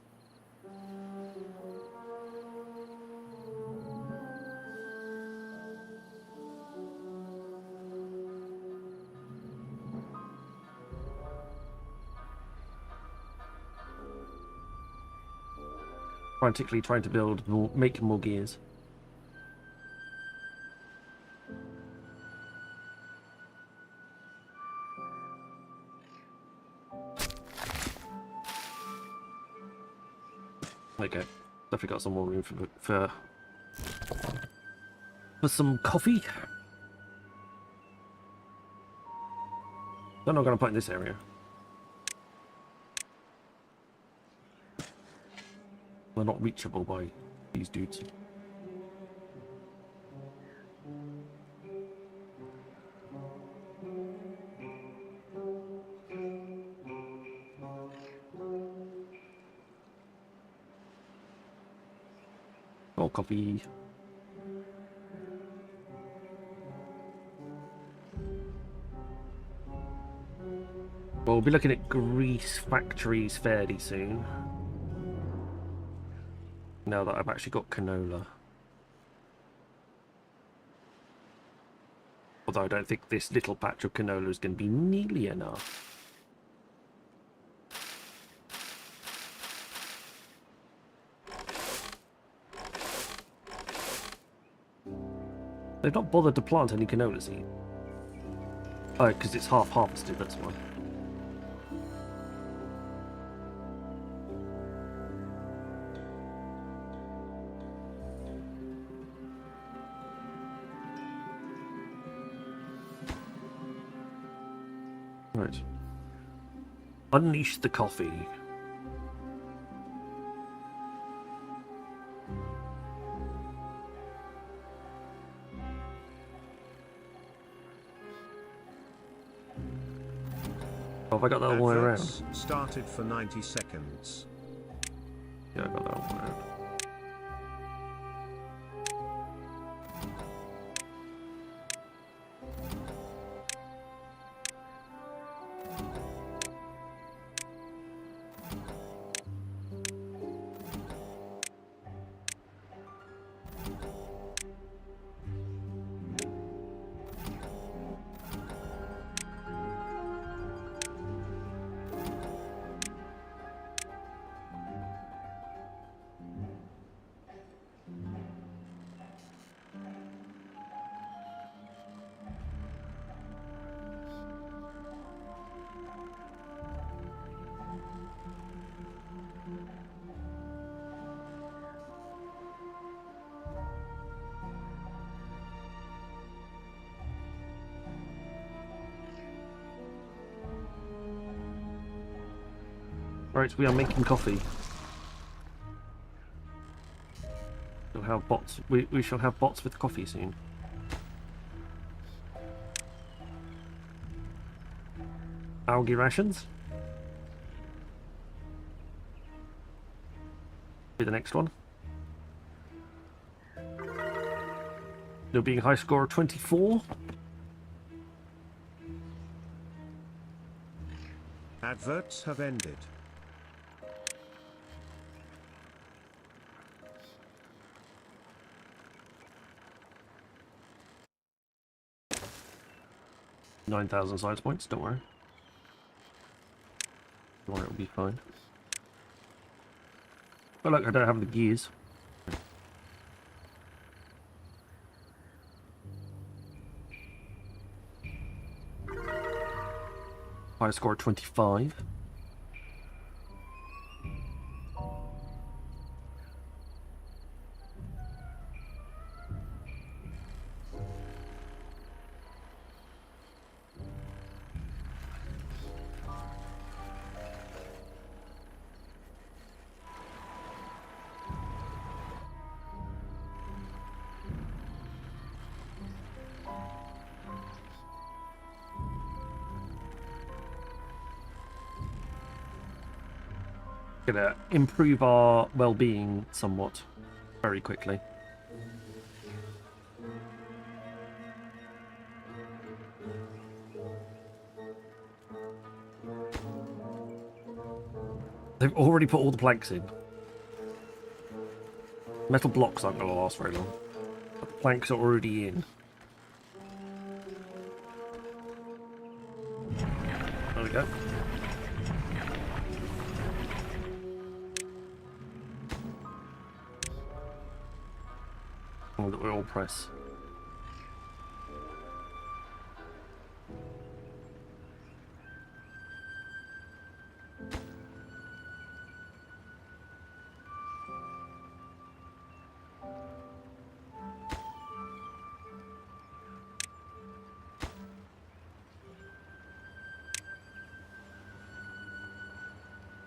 Frantically trying to make more gears. Okay, definitely got some more room for some coffee. They're not going to put in this area. They're not reachable by these dudes. Oh, coffee. We'll be looking at grease factories fairly soon. Now that I've actually got canola. Although I don't think this little patch of canola is going to be nearly enough. They've not bothered to plant any canola seed. Oh, because it's half harvested, that's why. Right. Unleash the coffee. Oh, have I got that all the way around? Adverts started for 90 seconds. Yeah, I got that all the way around. Right, we are making coffee. We'll have bots. We shall have bots with coffee soon. Algae rations. Be the next one. There being a high score of 24. Adverts have ended. $9,000 science points, don't worry. Don't worry, it'll be fine. Oh look, I don't have the gears. High score 25. Gonna improve our well-being somewhat very quickly. They've already put all the planks in. Metal blocks aren't going to last very long. But the planks are already in. There we go. Oh, the oil press.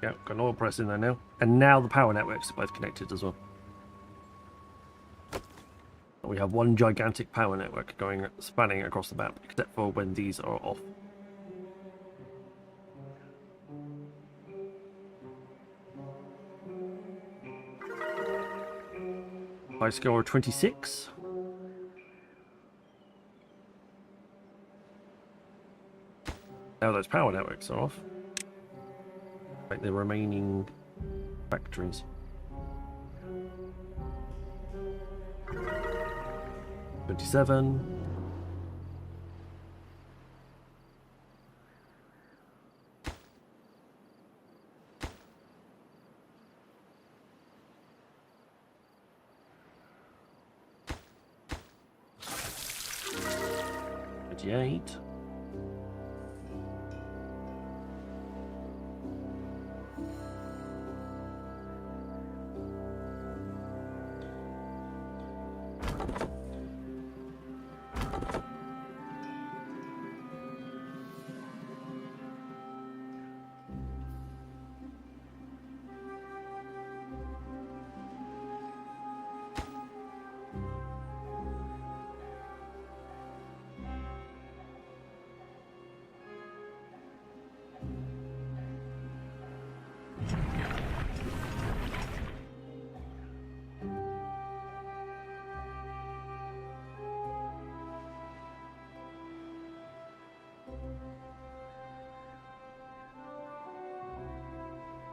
Yeah, got an oil press in there now. And now the power networks are both connected as well. We have one gigantic power network going spanning across the map, except for when these are off. High score of 26. Now those power networks are off. Like the remaining factories. 27. Eight.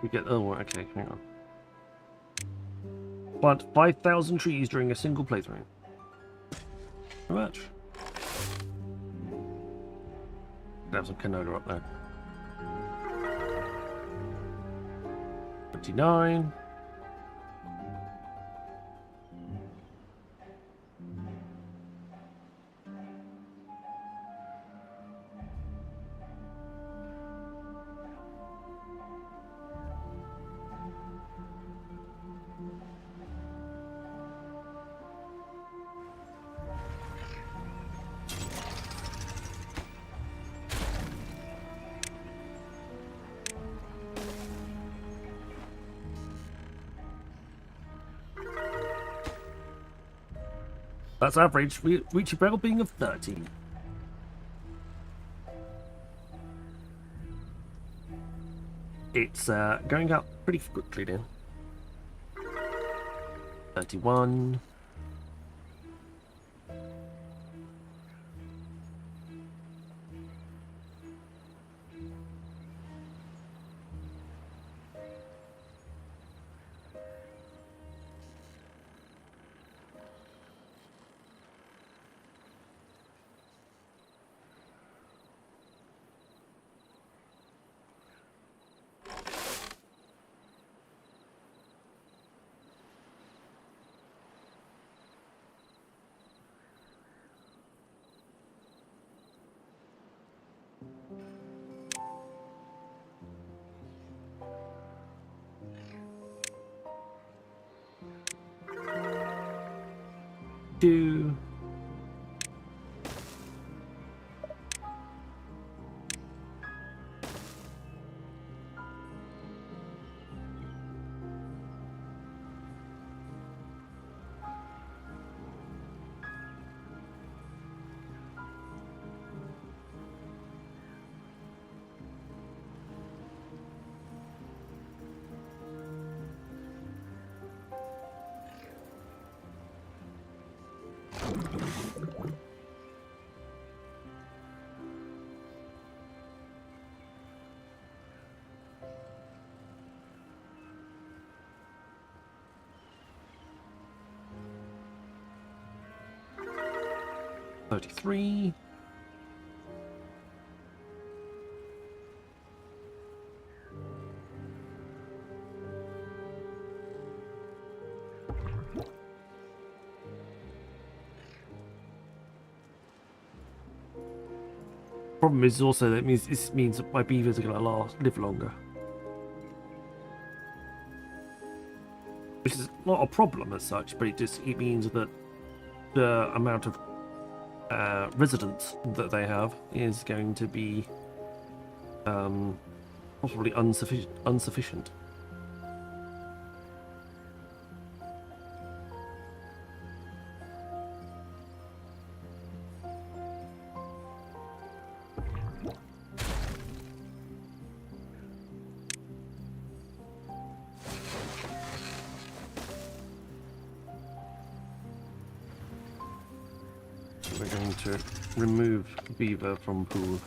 We get, oh, okay, hang on. Plant 5,000 trees during a single playthrough. How much? Have some canola up there. 29. That's average. We reach a well-being of 30. It's going up pretty quickly now. 31. Two. $33. Problem is also that this means that my beavers are going to live longer, which is not a problem as such, but it means that the amount of residents that they have is going to be Possibly insufficient. We're going to remove beaver from pool.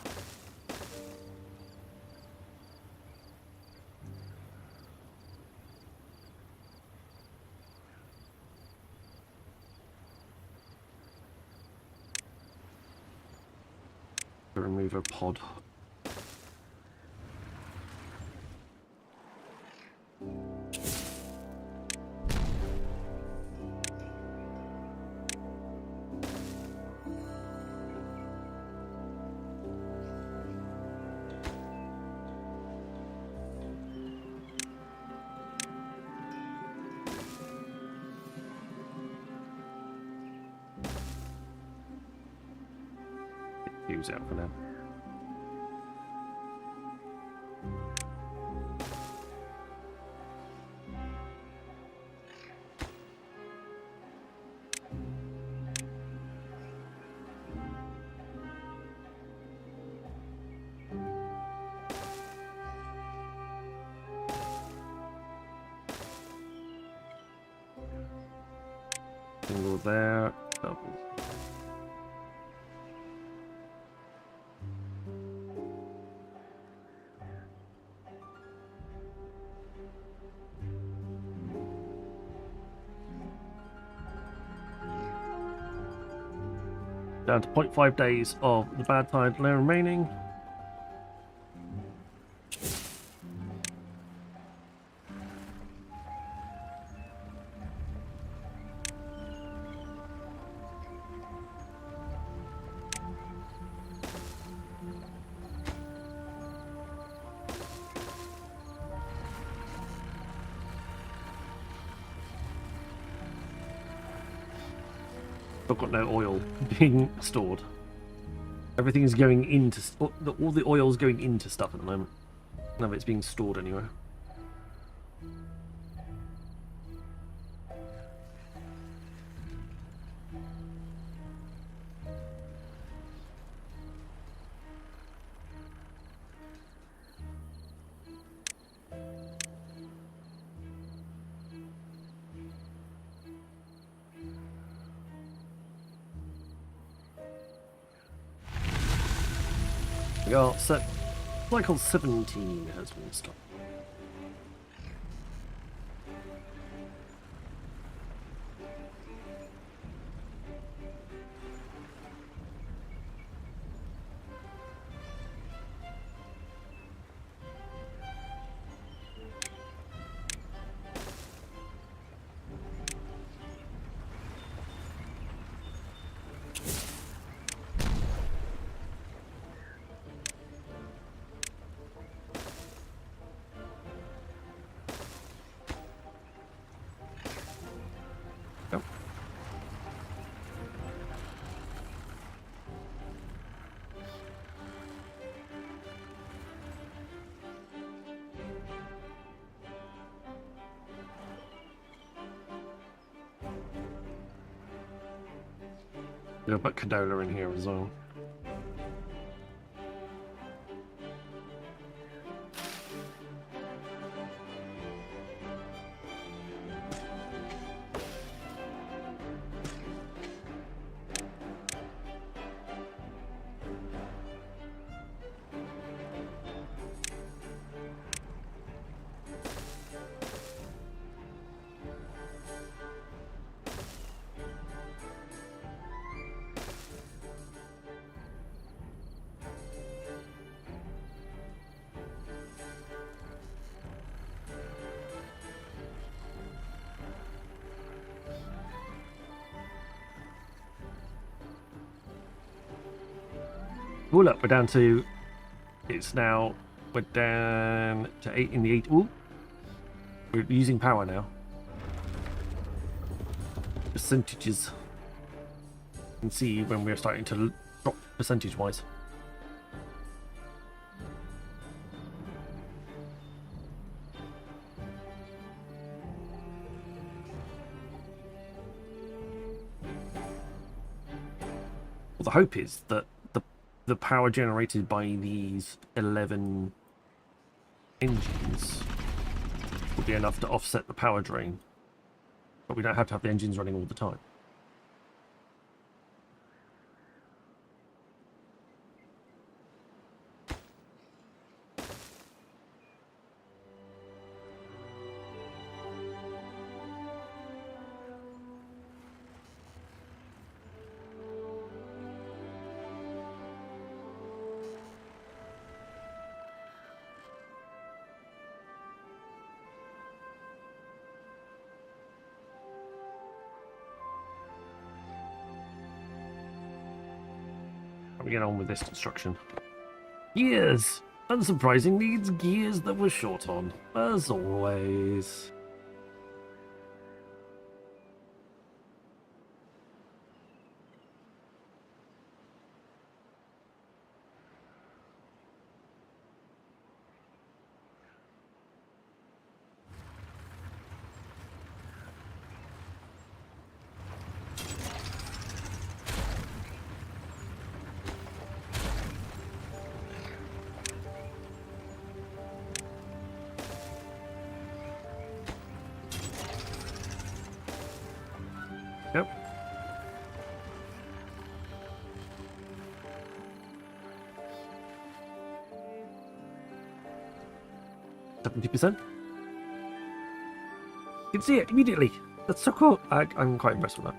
Remove a pod. Use out for now. Single there, double. Down to 0.5 days of the bad tide remaining. I've got no oil being stored. Everything is going into all the oil's going into stuff at the moment. None of it's being stored anywhere. We are set. Cycle 17 has been stopped. Yeah, but Cadola in here as well. Oh look, we're down to. It's now. We're down to 8 in the 8. Ooh, we're using power now. Percentages. You can see when we're starting to drop percentage-wise. Well, the hope is that the power generated by these 11 engines will be enough to offset the power drain, but we don't have to have the engines running all the time. How we get on with this construction? Gears! Unsurprising needs gears that we're short on, as always. Yep. %. You can see it immediately. That's so cool. I'm quite impressed with that.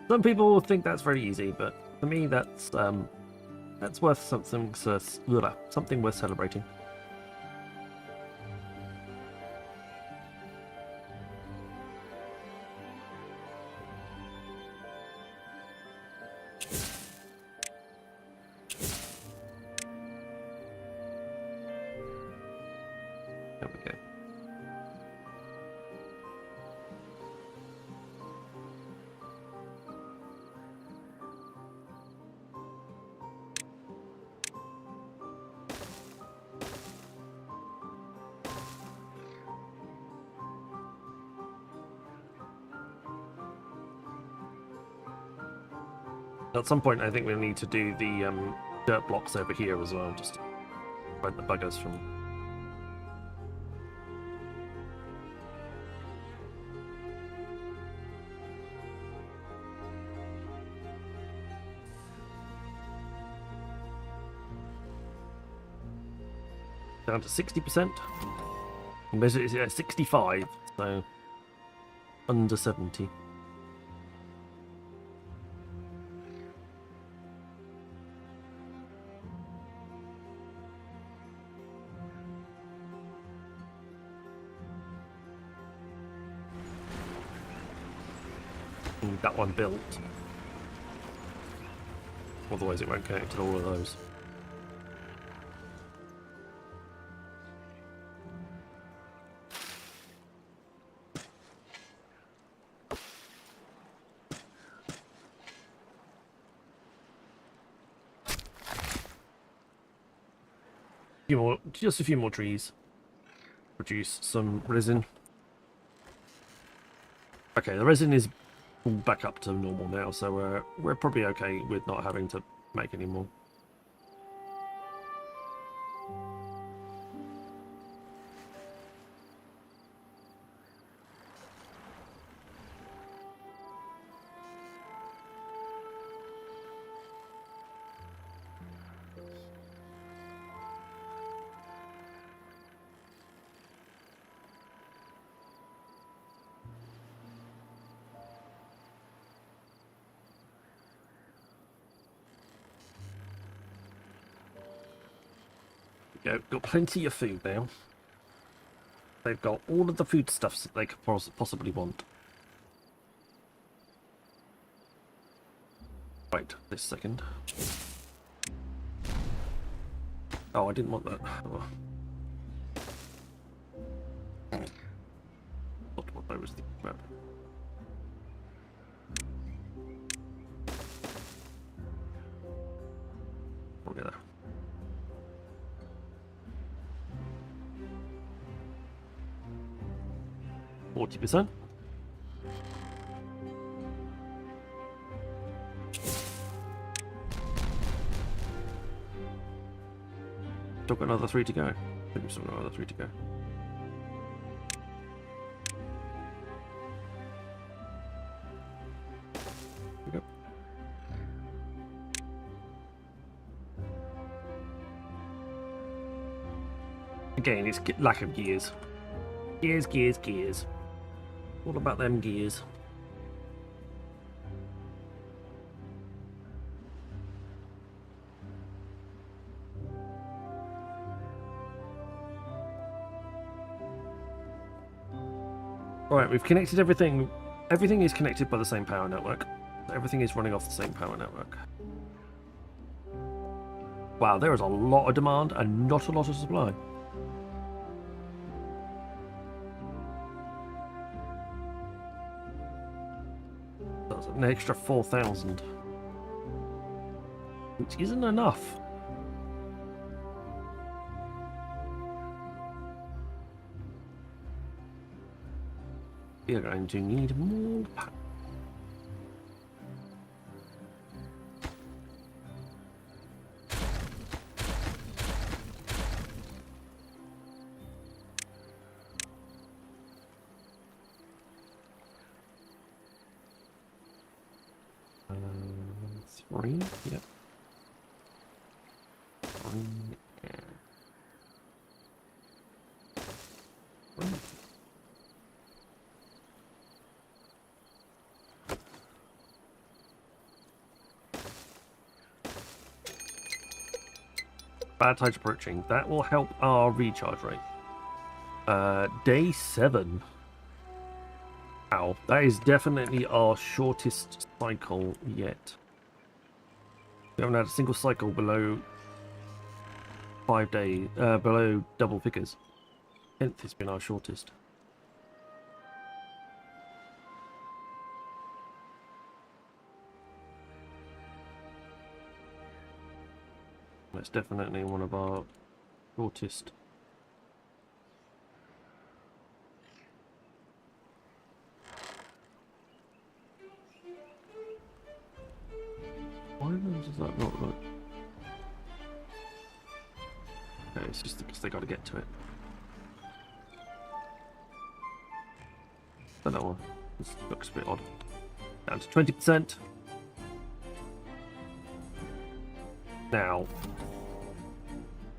Some people think that's very easy, but for me, that's worth something worth celebrating. There we go. At some point, I think we'll need to do the dirt blocks over here as well, just to prevent the buggers from. Down to 60%. Measure is 65, so under 70. Need that one built. Otherwise it won't connect to all of those. Just a few more trees. Produce some resin. Okay, the resin is back up to normal now, so we're probably okay with not having to make any more. Got plenty of food now. They've got all of the foodstuffs that they could possibly want. Wait, this second. Oh, I didn't want that. Oh. Not what I was thinking about. Look at that. 40%. Still got another 3 to go. I think we've still got another 3 to go. There we go. Again, it's lack of gears. Gears, gears, gears. All about them gears. Alright, we've connected everything. Everything is connected by the same power network. Everything is running off the same power network. Wow, there is a lot of demand and not a lot of supply. That's an extra 4,000. Which isn't enough. We are going to need more power. Three, yep. Three, and three. Bad tides approaching. That will help our recharge rate. Day 7. Wow, that is definitely our shortest cycle yet. We haven't had a single cycle below 5 days, below double figures. 10th has been our shortest. That's definitely one of our shortest. Why does that not look? Okay, it's just because they got to get to it. Don't know why. This looks a bit odd. Down to 20%. Now.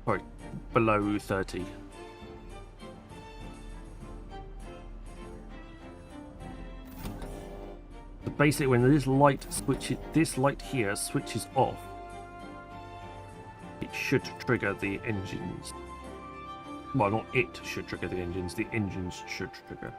Sorry, below 30. But basically, when this light here switches off, it should trigger the engines. Well, not it should trigger the engines should trigger.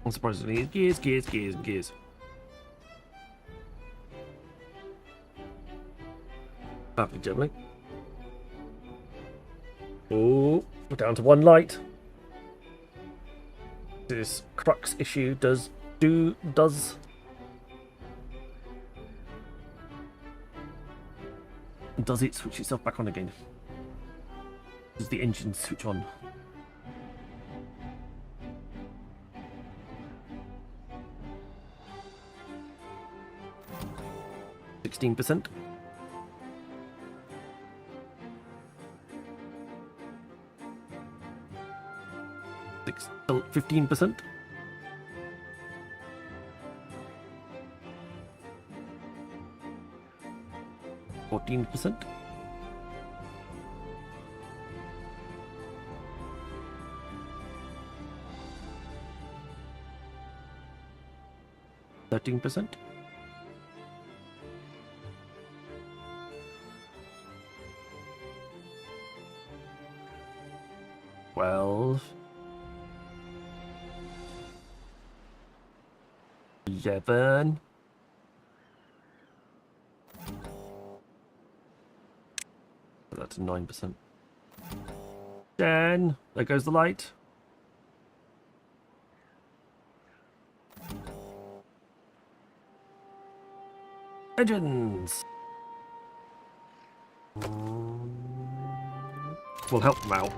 Unsurprisingly, gears, gears, gears, and gears. Lovely jubbly. Oh, we're down to 1 light. This crux issue does it switch itself back on again? Does the engine switch on? %. 15%. 14%. 13%. 12. 11. That's 9%. 10. There goes the light. Engines! We'll help them out.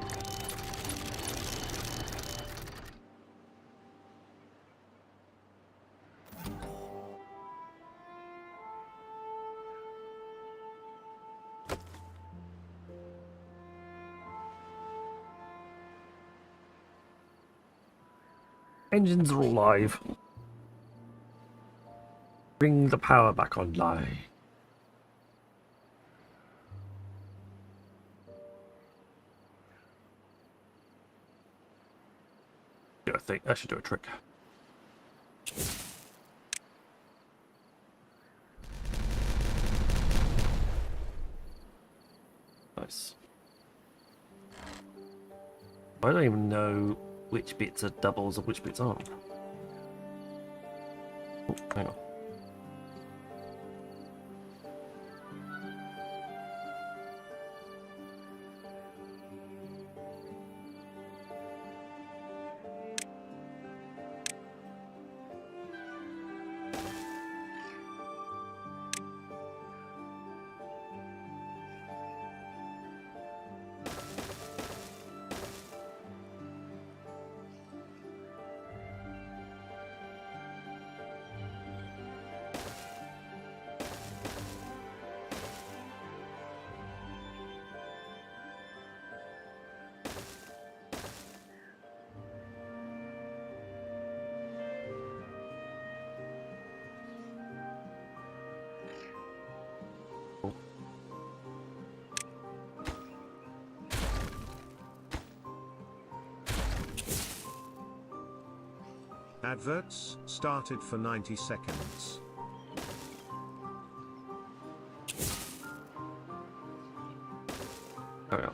Engines are alive. Bring the power back online. I think I should do a trick. Nice. I don't even know which bits are doubles and which bits aren't. Oh, hang on. Adverts started for 90 seconds. Oh yeah.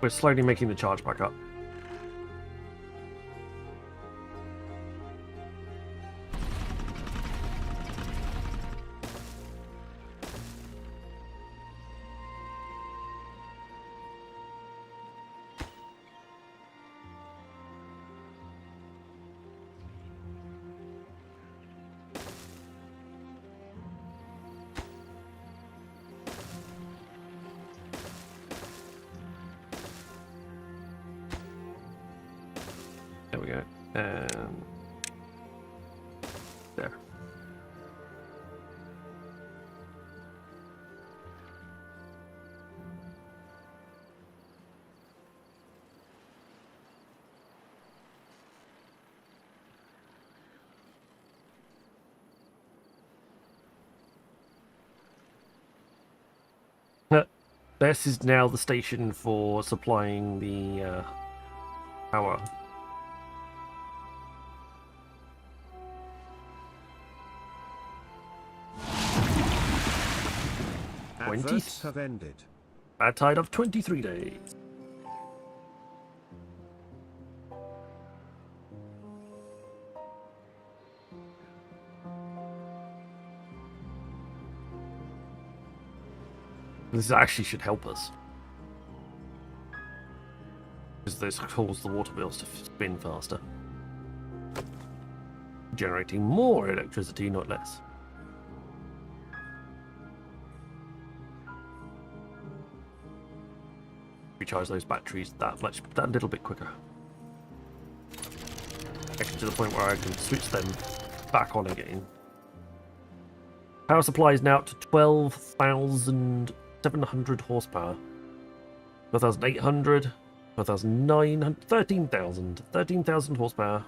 We're slowly making the charge back up. There we go. And there. This is now the station for supplying the power. Adverts have ended. A tide of 23 days. This actually should help us, because this causes the water wheels to spin faster, generating more electricity, not less. Recharge those batteries that little bit quicker. Actually, to the point where I can switch them back on again. Power supply is now up to 12,700 horsepower. 12,800, 12,900, 13,000. 13,000 horsepower.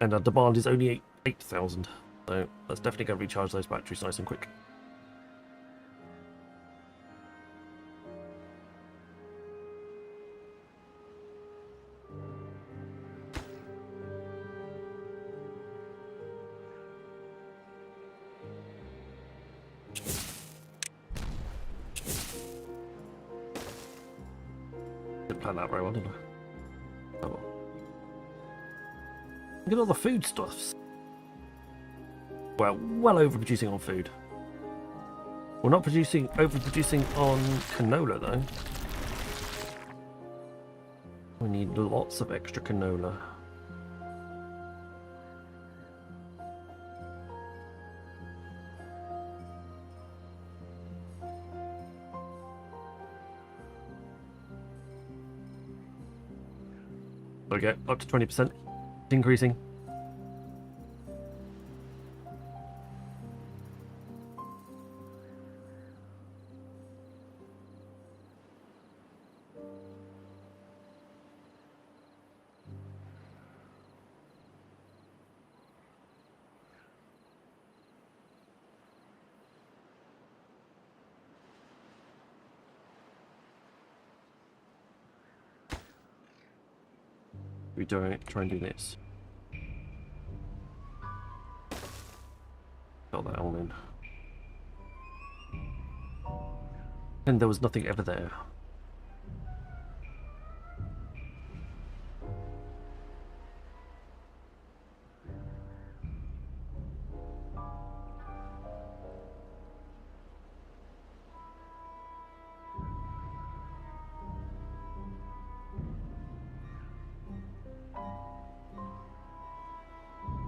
And our demand is only 8,000. So that's definitely going to recharge those batteries nice and quick. Didn't plan that very well, did I? Oh well. Look at all the foodstuffs. Well overproducing on food. We're not overproducing on canola though. We need lots of extra canola. Okay, up to 20%. It's increasing. We try and do this. Got that all in. And there was nothing ever there.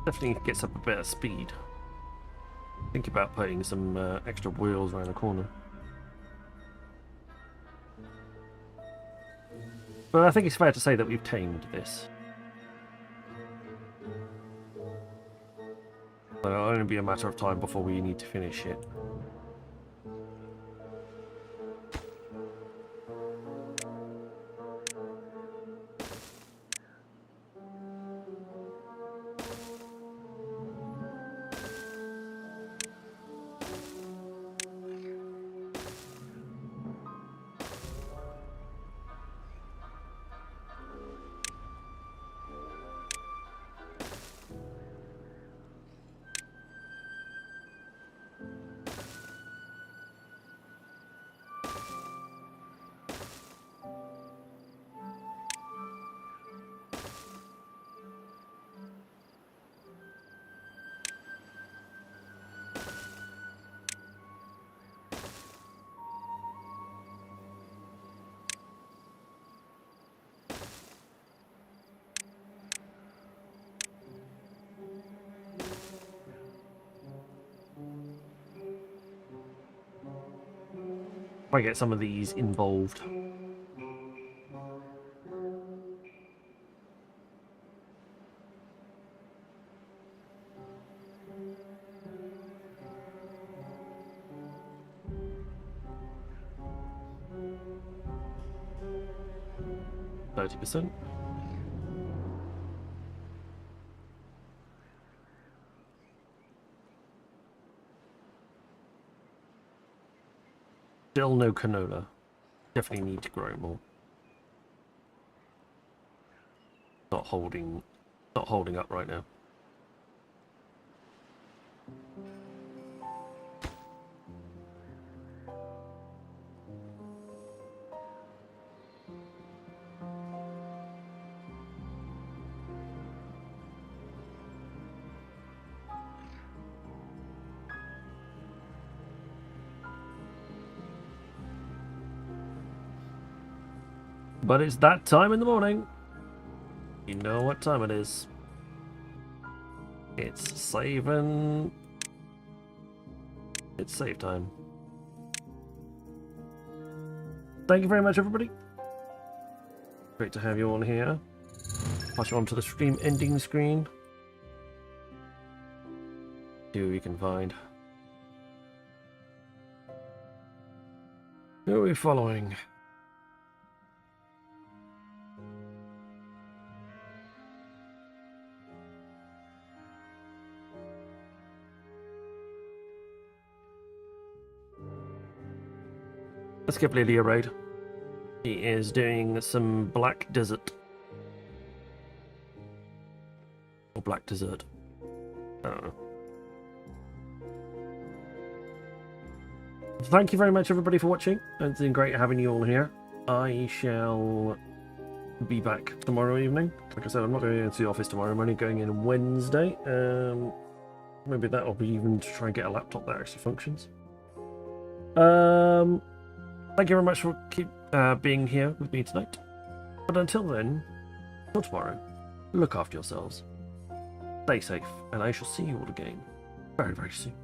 Definitely gets up a bit of speed. Think about putting some extra wheels around the corner. But I think it's fair to say that we've tamed this. So it'll only be a matter of time before we need to finish it. Try get some of these involved. %. Still no canola. Definitely need to grow more. Not holding up right now. But it's that time in the morning. You know what time it is. It's saving. It's save time. Thank you very much, everybody. Great to have you all here. Pass you on to the stream ending screen. See who we can find. Who are we following? Let's give Lily a raid. He is doing some black desert. Or black dessert. I don't know. Thank you very much, everybody, for watching. It's been great having you all here. I shall be back tomorrow evening. Like I said, I'm not going into the office tomorrow. I'm only going in Wednesday. Maybe that'll be even to try and get a laptop that actually functions. Thank you very much for being here with me tonight. But until then, till tomorrow, look after yourselves. Stay safe, and I shall see you all again very, very soon.